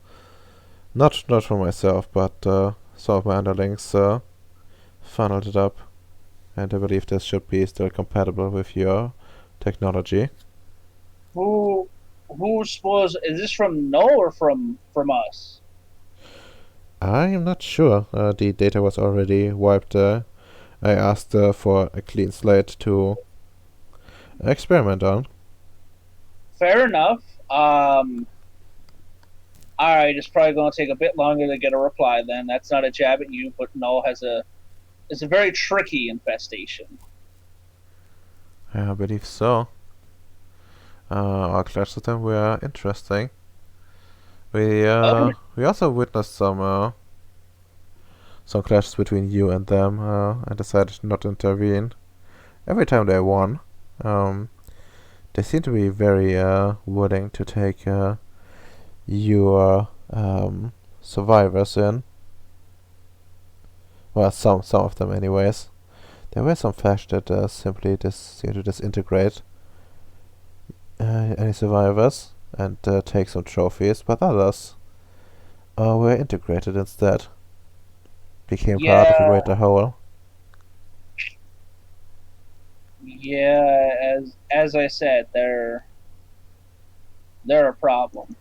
Not for myself, but some of my underlings funneled it up, and I believe this should be still compatible with your technology. who spoils? Is this from No or from us? I am not sure. The data was already wiped. I asked for a clean slate to experiment on. Fair enough. All right, it's probably going to take a bit longer to get a reply. Then that's not a jab at you, but No it's a very tricky infestation. I believe so. Our clash with them were interesting. We also witnessed some clashes between you and them, and decided not to intervene. Every time they won, they seem to be very willing to take your survivors in. Well, some of them, anyways. There were some flash that simply seem to disintegrate any survivors and take some trophies, but others were integrated instead. Became part of a greater whole. Yeah, as I said, they're a problem.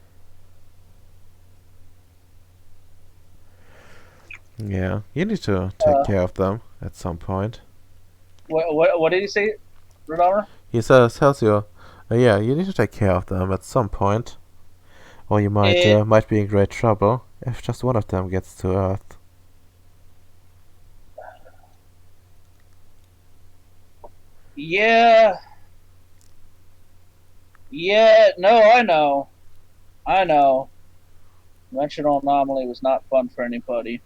Yeah, you need to take care of them at some point. What did he say, Rodolfo? He tells you, yeah, you need to take care of them at some point, or you might be in great trouble if just one of them gets to Earth. Yeah. No, I know. Dimensional anomaly was not fun for anybody.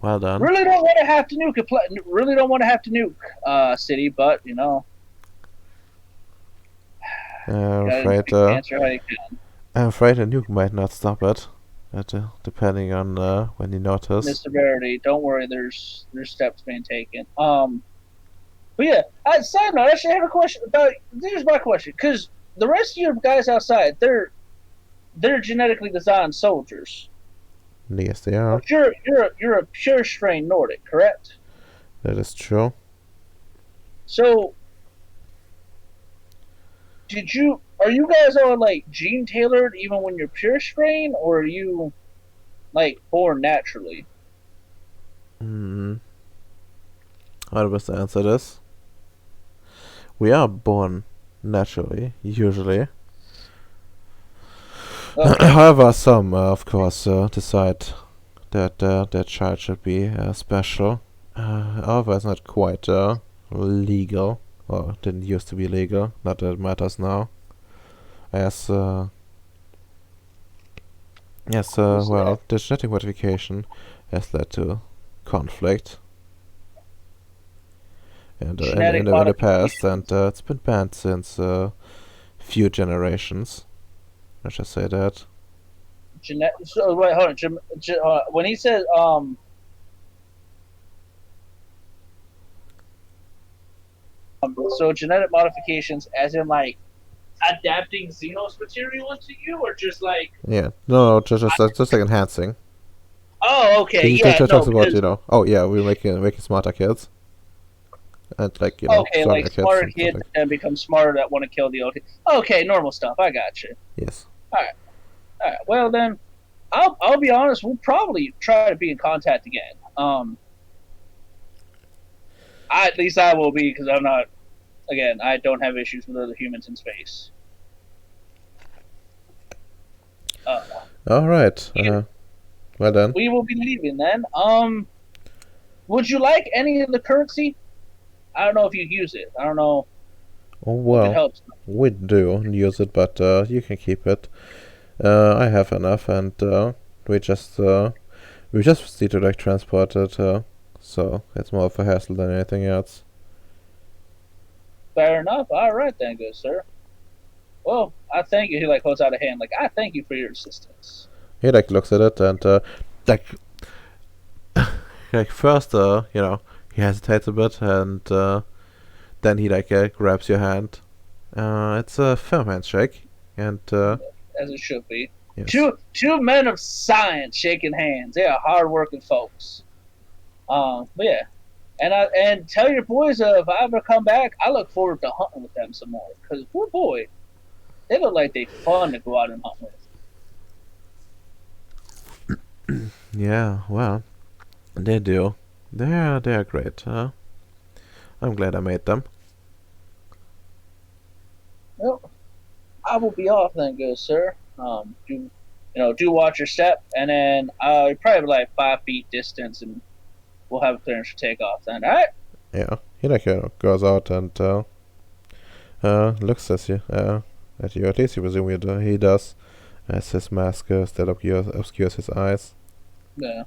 Well done. Really don't want to have to nuke really don't want to have to nuke city, but you know. I'm afraid a nuke might not stop it, depending on when you notice. The severity. Don't worry, there's steps being taken. But yeah, side note, I actually have a question about. Here's my question, because the rest of your guys outside, they're genetically designed soldiers. Yes, they are. But you're a pure strain Nordic, correct? That is true. So, are you guys all like gene tailored even when you're pure strain, or are you like born naturally? How do I answer this? We are born naturally, usually. Okay. However, some, of course, decide that their child should be special. However, it's not quite legal, or didn't used to be legal. Not that it matters now. As well, the genetic modification has led to conflict and in the past, and it's been banned since few generations. Let's just say that. So wait, hold on. When he says so genetic modifications, as in like adapting Xenos material into you, or just like just like enhancing. Oh, okay, He talks about oh yeah, we're making smarter kids, and like okay, like smarter kids kids and become smarter that want to kill the old kids. Okay, normal stuff. I got you. Yes. All right. Well then, I'll be honest. We'll probably try to be in contact again. At least I will be, because I'm not. Again, I don't have issues with other humans in space. All right. Well then. We will be leaving then. Would you like any of the currency? I don't know if you use it. I don't know Oh if it well, helps. we do use it, but you can keep it. I have enough, and we just need to like transport it. So it's more of a hassle than anything else. Fair enough. All right then, good sir. Well, I thank you. He like holds out a hand, like I thank you for your assistance. He like looks at it and like like first he hesitates a bit and then he like grabs your hand. It's a firm handshake and As it should be. yes. Two men of science shaking hands. They are hardworking folks. But yeah, and tell your boys if I ever come back, I look forward to hunting with them some more. Cause boy, they look like they fun to go out and hunt with. Yeah, well, they do. They're great. I'm glad I made them. Well, I will be off then, good sir. Do watch your step, and then probably like 5 feet distance, and we'll have clearance for takeoff. Then, all right. Yeah, he like goes out and looks at you. At least you presume he does, as his mask still obscures his eyes. Yeah.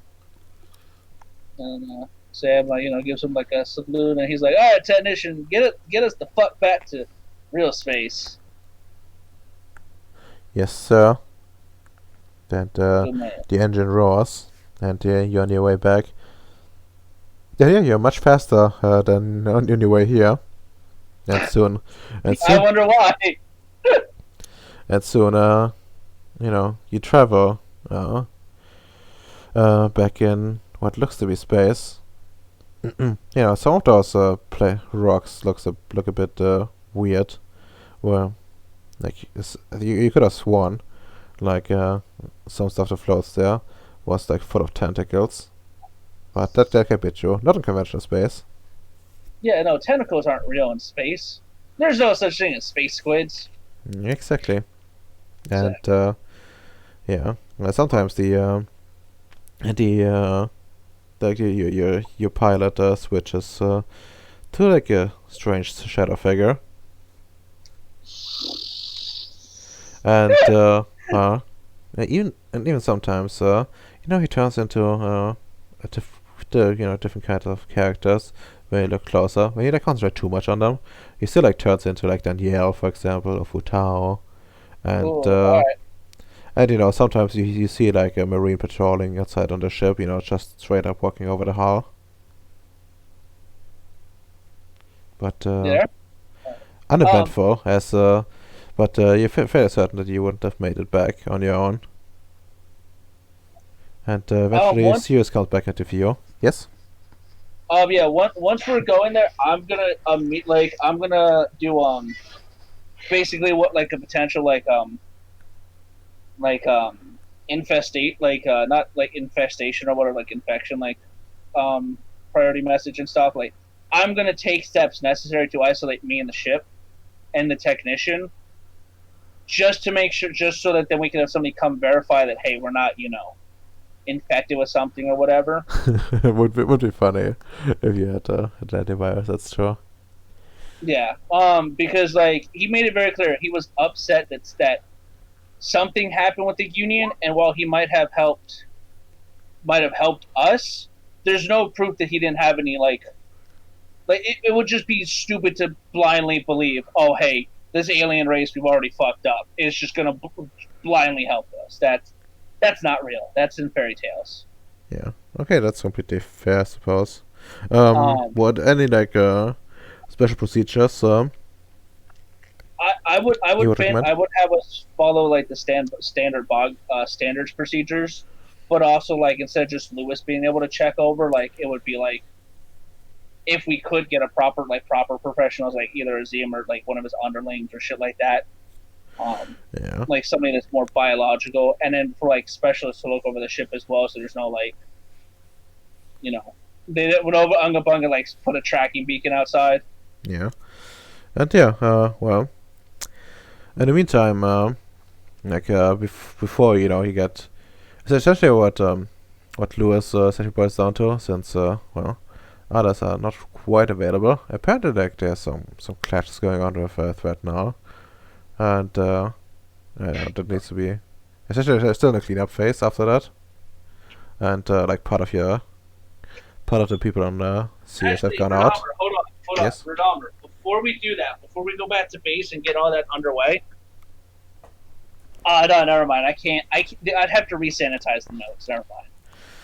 And Sam, gives him like a salute, and he's like, "All right, technician, get us the fuck back to real space." Yes, sir. And Good man. the engine roars, and you're on your way back. Yeah, you're much faster than on your way here. And soon, I wonder why. you travel back in what looks to be space. Some of those rocks look a bit weird. Well, like you could have sworn, like some stuff that floats there was like full of tentacles, but that can be true. Not in conventional space. Yeah, no, tentacles aren't real in space. There's no such thing as space squids. Exactly. And sometimes your pilot switches to like a strange shadow figure, and even sometimes he turns into different kinds of characters when you look closer. When you like concentrate too much on them, he still like turns into like Danielle, for example, or Futao, and Alright. and sometimes you see like a marine patrolling outside on the ship, just straight up walking over the hull. But Yeah. uneventful, but you're fairly certain that you wouldn't have made it back on your own. And eventually Ceres comes back into view. Yes? Yeah. Once we're going there, I'm gonna I'm gonna do basically what like a potential infestate not like infestation or whatever, like infection, priority message and stuff. Like I'm gonna take steps necessary to isolate me and the ship and the technician, just to make sure, just so that then we can have somebody come verify that, hey, we're not infected with something or whatever. would be funny if you had antivirus. That's true. Yeah. Because like he made it very clear he was upset that something happened with the Union, and while he might have helped us, there's no proof that he didn't have any like it would just be stupid to blindly believe, oh hey, this alien race we've already fucked up is just gonna blindly help us. That's not real. That's in fairy tales. Yeah. Okay, that's completely fair, I suppose. What any like special procedures? I would recommend? I would have us follow like the standards procedures, but also like instead of just Lewis being able to check over, like it would be like if we could get a proper professionals, like either a Zim or like one of his underlings or shit like that. Yeah. Like something that's more biological, and then for like specialists to look over the ship as well, so there's no like, they would over Unga Bunga like put a tracking beacon outside. Yeah. And yeah, well, in the meantime, before you get, so essentially what what Lewis essentially boils down to, since well, others are not quite available. Apparently, like there's some clashes going on with Threat now, and that needs to be. Essentially, there's still in a cleanup phase after that, and like part of the people on Ceres have Actually, gone out. Hold Yes. on, Redomer. Before we do that, before we go back to base and get all that underway, no, never mind. I'd have to resanitize the notes. Never mind.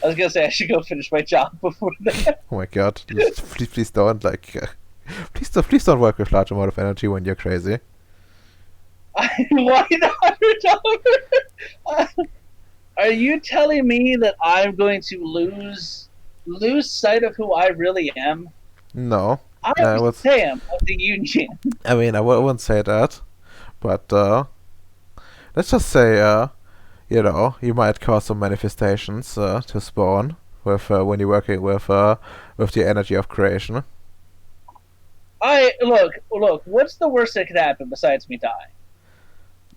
I was gonna say I should go finish my job before that. Oh my god! Please don't like. Please don't work with large amount of energy when you're crazy. Why not, Redomer? Are you telling me that I'm going to lose sight of who I really am? No. I was Sam of the Union. I mean, I wouldn't say that, but let's just say, you know, you might cause some manifestations to spawn with when you're working with the energy of creation. Look. What's the worst that could happen besides me dying?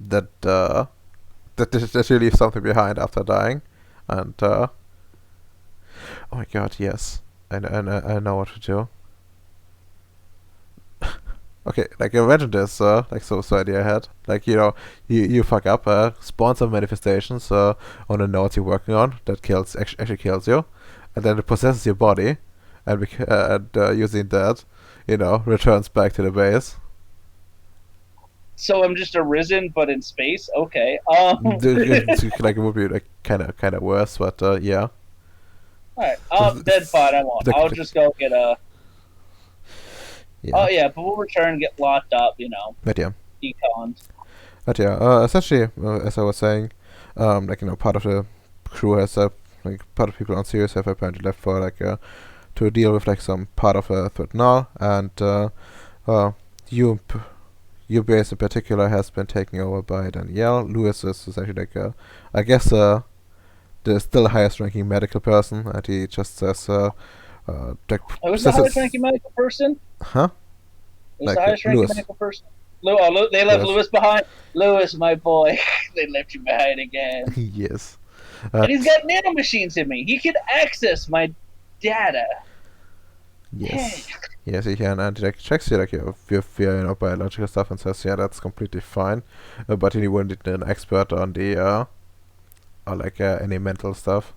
That you leave something behind after dying, and oh my god, yes, I know what to do. Okay, like imagine this, like so idea I had. Like, you know, you fuck up, spawn some manifestations on the nodes you're working on that actually kills you, and then it possesses your body, and using that, you know, returns back to the base. So I'm just arisen, but in space. Okay. Like it would be like kind of worse, but yeah. All right. Then fine. I won't. I'll just go get a. Yeah. Oh yeah, but we'll return, get locked up. You know. But yeah. Econs. But yeah, essentially, as I was saying, like, you know, part of the crew has like part of people on Ceres have apparently left for like to deal with like some part of a threat now, and your base in particular has been taken over by Danielle. Lewis is essentially like I guess the still highest ranking medical person, and he just says like Who's the highest ranking medical person? Huh? Who's Like, the highest ranking Lewis. medical person? They left Lewis behind. Lewis, my boy, they left you behind again. Yes. And he's got nanomachines in me. He can access my data. Yes. Yes, he can, and like checks you like your you know, biological stuff and says, yeah, that's completely fine, but he wouldn't need an expert on the or like any mental stuff.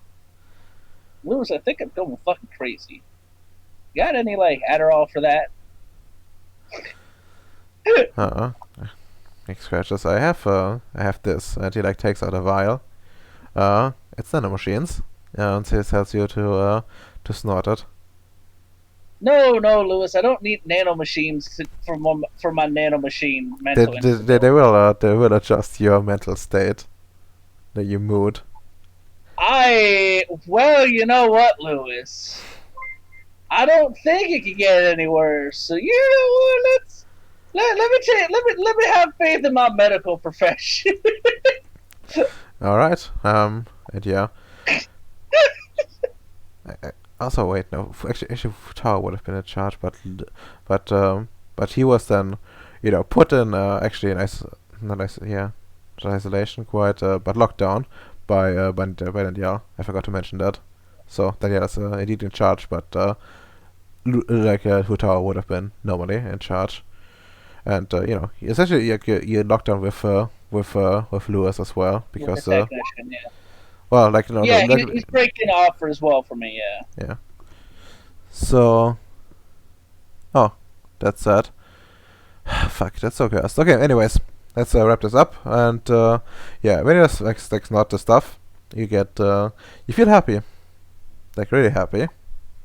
Lewis, I think I'm going fucking crazy. Got any like Adderall for that? Like scratches. I have this, and he like takes out a vial. It's nanomachines, and he tells you to snort it. No, Lewis, I don't need nanomachines for my nanomachine mental. They will adjust your mental state, your mood. Well, you know what, Lewis? I don't think it could get any worse. So you know what? Let me have faith in my medical profession. All right. And yeah. Also, wait, no. Actually, Tower would have been in charge, but he was then, you know, put in actually isolation, quite, but locked down by Danielle. I forgot to mention that. So Danielle is indeed in charge, but like Tower would have been normally in charge, and you know, essentially you're locked down with Lewis as well, because well, like, you know, yeah, he's breaking the offer as well for me. Yeah. Yeah. So. Oh, that's sad. Fuck, that's so cursed. Okay, anyways, let's wrap this up. And yeah, when you like not the stuff, you get you feel happy, like really happy.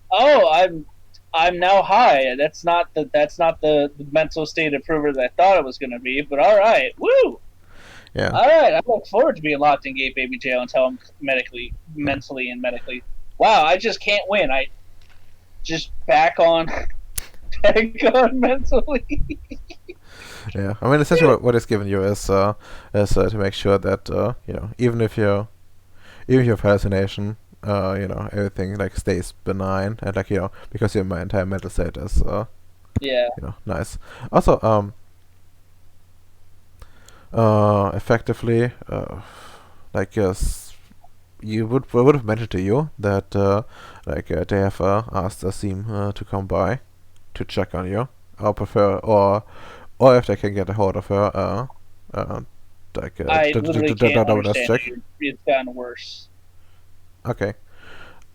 Oh, I'm now high. That's not the mental state improver that I thought it was going to be. But all right, woo. Yeah. All right, I look forward to being locked in gate baby jail until I'm mentally. Wow, I just can't win. I just back on mentally. Yeah, I mean, essentially what it's given you is to make sure that you know, even if you have hallucination, you know, everything like stays benign, and like, you know, because your entire mental state is yeah, you know, nice. Also, effectively, like would have mentioned to you that they have asked Asim to come by to check on you. Or if they can get a hold of her, I literally can't let's understand check. you. It's gotten worse. Okay.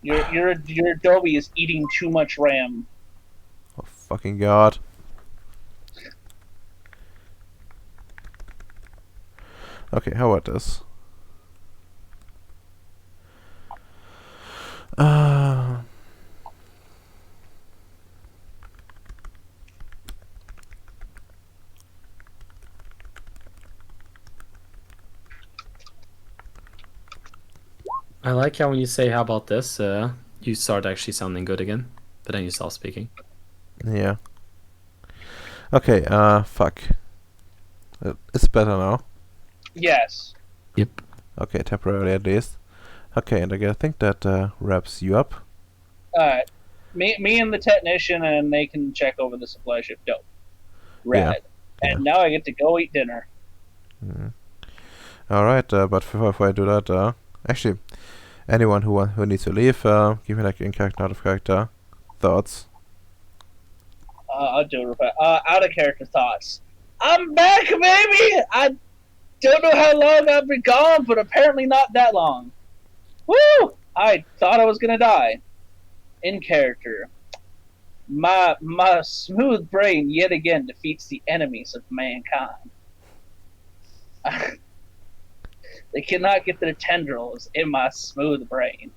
Your Adobe is eating too much RAM. Oh fucking god. Okay, how about this? I like how when you say "how about this," you start actually sounding good again, but then you stop speaking. Yeah. Okay, fuck. It's better now. Yes. Yep. Okay, temporarily at least. Okay, and I think that wraps you up. Alright. Me and the technician, and they can check over the supply ship. Dope. Rad. Yeah. And now I get to go eat dinner. Alright, but before I do that, actually, anyone who needs to leave, give me like in character, out of character thoughts. I'll do it real fast. Out of character thoughts. I'm back, baby! I don't know how long I've been gone, but apparently not that long. Woo! I thought I was gonna die. In character. My smooth brain yet again defeats the enemies of mankind. They cannot get their tendrils in my smooth brain.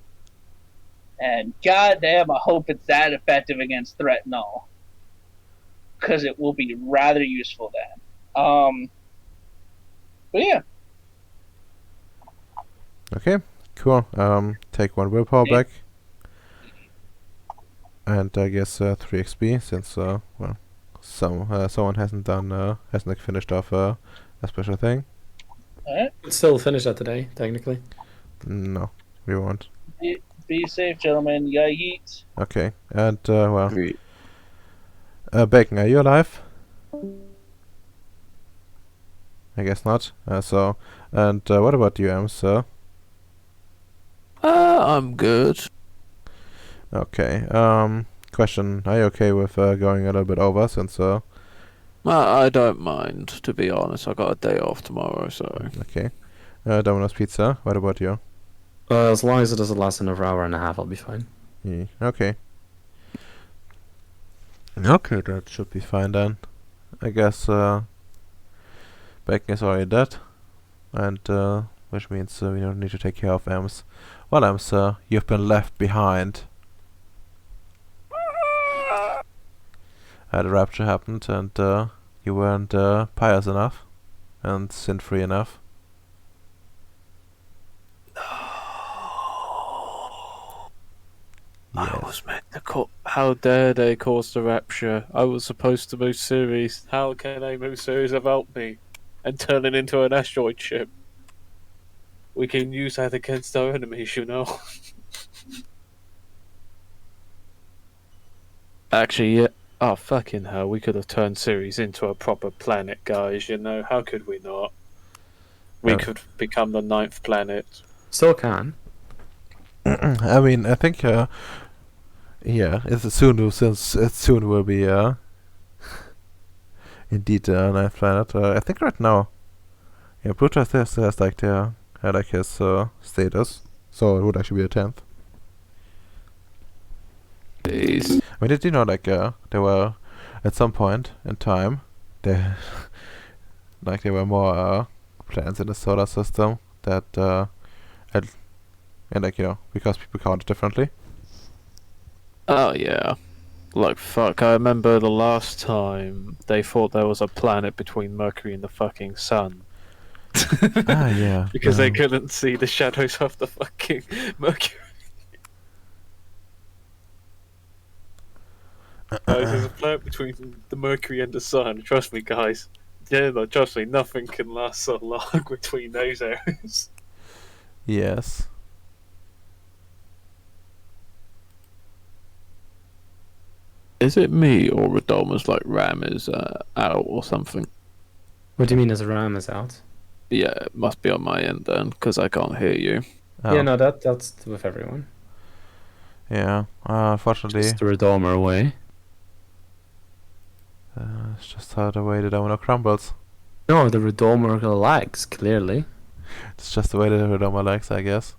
And goddamn, I hope it's that effective against Threatenol. Because it will be rather useful then. But yeah. Okay, cool. Take 1 willpower Okay. back. And I guess 3 XP since well, someone hasn't like finished off a special thing. Alright. It's still finished that today, technically. No, we won't. Be safe, gentlemen. Ya yeet. Okay, and well, Agreed. Bacon, are you alive? I guess not. And what about you, Ems? I'm good. Okay. Question: are you okay with going a little bit over since I don't mind, to be honest. I got a day off tomorrow, so. okay. Domino's Pizza. What about you? As long as it doesn't last another hour and a half, I'll be fine. Yeah, okay. Okay, that should be fine then. I guess Bacon is already dead, and which means we don't need to take care of Ems. Well, Ems, you've been left behind. The rapture happened, and you weren't pious enough and sin-free enough. I was meant to call. How dare they cause the rapture? I was supposed to move Ceres. How can they move Ceres without me? And turn it into an asteroid ship? We can use that against our enemies, you know. Actually, yeah. Oh, fucking hell. We could have turned Ceres into a proper planet, guys, you know. How could we not? We Oh. could become the 9th planet. Still can. I mean, I think yeah, since it soon will be indeed a ninth planet. I think right now, yeah, Pluto has like his status, so it would actually be a 10th. Please. I mean, did you know like there were at some point in time there there were more planets in the solar system that and like, you know, because people count it differently. Oh, yeah. Like, fuck, I remember the last time they thought there was a planet between Mercury and the fucking sun. Ah, yeah. Because they couldn't see the shadows of the fucking Mercury. Guys, there's a planet between the Mercury and the sun. Trust me, guys. Yeah, no, trust me, nothing can last so long between those areas. Yes. Is it me or Radoma's like RAM is out or something? What do you mean as RAM is out? Yeah, it must be on my end then, because I can't hear you. Oh, Yeah, no, that's with everyone. yeah. Unfortunately, Just the Redomer way. it's just how the way the domino crumbles. No, the Redomer lags, clearly. It's just the way the domino likes, I guess.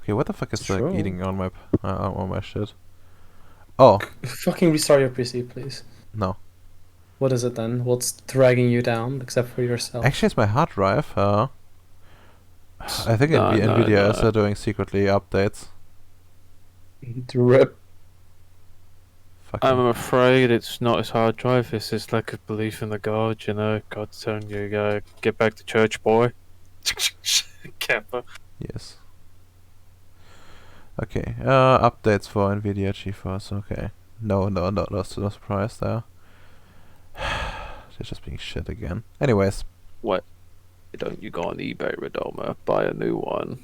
Okay, what the fuck is like True. eating on my shit? Oh, Fucking restart your PC, please. no. What is it then? What's dragging you down, except for yourself? Actually, it's my hard drive. I think No, Nvidia is no. doing secretly updates. Rip. Fucking I'm afraid it's not his hard drive. It's his lack of belief in the God. You know, God's telling you, get back to church, boy. Kappa. yes. Okay. Updates for Nvidia GeForce. Okay. No, surprise there. They're just being shit again. Anyways, What? Don't you go on eBay, Redoma, buy a new one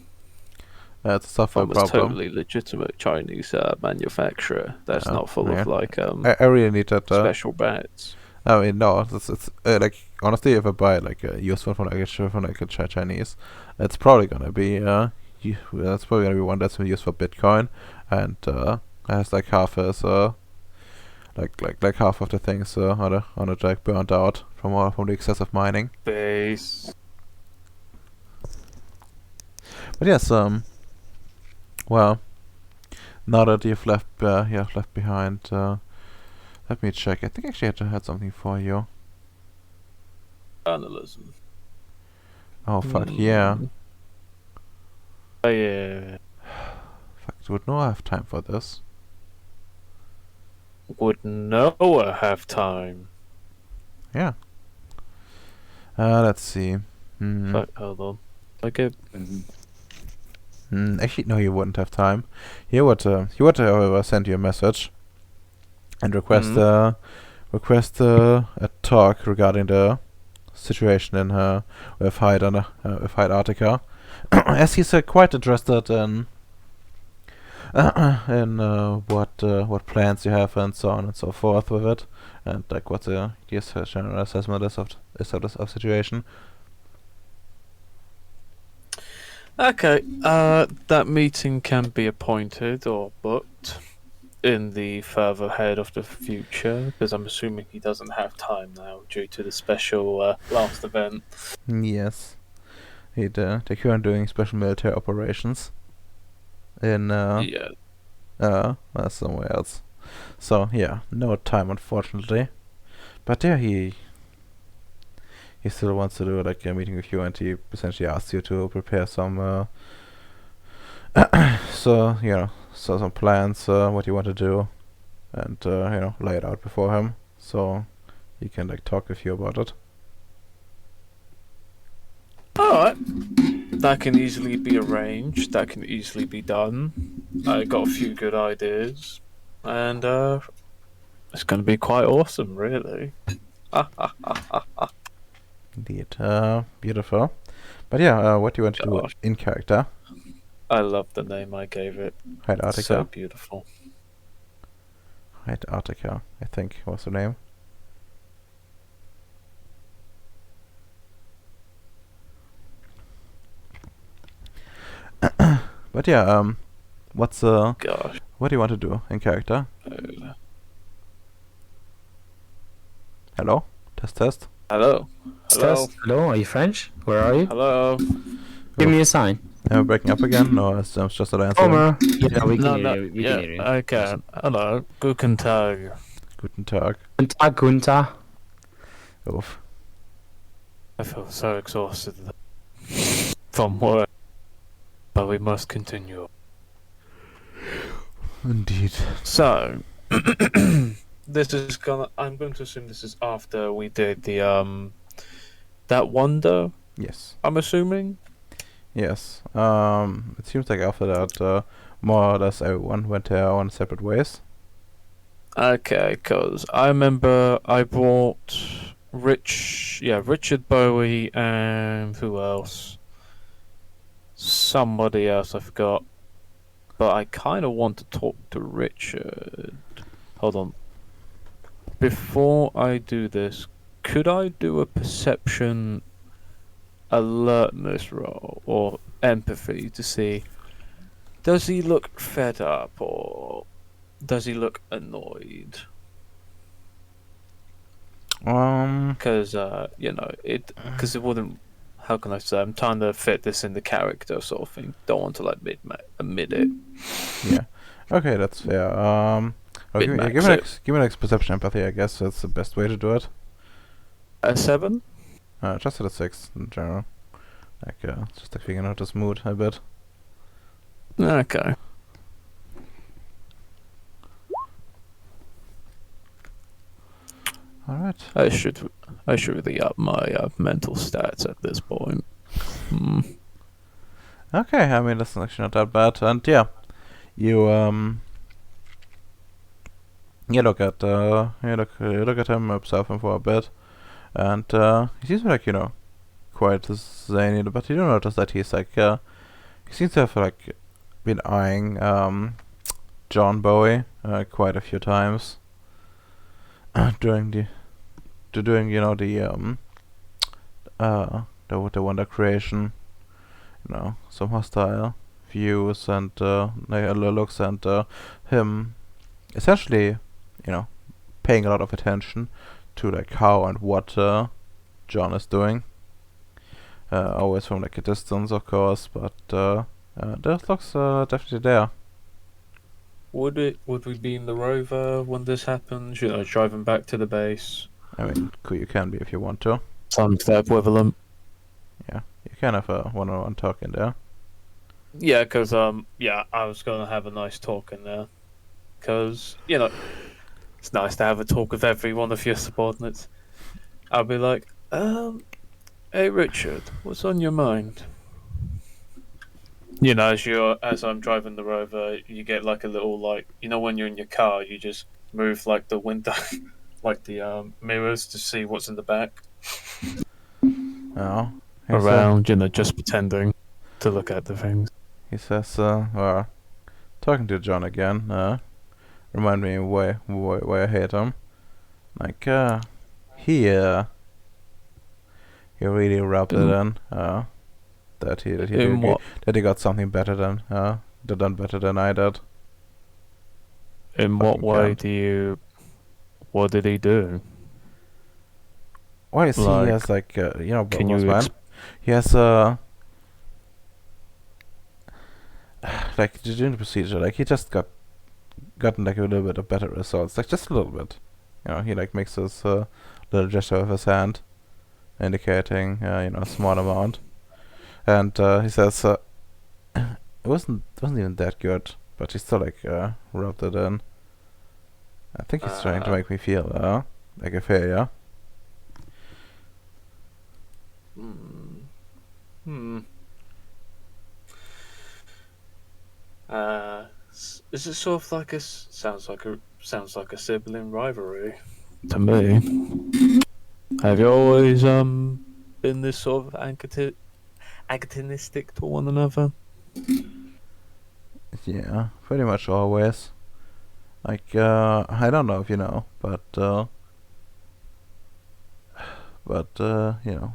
it's a software from a problem. totally legitimate Chinese manufacturer that's Oh, not full yeah. of like I really need that. special bats. I mean, no, it's like honestly, if I buy like a used one from like a Chinese, it's probably gonna be that's probably gonna be one that's been used for Bitcoin, and has like half as like half of the things on it like burnt out from the excessive mining. Base. But yes, well, now that you've left behind, let me check. I think actually I had something for you. Journalism. Oh fuck yeah. Oh, yeah. Fuck, would Noah have time for this? Would Noah have time? Yeah. Let's see. Fuck, hold on. Okay. Actually, no, he wouldn't have time. He would, however, send you a message and request a talk regarding the situation in with Hyde with Hyde Artica, as he's quite interested in what plans you have and so on and so forth with it, and like what the general assessment is of the situation. Okay, that meeting can be appointed or booked in the further ahead of the future, because I'm assuming he doesn't have time now due to the special last event. Yes, they're currently doing special military operations in Yeah. somewhere else. So yeah, no time unfortunately. But yeah, he still wants to do like a meeting with you, and he essentially asks you to prepare some so some plans, what you want to do, and lay it out before him, so he can like talk with you about it. Alright. That can easily be arranged. That can easily be done. I got a few good ideas. And it's going to be quite awesome, really. Indeed. Beautiful. But yeah, what do you want to do Gosh. in character? I love the name I gave it. Hyde It's so Artica. beautiful. Hyde Artica, I think was the name. But yeah, what's Gosh. what do you want to do in character? Uh, Hello? Test. Hello. Hello. Test. Hello, are you French? Where are you? Hello. Give me a sign. Am I breaking up again? No, it's just that answer. Homer. Yeah, we can No, hear no. you. We Yeah, can hear you. I can. Hello. Guten Tag. Guten Tag. Gunta. Oof. I feel so exhausted from work. But we must continue. Indeed. So, I'm going to assume this is after we did the that wonder. Yes. I'm assuming. Yes. It seems like after that, more or less everyone went their own separate ways. Okay, cause I remember I brought Richard Bowie, and who else? Somebody else I forgot. But I kind of want to talk to Richard. Hold on. Before I do this, could I do a perception alertness roll or empathy to see Does he look fed up or does he look annoyed? Because because it wouldn't. How can I say? I'm trying to fit this in the character sort of thing. Don't want to like admit it. Yeah. Okay, that's fair. Well, give me, Mid-max give me it. next, give me next perception empathy. I guess that's the best way to do it. A 7? Just at a 6 in general. Like, just like figuring out this mood a bit. Okay. All right. I should really up my mental stats at this point. Hmm. Okay, I mean that's actually not that bad. And yeah, you you look at you look at him, observe him for a bit, and he seems like quite zany, but you do notice that he's like he seems to have like been eyeing John Bowie quite a few times during the Wonder creation. Some hostile views and looks, and him essentially, paying a lot of attention to like how and what John is doing. Always from like a distance, of course, but that looks definitely there. Would we be in the rover when this happens? Driving back to the base. I mean, you can be if you want to. Sounds equivalent. Yeah, you can have a one-on-one talk in there. Yeah, because I was gonna have a nice talk in there. Because it's nice to have a talk with every one of your subordinates. I'll be like, hey Richard, what's on your mind? As I'm driving the rover, you get like a little when you're in your car, you just move like the window, like the mirrors to see what's in the back. Oh, Around, just pretending to look at the things. he says, well, talking to John again, remind me why I hate him. Like, he really rubbed it in, that he got something better than, done better than I did. In what Fucking way cunt. what did he do? Why is he Like, has like, Can boss you man? He has, like, during the procedure, like, he just gotten like a little bit of better results, like just a little bit. He like makes this little gesture with his hand, indicating a small amount, and he says it wasn't even that good, but he still like rubbed it in. I think he's trying to make me feel like a failure. Is it sort of like sounds like a sibling rivalry to me? Have you always been this sort of antagonistic to one another? Yeah, pretty much always. Like I don't know if you know, but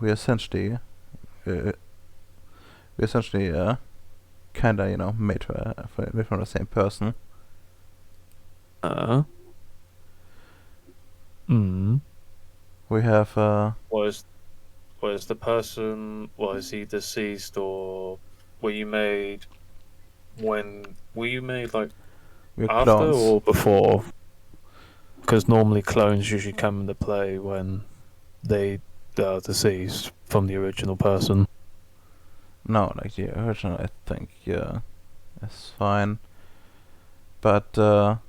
we essentially kinda made from the same person. We have Was the person, was he deceased, or were you made like we're after clones. or before? Because normally clones usually come into play when they are deceased from the original person. No, like the original, I think, yeah, is fine. But what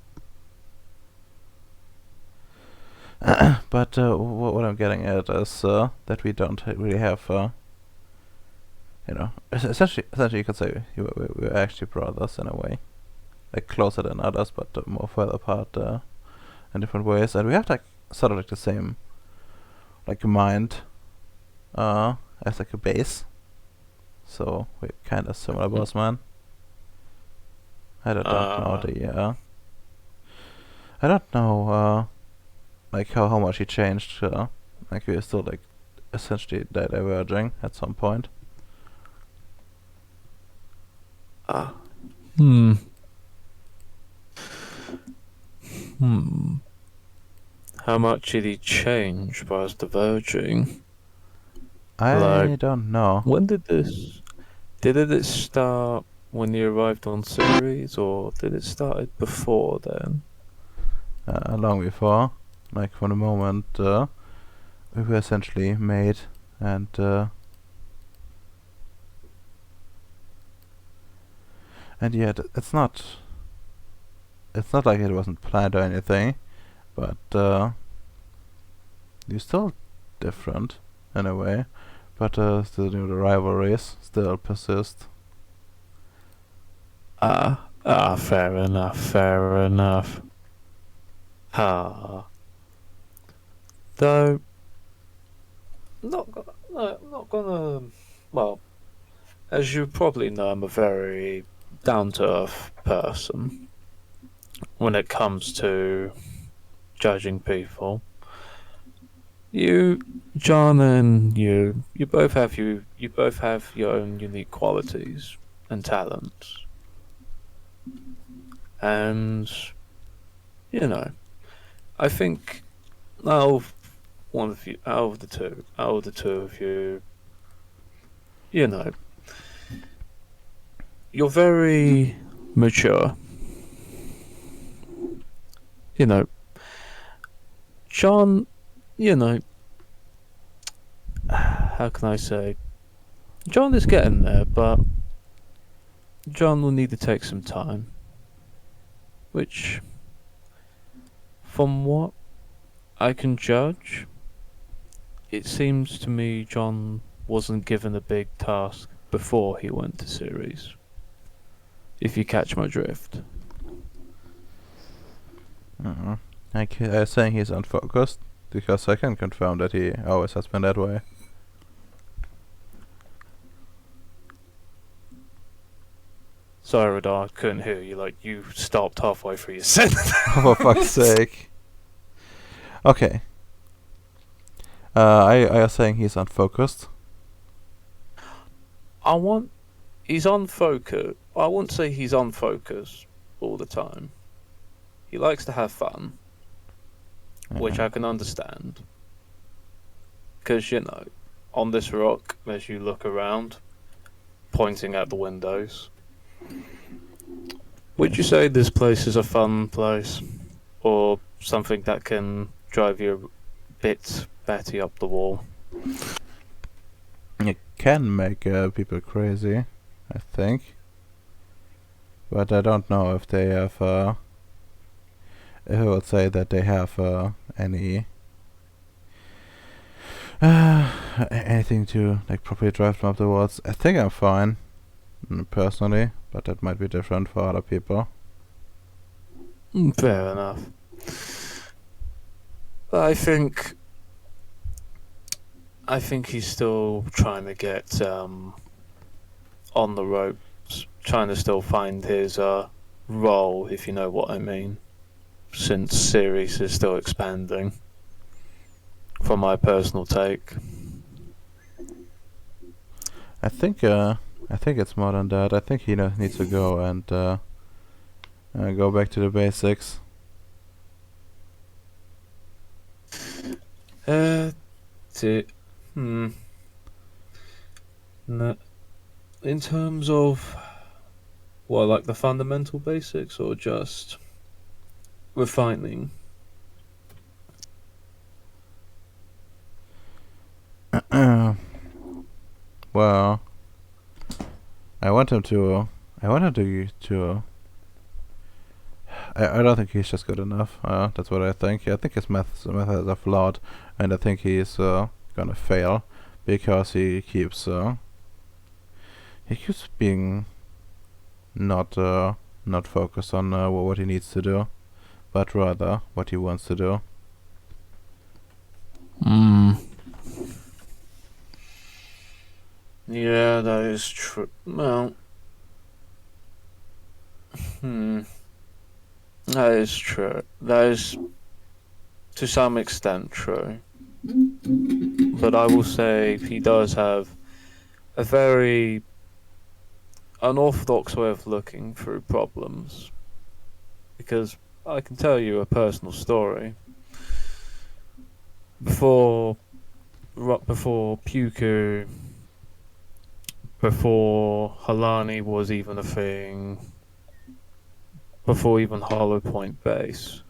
I'm getting at is that we don't really have, essentially you could say we're actually brothers in a way, like closer than others, but more further apart in different ways, and we have like sort of like the same, like mind, as like a base. So we're kind of similar, boss man. I don't know I don't know like how much he changed. Like we're still like essentially diverging at some point. Hmm. Hmm. How much did he change by us diverging? I Like- don't know. When did this? Did it start when you arrived on Ceres, or did it start before then? Long before, like from the moment we were essentially made, and yet it's not like it wasn't planned or anything, but you're still different in a way, but still, the rivalries still persist. Fair enough, fair enough. Though, not gonna. Well, as you probably know, I'm a very down to earth person when it comes to judging people. You, John, and you both have you both have your own unique qualities and talents, and you know, I think out of one of you, out of the two of you, you know, you're very mature. You know, John, you know, how can I say? John is getting there, but John will need to take some time. Which, from what I can judge, it seems to me John wasn't given a big task before he went to Ceres. If you catch my drift. Like saying he's unfocused, because I can confirm that he always has been that way. Sorry, Radar, I couldn't hear you. Like, you stopped halfway through your sentence. For fuck's sake. Okay. Are you saying he's unfocused? He's unfocused. I wouldn't say he's unfocused all the time. He likes to have fun, which I can understand. Because, you know, on this rock, as you look around, pointing at the windows, would you say this place is a fun place? Or something that can drive you a bit batty up the wall? It can make people crazy, I think. But I don't know if they have, if I would say that they have any anything to like properly drive them up the walls. I think I'm fine, personally, but that might be different for other people. Fair enough. I think he's still trying to get on the ropes, trying to still find his role, if you know what I mean. Since Ceres is still expanding, from my personal take. I think it's more than that. I think he needs to go and go back to the basics. No. In terms of, well, like the fundamental basics, or just refining? Well, I want him to. I want him to. I don't think he's just good enough. That's what I think. I think his methods are flawed, and I think he's gonna fail because he keeps being not focused on what he needs to do, but rather what he wants to do. Yeah, that is true. Well, that is true. That is to some extent true. But I will say he does have a very unorthodox way of looking through problems. Because I can tell you a personal story. Before Puku, before Halani was even a thing, before even Hollow Point Base,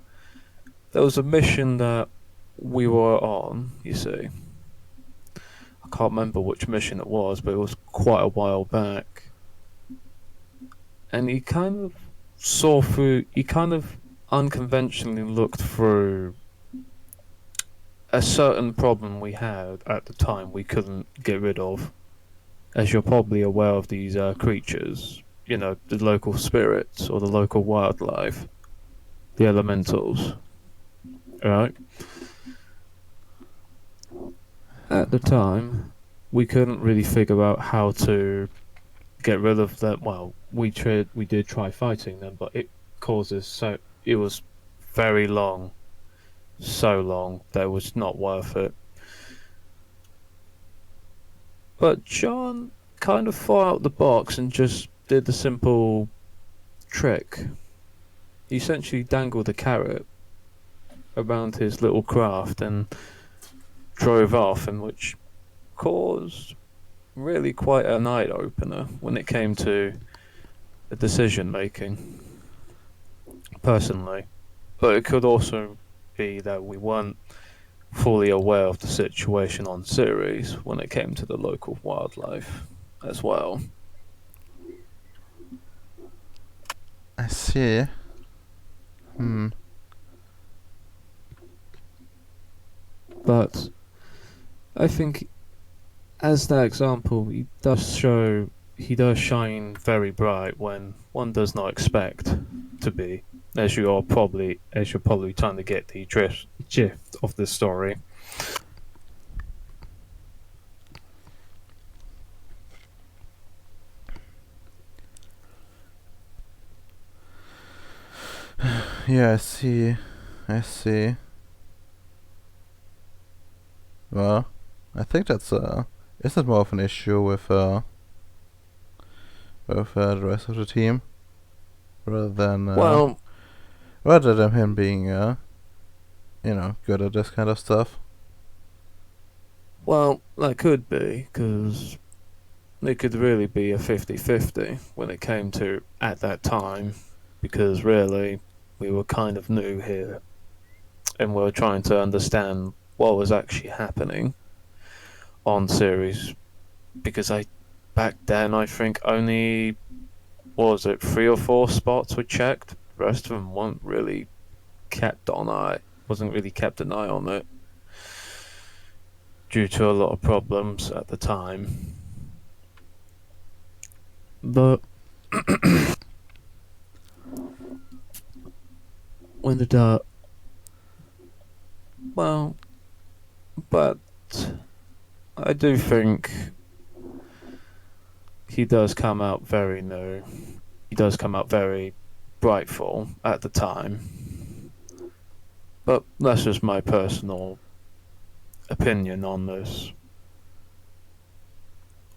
there was a mission that we were on, you see. I can't remember which mission it was, but it was quite a while back. And he kind of unconventionally looked through a certain problem we had at the time we couldn't get rid of. As you're probably aware of these creatures, you know, the local spirits or the local wildlife, the elementals. Right? At the time, we couldn't really figure out how to get rid of them. Well, we did try fighting them, but it was very long, so long that it was not worth it. But John kind of thought out the box and just did the simple trick. He essentially dangled a carrot around his little craft and drove off, in which caused really quite an eye-opener when it came to the decision making, personally. But it could also be that we weren't fully aware of the situation on Ceres when it came to the local wildlife as well. I see. But I think, as that example, he does shine very bright when one does not expect to be, as you're probably trying to get the drift of the story. Yeah, I see. I see. Well, I think that's is it more of an issue with the rest of the team rather than him being good at this kind of stuff. Well, that could be, because it could really be a 50-50 when it came to at that time, because really we were kind of new here and we were trying to understand what was actually happening on Ceres, because back then I think only, what was it, 3 or 4 spots were checked. The rest of them wasn't really kept an eye on it due to a lot of problems at the time. But when the but I do think he does come out very new. He does come out very brightful at the time. But that's just my personal opinion on this.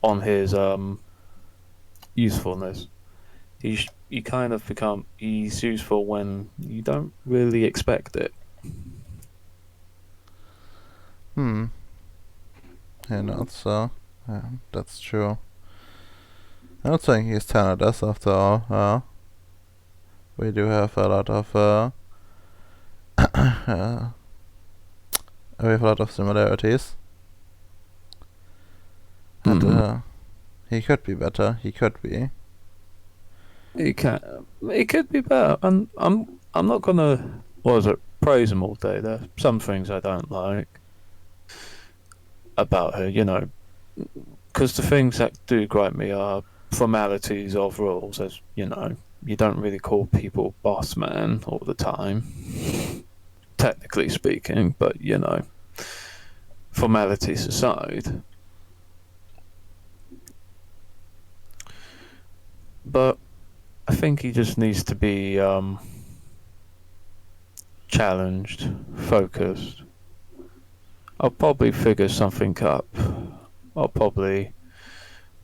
On his usefulness. He's useful when you don't really expect it. Yeah, not so. That's true. I don't think he's talented after all. We do have a lot of we have a lot of similarities. And he could be better. He could be. He could be better, and I'm not gonna praise him all day. There are some things I don't like about her, because the things that do gripe me are formalities of rules. As you know, you don't really call people boss man all the time, technically speaking, but formalities aside. But I think he just needs to be challenged, focused. I'll probably figure something up. I'll probably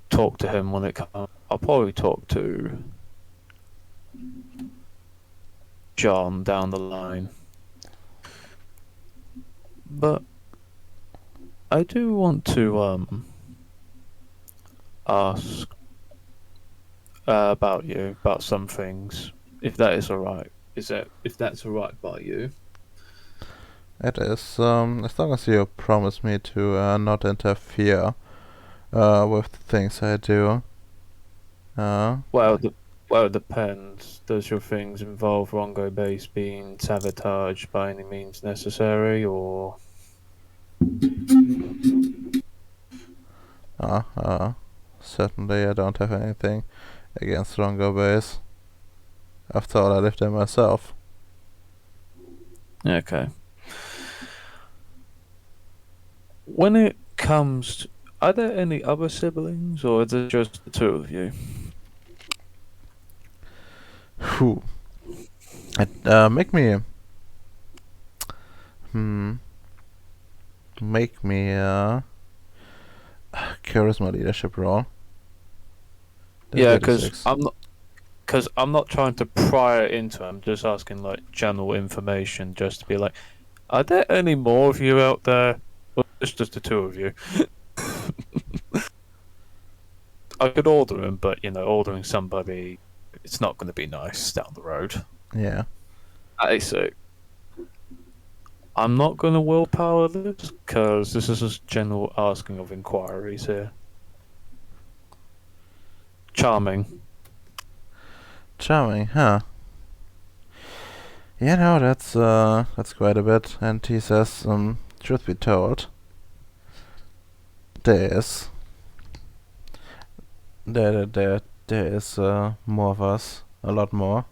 talk to him when it comes. I'll probably talk to John down the line. But I do want to ask about you, about some things, if that is alright. If that's alright by you? It is, as long as you promise me to not interfere with the things I do. Well, it depends. Does your things involve Rongo Base being sabotaged by any means necessary, or certainly I don't have anything against Longo Base. After all, I live there myself. okay? When it comes to, are there any other siblings, or is it just the two of you? Whew. Make me... Make me charisma leadership roll. Yeah, 36. because I'm not trying to pry into it. I'm just asking like general information, just to be like, are there any more of you out there? Or it's just the two of you. I could order him, but ordering somebody, it's not going to be nice down the road. Yeah. I see. I'm not going to willpower this, because this is just general asking of inquiries here. Charming. Charming, huh? Yeah, no, that's quite a bit. And he says, truth be told, there is more of us, a lot more.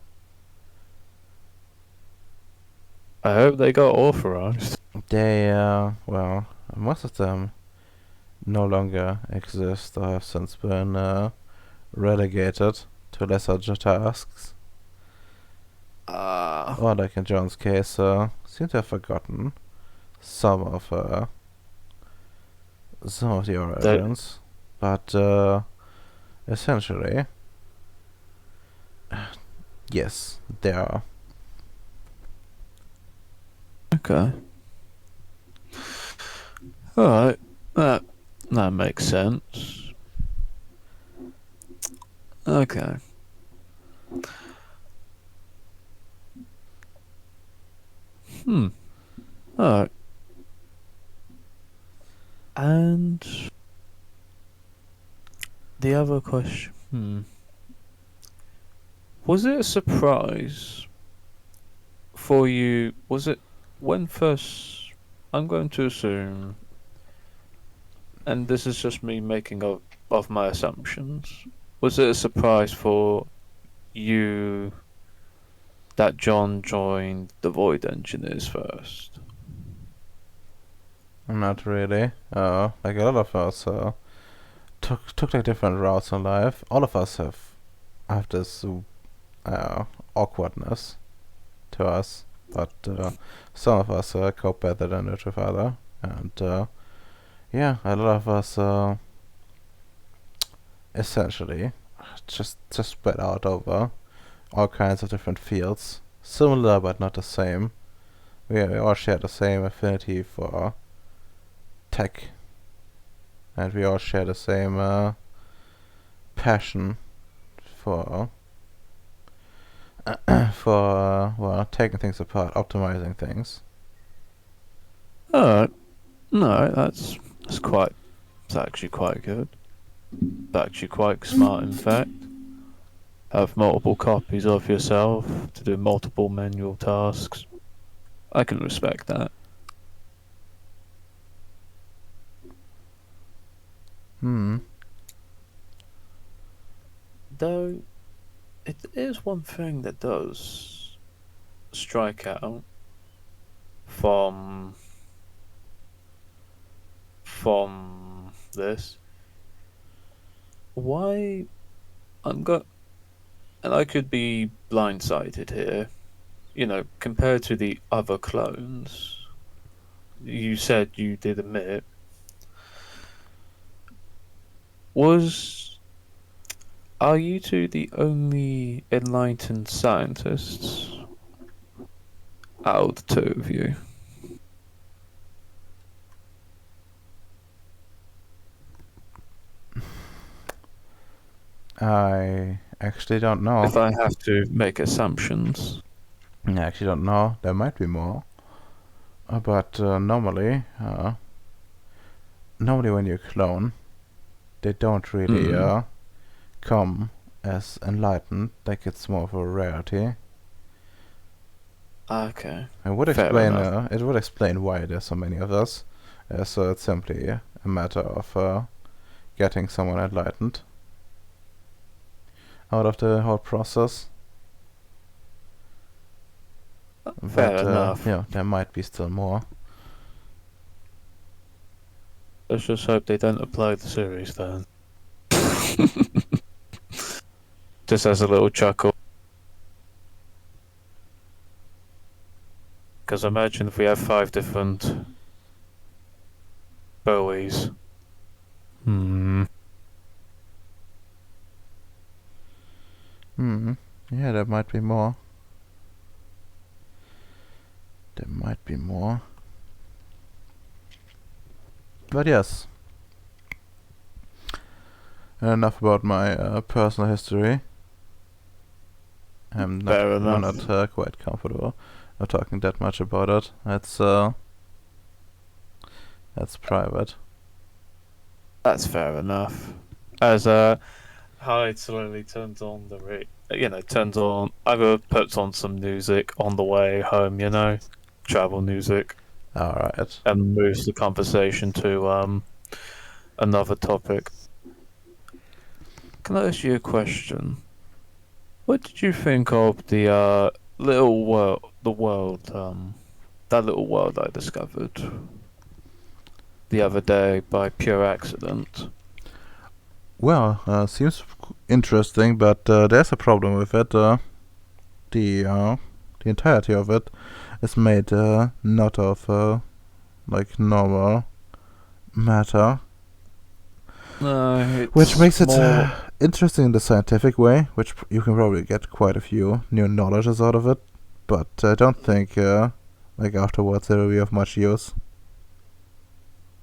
I hope they got authorized. They well, most of them no longer exist or have since been relegated to lesser tasks. Or like in John's case, seem to have forgotten some of the origins, but essentially, yes, they are. Okay. Alright. That makes sense. Okay. Alright. And the other question, was it a surprise for you? Was it when first? I'm going to assume, and this is just me making of my assumptions. Was it a surprise for you that John joined the Void Engineers first? Not really. Like a lot of us took like different routes in life. All of us have this awkwardness to us, but some of us cope better than with other, and yeah, a lot of us essentially just spread out over all kinds of different fields, similar but not the same. We all share the same affinity for tech, and we all share the same passion for well, taking things apart, optimizing things. Alright. No, that's quite. It's actually quite good. It's actually quite smart, in fact. Have multiple copies of yourself to do multiple manual tasks. I can respect that. Though, it is one thing that does strike out from this. Why and I could be blindsided here. Compared to the other clones, you said you did admit, Are you two the only enlightened scientists out of the two of you? I actually don't know. If I have to make assumptions. I actually don't know. There might be more. But normally when you clone, they don't really come as enlightened. Like it's more of a rarity. Okay. It would Fair explain. enough. It would explain why there's so many of us. So it's simply a matter of getting someone enlightened out of the whole process. Fair But enough. yeah, there might be still more. Let's just hope they don't apply the series then. Just as a little chuckle. Because imagine if we have 5 different Bowies. Yeah, there might be more. There might be more. But yes. Enough about my personal history. I'm not, Fair I'm enough. not quite comfortable not talking that much about it. That's private. That's fair enough. As Hyde slowly turns on turns on, either puts on some music on the way home, travel music, Alright. and moves the conversation to another topic. Can I ask you a question? What did you think of the little world, that little world I discovered the other day by pure accident? Well, seems interesting, but there's a problem with it. The entirety of it is made not of like normal matter, which It's makes it more. interesting in the scientific way, which you can probably get quite a few new knowledges out of it, but I don't think like afterwards it will be of much use.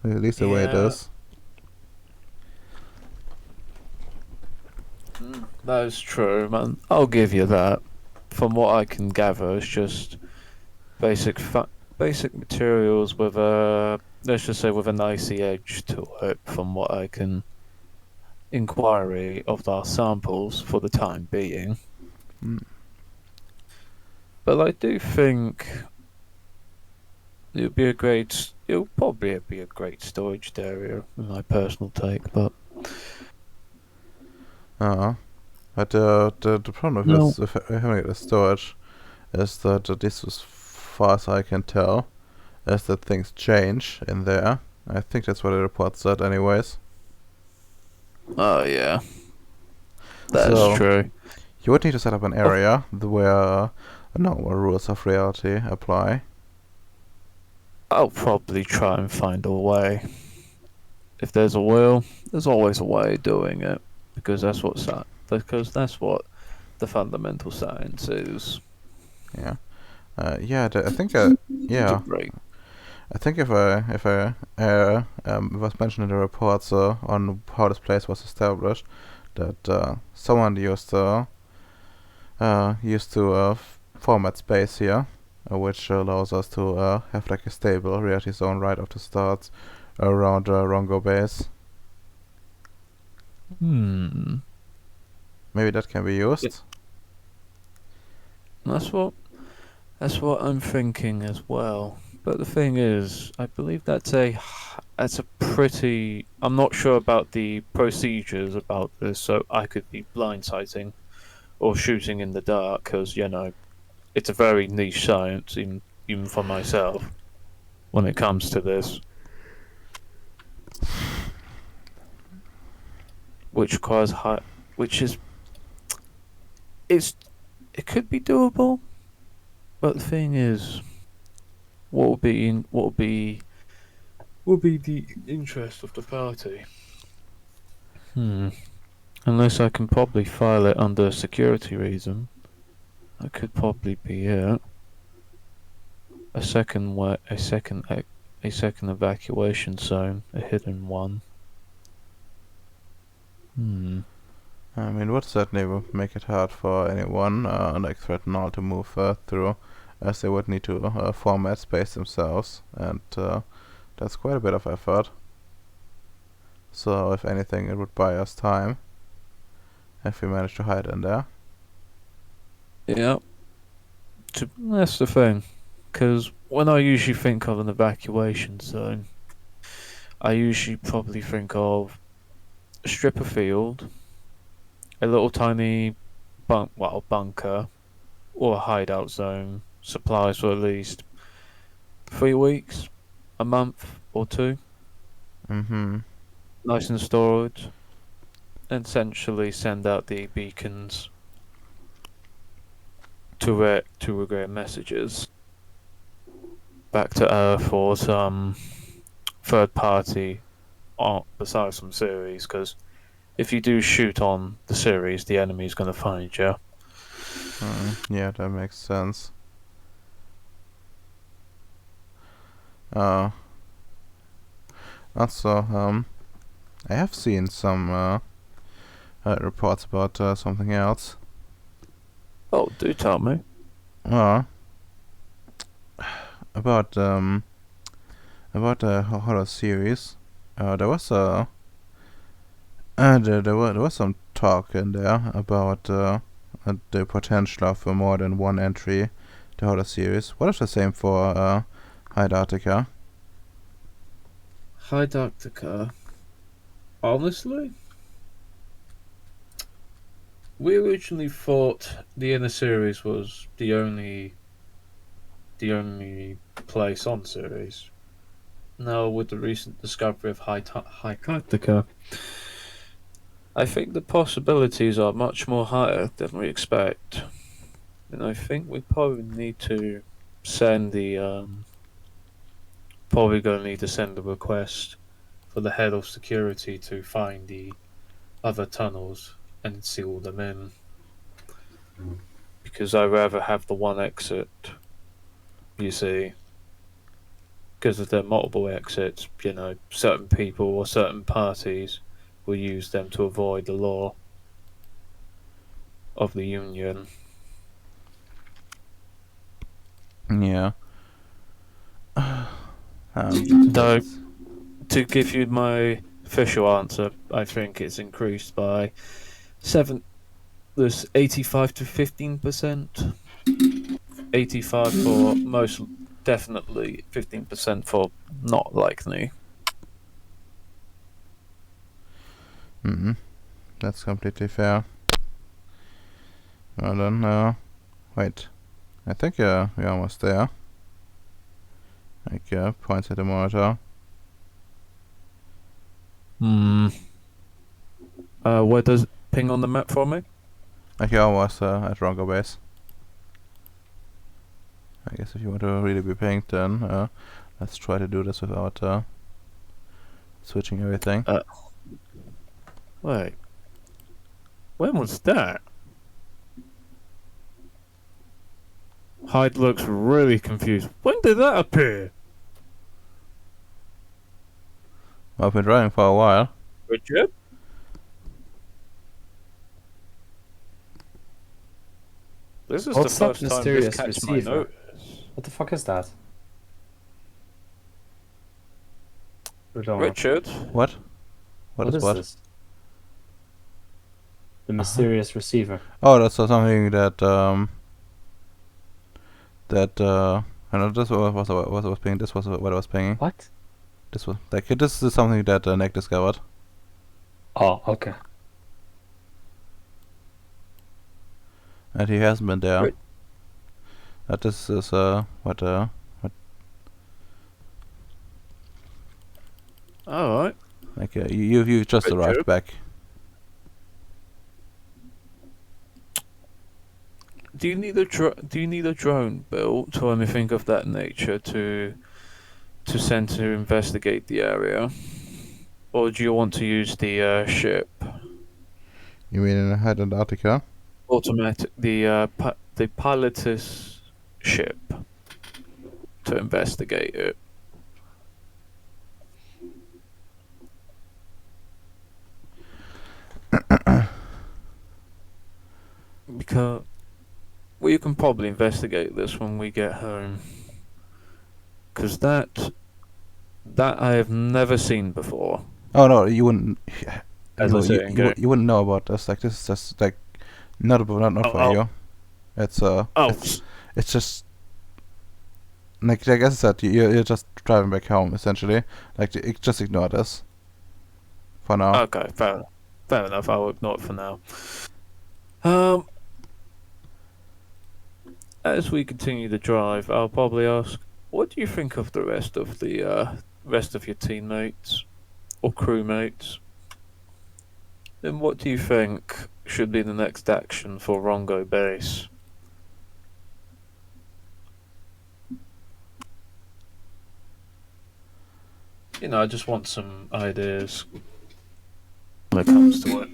At least the way it Yeah. is. That is true, man. I'll give you that. From what I can gather, it's just basic materials with let's just say with an icy edge to it. From what I can inquiry of our samples for the time being. Mm. But I do think it'll probably be a great storage area, in my personal take. But But the problem with No. this, with having the storage is that this, as far as I can tell, is that things change in there. I think that's what the report said, anyways. oh yeah, that's So- true. You would need to set up an area where normal rules of reality apply. I'll probably try and find a way. If there's a will, there's always a way of doing it, because that's what the fundamental science is. Yeah. I think yeah. Right. I think if I it was mentioned in the reports on how this place was established, that someone used to format space here, which allows us to have like a stable reality zone right off the start around Rongo base. Maybe that can be used. Yeah. That's what I'm thinking as well. But the thing is, I believe that's a pretty. I'm not sure about the procedures about this, so I could be blindsiding or shooting in the dark, because it's a very niche science, even for myself, when it comes to this, which requires it could be doable, but the thing is, what would be the interest of the party? Unless I can probably file it under security reason. That could probably be it. A second evacuation zone, a hidden one. I mean, would certainly make it hard for anyone, like Threat Null, to move through, as they would need to format space themselves, and that's quite a bit of effort. So, if anything, it would buy us time if we manage to hide in there. Yeah. That's the thing. Because when I usually think of an evacuation zone, I usually probably think of a strip of field, a little tiny bunker, or a hideout zone, supplies for at least 3 weeks, a month or 2, Mm-hmm. nice and stored, and essentially send out the beacons to regret messages back to Earth or some third party besides some Ceres, because if you do shoot on the Ceres, the enemy's going to find you. Yeah, that makes sense. Also, I have seen some reports about something else. Oh, do tell me. About the horror series. There was there was some talk in there about the potential of more than one entry to horror series. What is the same for Hydartica? Hydartica. Honestly, we originally thought the inner series was the only place on Ceres. Now, with the recent discovery of Hydartica, I think the possibilities are much more higher than we expect. And I think we probably need to send the probably going to need to send a request for the head of security to find the other tunnels and seal them in. Because I'd rather have the one exit, you see. Because if there are multiple exits, certain people or certain parties will use them to avoid the law of the Union. Yeah. Though, to give you my official answer, I think it's increased by 85 to 15%. 85 for most definitely, 15% for not likely. That's completely fair. Well then, wait. I think we're almost there. Like, points at the monitor. Where does it ping on the map for me? Like, you're almost at Rongo base. I guess if you want to really be pinged, then let's try to do this without switching everything. Wait. When was that? Hyde looks really confused. When did that appear? I've been driving for a while. Richard? This is What's the that first time this mysterious catches my receiver? notice. What the fuck is that? Richard? What? What is what? this? The mysterious receiver. Oh, that's something that I know this was pinging. This was what I was pinging. What? This was like this is something that Nick discovered. Oh, okay. And he hasn't been there. Right. That this is what Alright. like you just Richard? arrived back. Do you need a drone built or anything of that nature to send to investigate the area, or do you want to use the ship? You mean in Antarctica? Automatic, the pilot's ship to investigate it. Because we can probably investigate this when we get home. Because that I have never seen before. Oh no, you wouldn't. As I say, You wouldn't know about this. Like this is just like not for you. It's it's just like I guess that you're just driving back home essentially. Like just ignore this for now. okay, fair enough. I'll ignore it for now. As we continue the drive, I'll probably ask, what do you think of the rest of your teammates or crewmates? And what do you think should be the next action for Rongo Base? I just want some ideas when it comes to it.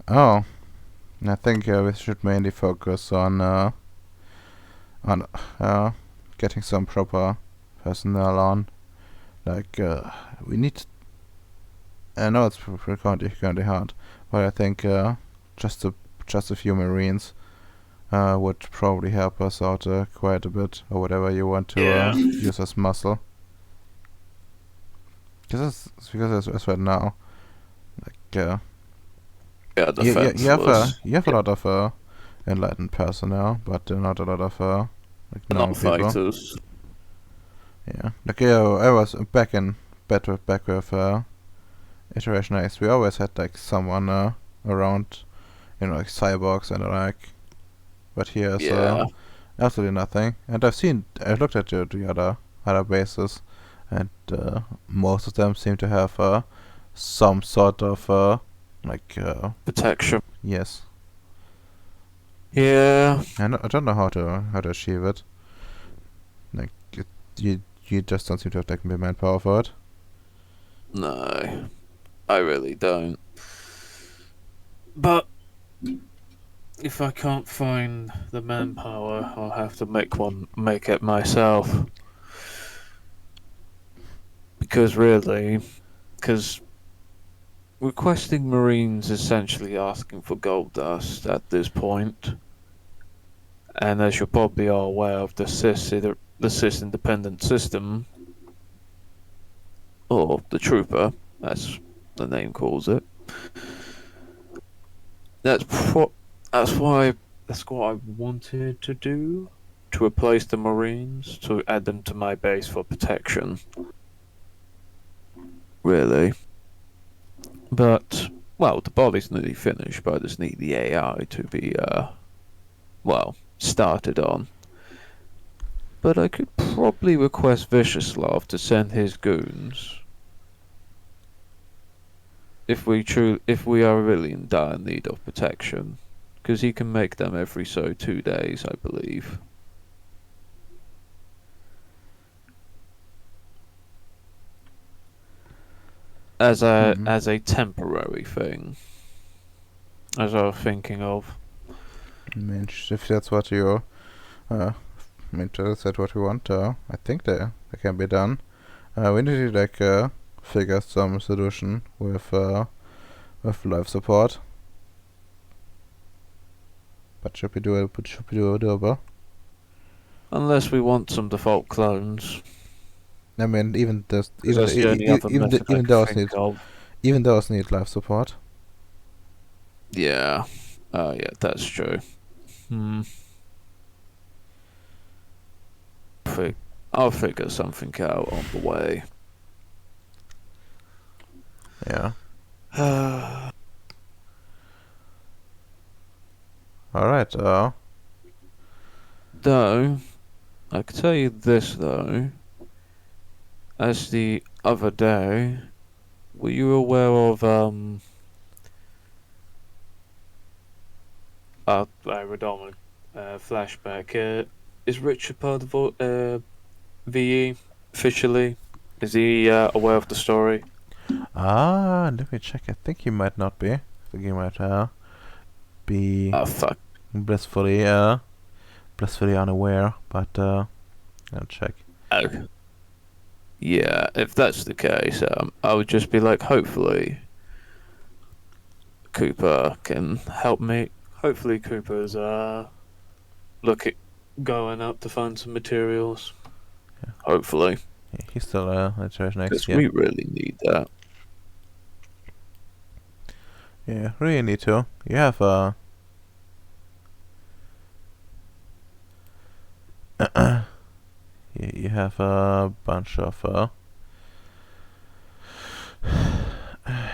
Oh, I think we should mainly focus on getting some proper personnel on. Like we need. I know it's currently hard, but I think just a few Marines would probably help us out quite a bit, or whatever you want to use as muscle. Because as right now, like you have a lot of enlightened personnel, but not a lot of like normal people. Fighters. Yeah, like I was back with Iteration X. We always had like someone around, like cyborgs and the like. But here's absolutely nothing. And I've looked at the other bases, and most of them seem to have some sort of Protection. yes. Yeah. I don't know how to achieve it. Like you just don't seem to have taken the manpower for it. No, I really don't. But if I can't find the manpower, I'll have to make it myself. Because requesting Marines is essentially asking for gold dust at this point. And as you probably are aware of the CIS independent system, or the Trooper, as the name calls it. That's what I wanted to do, to replace the Marines, to add them to my base for protection. Really. But, well, the body's nearly finished, but I just need the AI to be, started on. But I could probably request Vicioslav to send his goons. If we are really in dire need of protection. Because he can make them every 2 days, I believe. As a temporary thing. As I was thinking of. I mean, if that's what you that's what we want, I think that can be done. We need to figure some solution with life support. But should be doable. Unless we want some default clones. I mean, even those need life support. Yeah. Yeah, that's true. I'll figure something out on the way. Yeah. Alright, Though, I can tell you this though. As the other day, were you aware of, flashback. Is Richard part of VE officially? Is he aware of the story? Let me check. I think he might not be. I think he might be Oh fuck. blissfully unaware. But I'll check. Oh. Yeah, if that's the case, I would just be like, hopefully Cooper can help me. Hopefully Cooper's going up to find some materials. Yeah. Hopefully, Yeah, he's still iteration X. because Yeah. we really need that. Yeah, really need to. You have you have a bunch of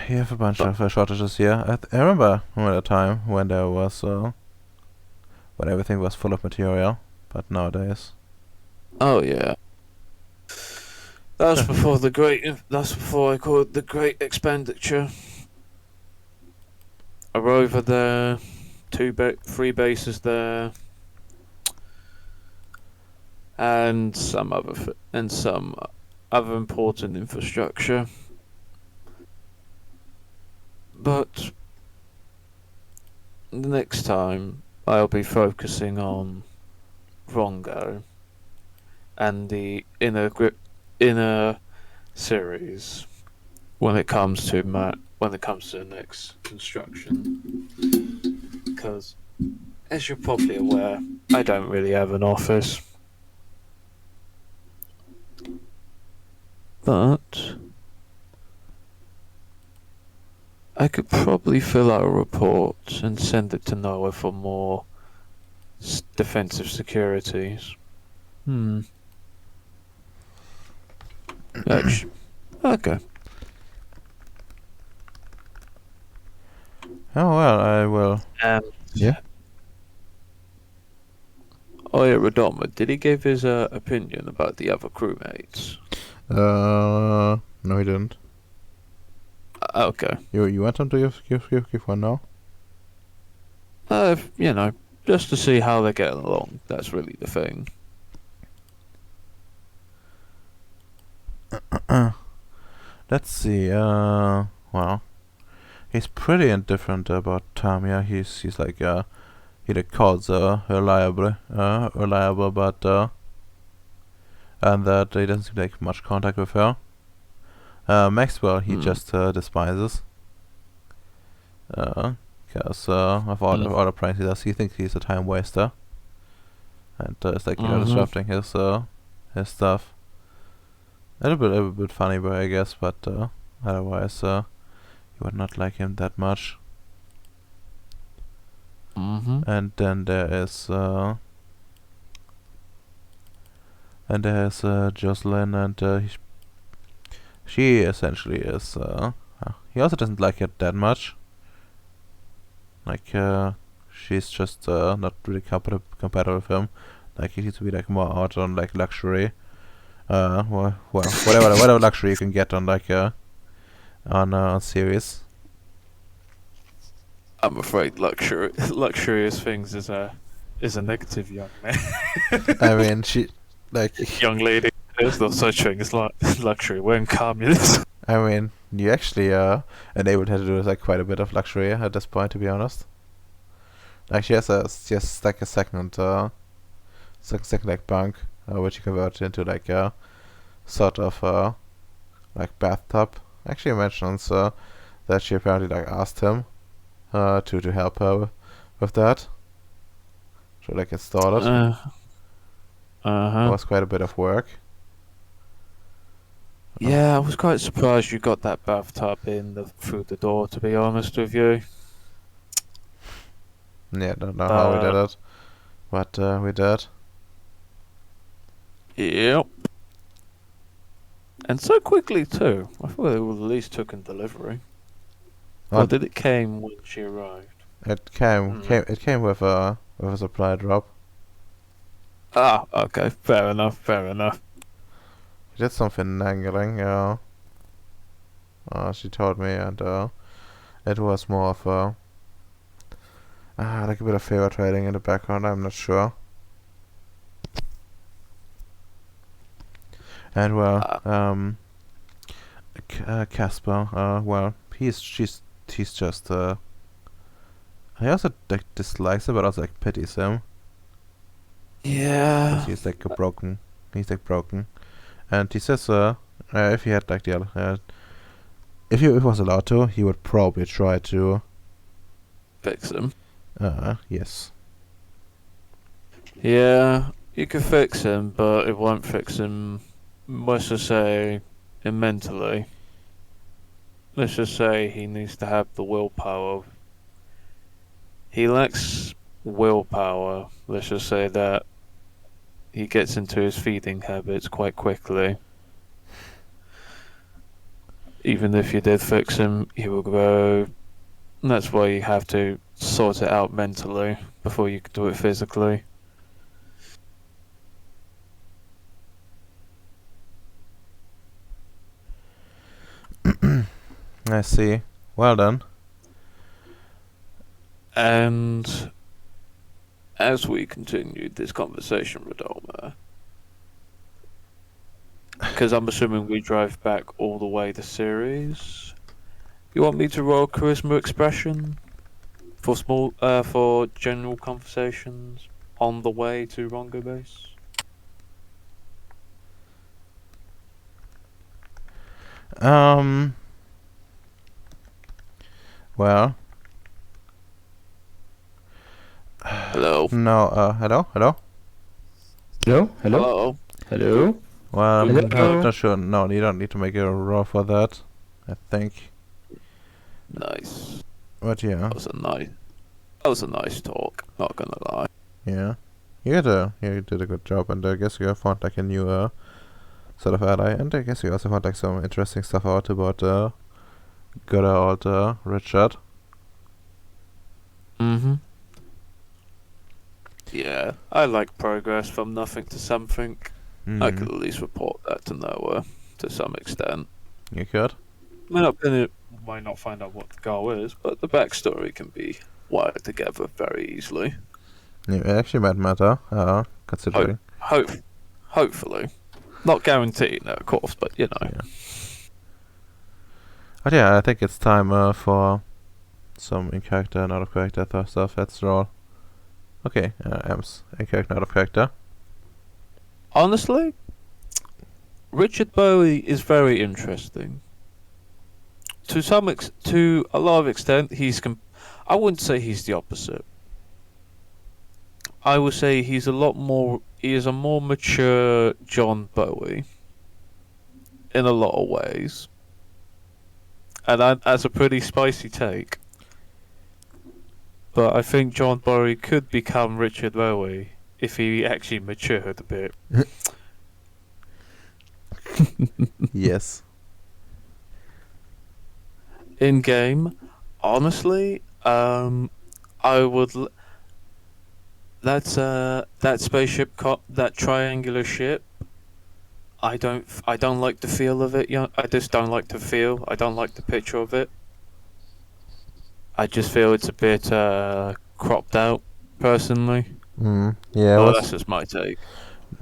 you have a bunch of shortages here. I remember a time when there was when everything was full of material, but nowadays. Oh yeah, that's before the great. That's before I call it the great expenditure. A rover there, three bases there, and some other important infrastructure. But the next time I'll be focusing on Rongo and the inner series when it comes to the next construction. Because, as you're probably aware, I don't really have an office. But I could probably fill out a report and send it to Noah for more defensive securities. Okay. Oh well, I will. Yeah. Oh yeah, Radoma, did he give his opinion about the other crewmates? No, he didn't. Okay. You want him to give one now? Just to see how they're getting along. That's really the thing. Let's see. Well, he's pretty indifferent about Tamia. He's like he calls reliable, but and that he doesn't seem like much contact with her. Maxwell he just despises. Because of all the pranks he does, he thinks he's a time waster, and it's like disrupting his stuff. A little bit funny, but I guess, but otherwise you would not like him that much. And then there is Jocelyn, and she essentially is. He also doesn't like it that much. Like she's just not really compatible with him. Like he needs to be like more out on like luxury. Well, whatever luxury you can get on like on Ceres. I'm afraid luxurious things is a negative, young man. I mean, she like Young lady, there's no such thing as luxury. We're in communism. I mean, you actually enabled her to do like quite a bit of luxury at this point, to be honest. Like she has like a second like bunk, which you convert into like a sort of like bathtub. Actually mentions that she apparently like asked him to help her with that. So like install it. It was quite a bit of work. Yeah, I was quite surprised you got that bathtub through the door, to be honest with you. Yeah, don't know how we did it, but we did. Yep. And so quickly too. I thought it would at least took in delivery. Or did it came when she arrived? It came with a supply drop. Ah, okay, fair enough. She did something angling, she told me, and it was more of like a bit of favor trading in the background, I'm not sure. And well, Casper. Well, he's just he also like dislikes him, but also like pities him. Yeah. 'Cause he's like broken. He's like broken, and he says, if he had like the other, if he was allowed to, he would probably try to. Fix him. Yes. Yeah, you could fix him, but it won't fix him. Let's just say, mentally. Let's just say he needs to have the willpower. He lacks willpower. Let's just say that he gets into his feeding habits quite quickly. Even if you did fix him, he will grow. That's why you have to sort it out mentally before you can do it physically. I see. Well done. And as we continue this conversation, Radoma, because I'm assuming we drive back all the way to Ceres, you want me to roll charisma expression for for general conversations on the way to Rongo base? Well. Hello. No. Hello. Hello? Hello. Hello? Well, I'm Hello? not sure. No, you don't need to make a roll for that. I think. Nice. But yeah, That was a nice talk. Not gonna lie. yeah. You did a good job, and I guess you found like a new sort of ally, and I guess you also found like some interesting stuff out about good old Richard. Mm-hmm. Yeah, I like progress from nothing to something. I could at least report that to Noah to some extent. You could. Might not find out what the goal is, but the backstory can be wired together very easily. Yeah, it actually might matter. Considering. Hopefully. Not guaranteed, no, of course, but you know. Yeah. But yeah, I think it's time for some in character and out of character stuff. Let's roll. Okay, M's in character, out of character. Honestly, Richard Bowie is very interesting. To a lot of extent, I wouldn't say he's the opposite. I would say he is a more mature John Bowie in a lot of ways. And that's a pretty spicy take. But I think John Bowie could become Richard Bowie if he actually matured a bit. Yes. In game, honestly, I would. That spaceship, that triangular ship. I don't like the feel of it. I just don't like the feel. I don't like the picture of it. I just feel it's a bit cropped out, personally. Yeah, But that's just my take.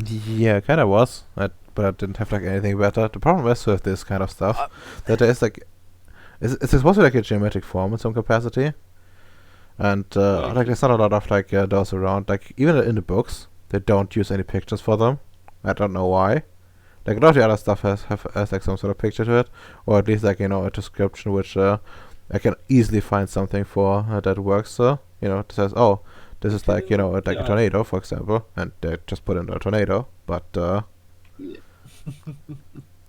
Yeah, kind of was. But I didn't have like anything better. The problem is with this kind of stuff that there is like, it's supposed to be like a geometric form in some capacity, and like there's not a lot of like those around. Like even in the books, they don't use any pictures for them. I don't know why. Like a lot of the other stuff has like some sort of picture to it, or at least like a description which I can easily find something for that works. It says, oh, this is like a tornado, for example, and they just put in a tornado. But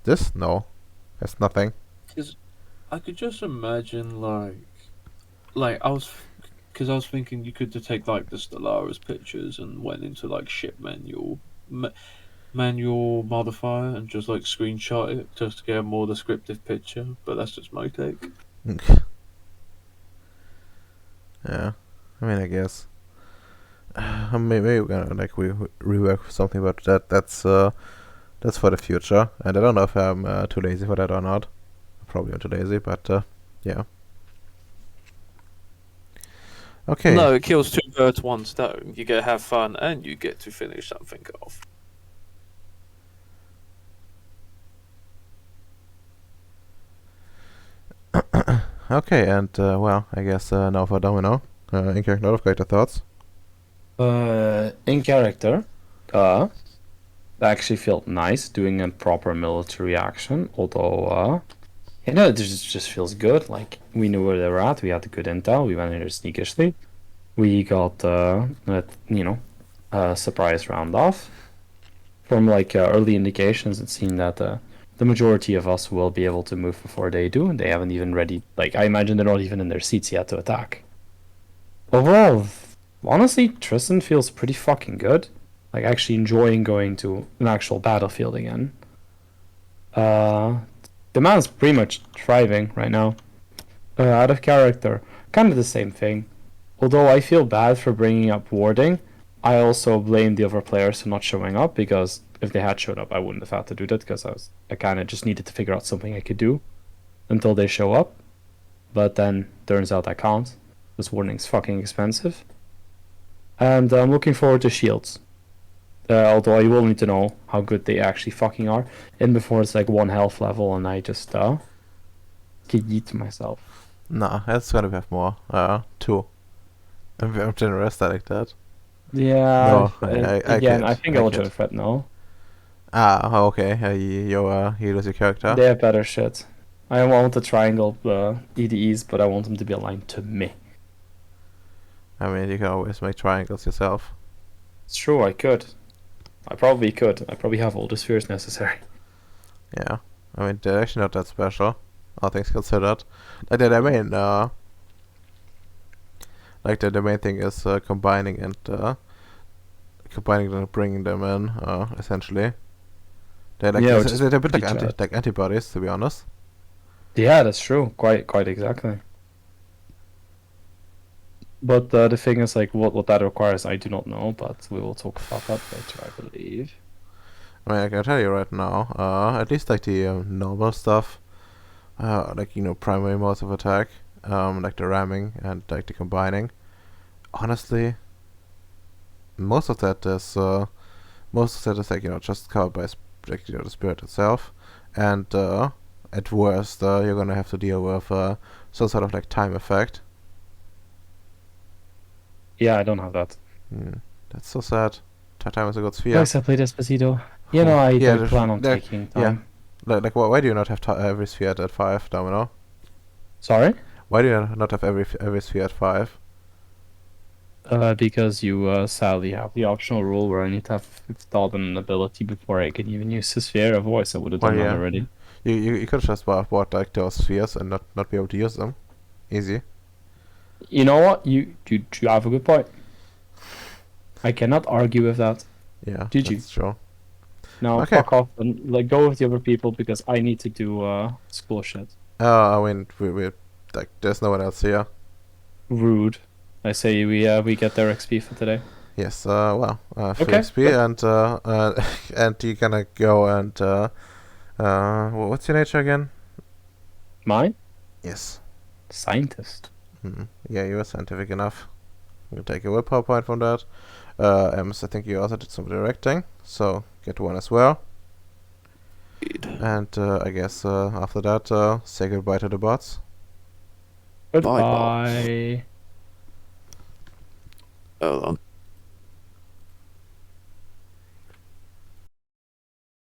this there's nothing. Because I could just imagine like I was thinking you could take like the Stellaris pictures and went into like ship manual modifier and just like screenshot it just to get a more descriptive picture. But that's just my take. Yeah, I mean, I guess maybe we're gonna like rework something, but that's for the future. And I don't know if I'm too lazy for that or not. Probably I'm too lazy, but yeah. Okay. No, it kills two birds, one stone. You get to have fun and you get to finish something off. Okay, and well, I guess now for Domino. In character note of character thoughts. In character, it actually felt nice doing a proper military action. Although, it just feels good. Like we knew where they were at. We had good intel. We went in there sneakishly. We got, a surprise round off. From early indications, it seemed that the majority of us will be able to move before they do, and they haven't even ready. Like I imagine they're not even in their seats yet to attack. Overall, honestly, Tristan feels pretty fucking good. Like actually enjoying going to an actual battlefield again. The man's pretty much thriving right now. Out of character, kind of the same thing. Although I feel bad for bringing up warding, I also blame the other players for not showing up, because if they had showed up, I wouldn't have had to do that, because I kind of just needed to figure out something I could do until they show up. But then turns out I can't. This warding's fucking expensive. And I'm looking forward to shields. Although I will need to know how good they actually fucking are. And before it's like 1 health level and I just get yeet myself. Nah, it's gonna have more. 2. I'm generous like that. Yeah. No, Again, can't. I think I will try to threat no. Okay. You lose your character. They have better shit. I want the triangle EDEs, but I want them to be aligned to me. I mean, you can always make triangles yourself. It's true, I could. I probably could. I probably have all the spheres necessary. Yeah. I mean, they're actually not that special, all things considered. Like, the main, the main thing is combining and bringing them in, essentially. They're like, Yeah, which is they're a bit pretty like antibodies, to be honest. Yeah, that's true. Quite exactly. But the thing is, like, what that requires, I do not know, but we will talk about that later, I believe. I mean, I can tell you right now, at least like the normal stuff, primary modes of attack, like the ramming and like the combining. Honestly, most of that is like, just covered by the spirit itself, and at worst, you're gonna have to deal with some sort of like time effect. Yeah, I don't have that. That's so sad. Time is a good sphere. Nice, I played Despacito. You know, I Yeah, don't plan on there- taking time. Like why do you not have every sphere at 5, Domino? Sorry? Why do you not have every sphere at 5? Because you sadly have the optional rule where I need to have installed an ability before I can even use the sphere. Otherwise, I would have done Well, that yeah. already. You could just bought like those spheres and not be able to use them. Easy. You know what? You have a good point. I cannot argue with that. Yeah, Did you? that's true. Now, Okay. fuck off and like go with the other people because I need to do school shit. I mean, we like there's no one else here. Rude. I say we get their XP for today. Yes. Well, free Okay, XP and you gonna go and what's your nature again? Mine? Yes. Scientist. Yeah, you were scientific enough. You take a willpower point from that. Ems, I think you also did some directing, so get one as well. And I guess after that, say goodbye to the bots. Goodbye. Hold on.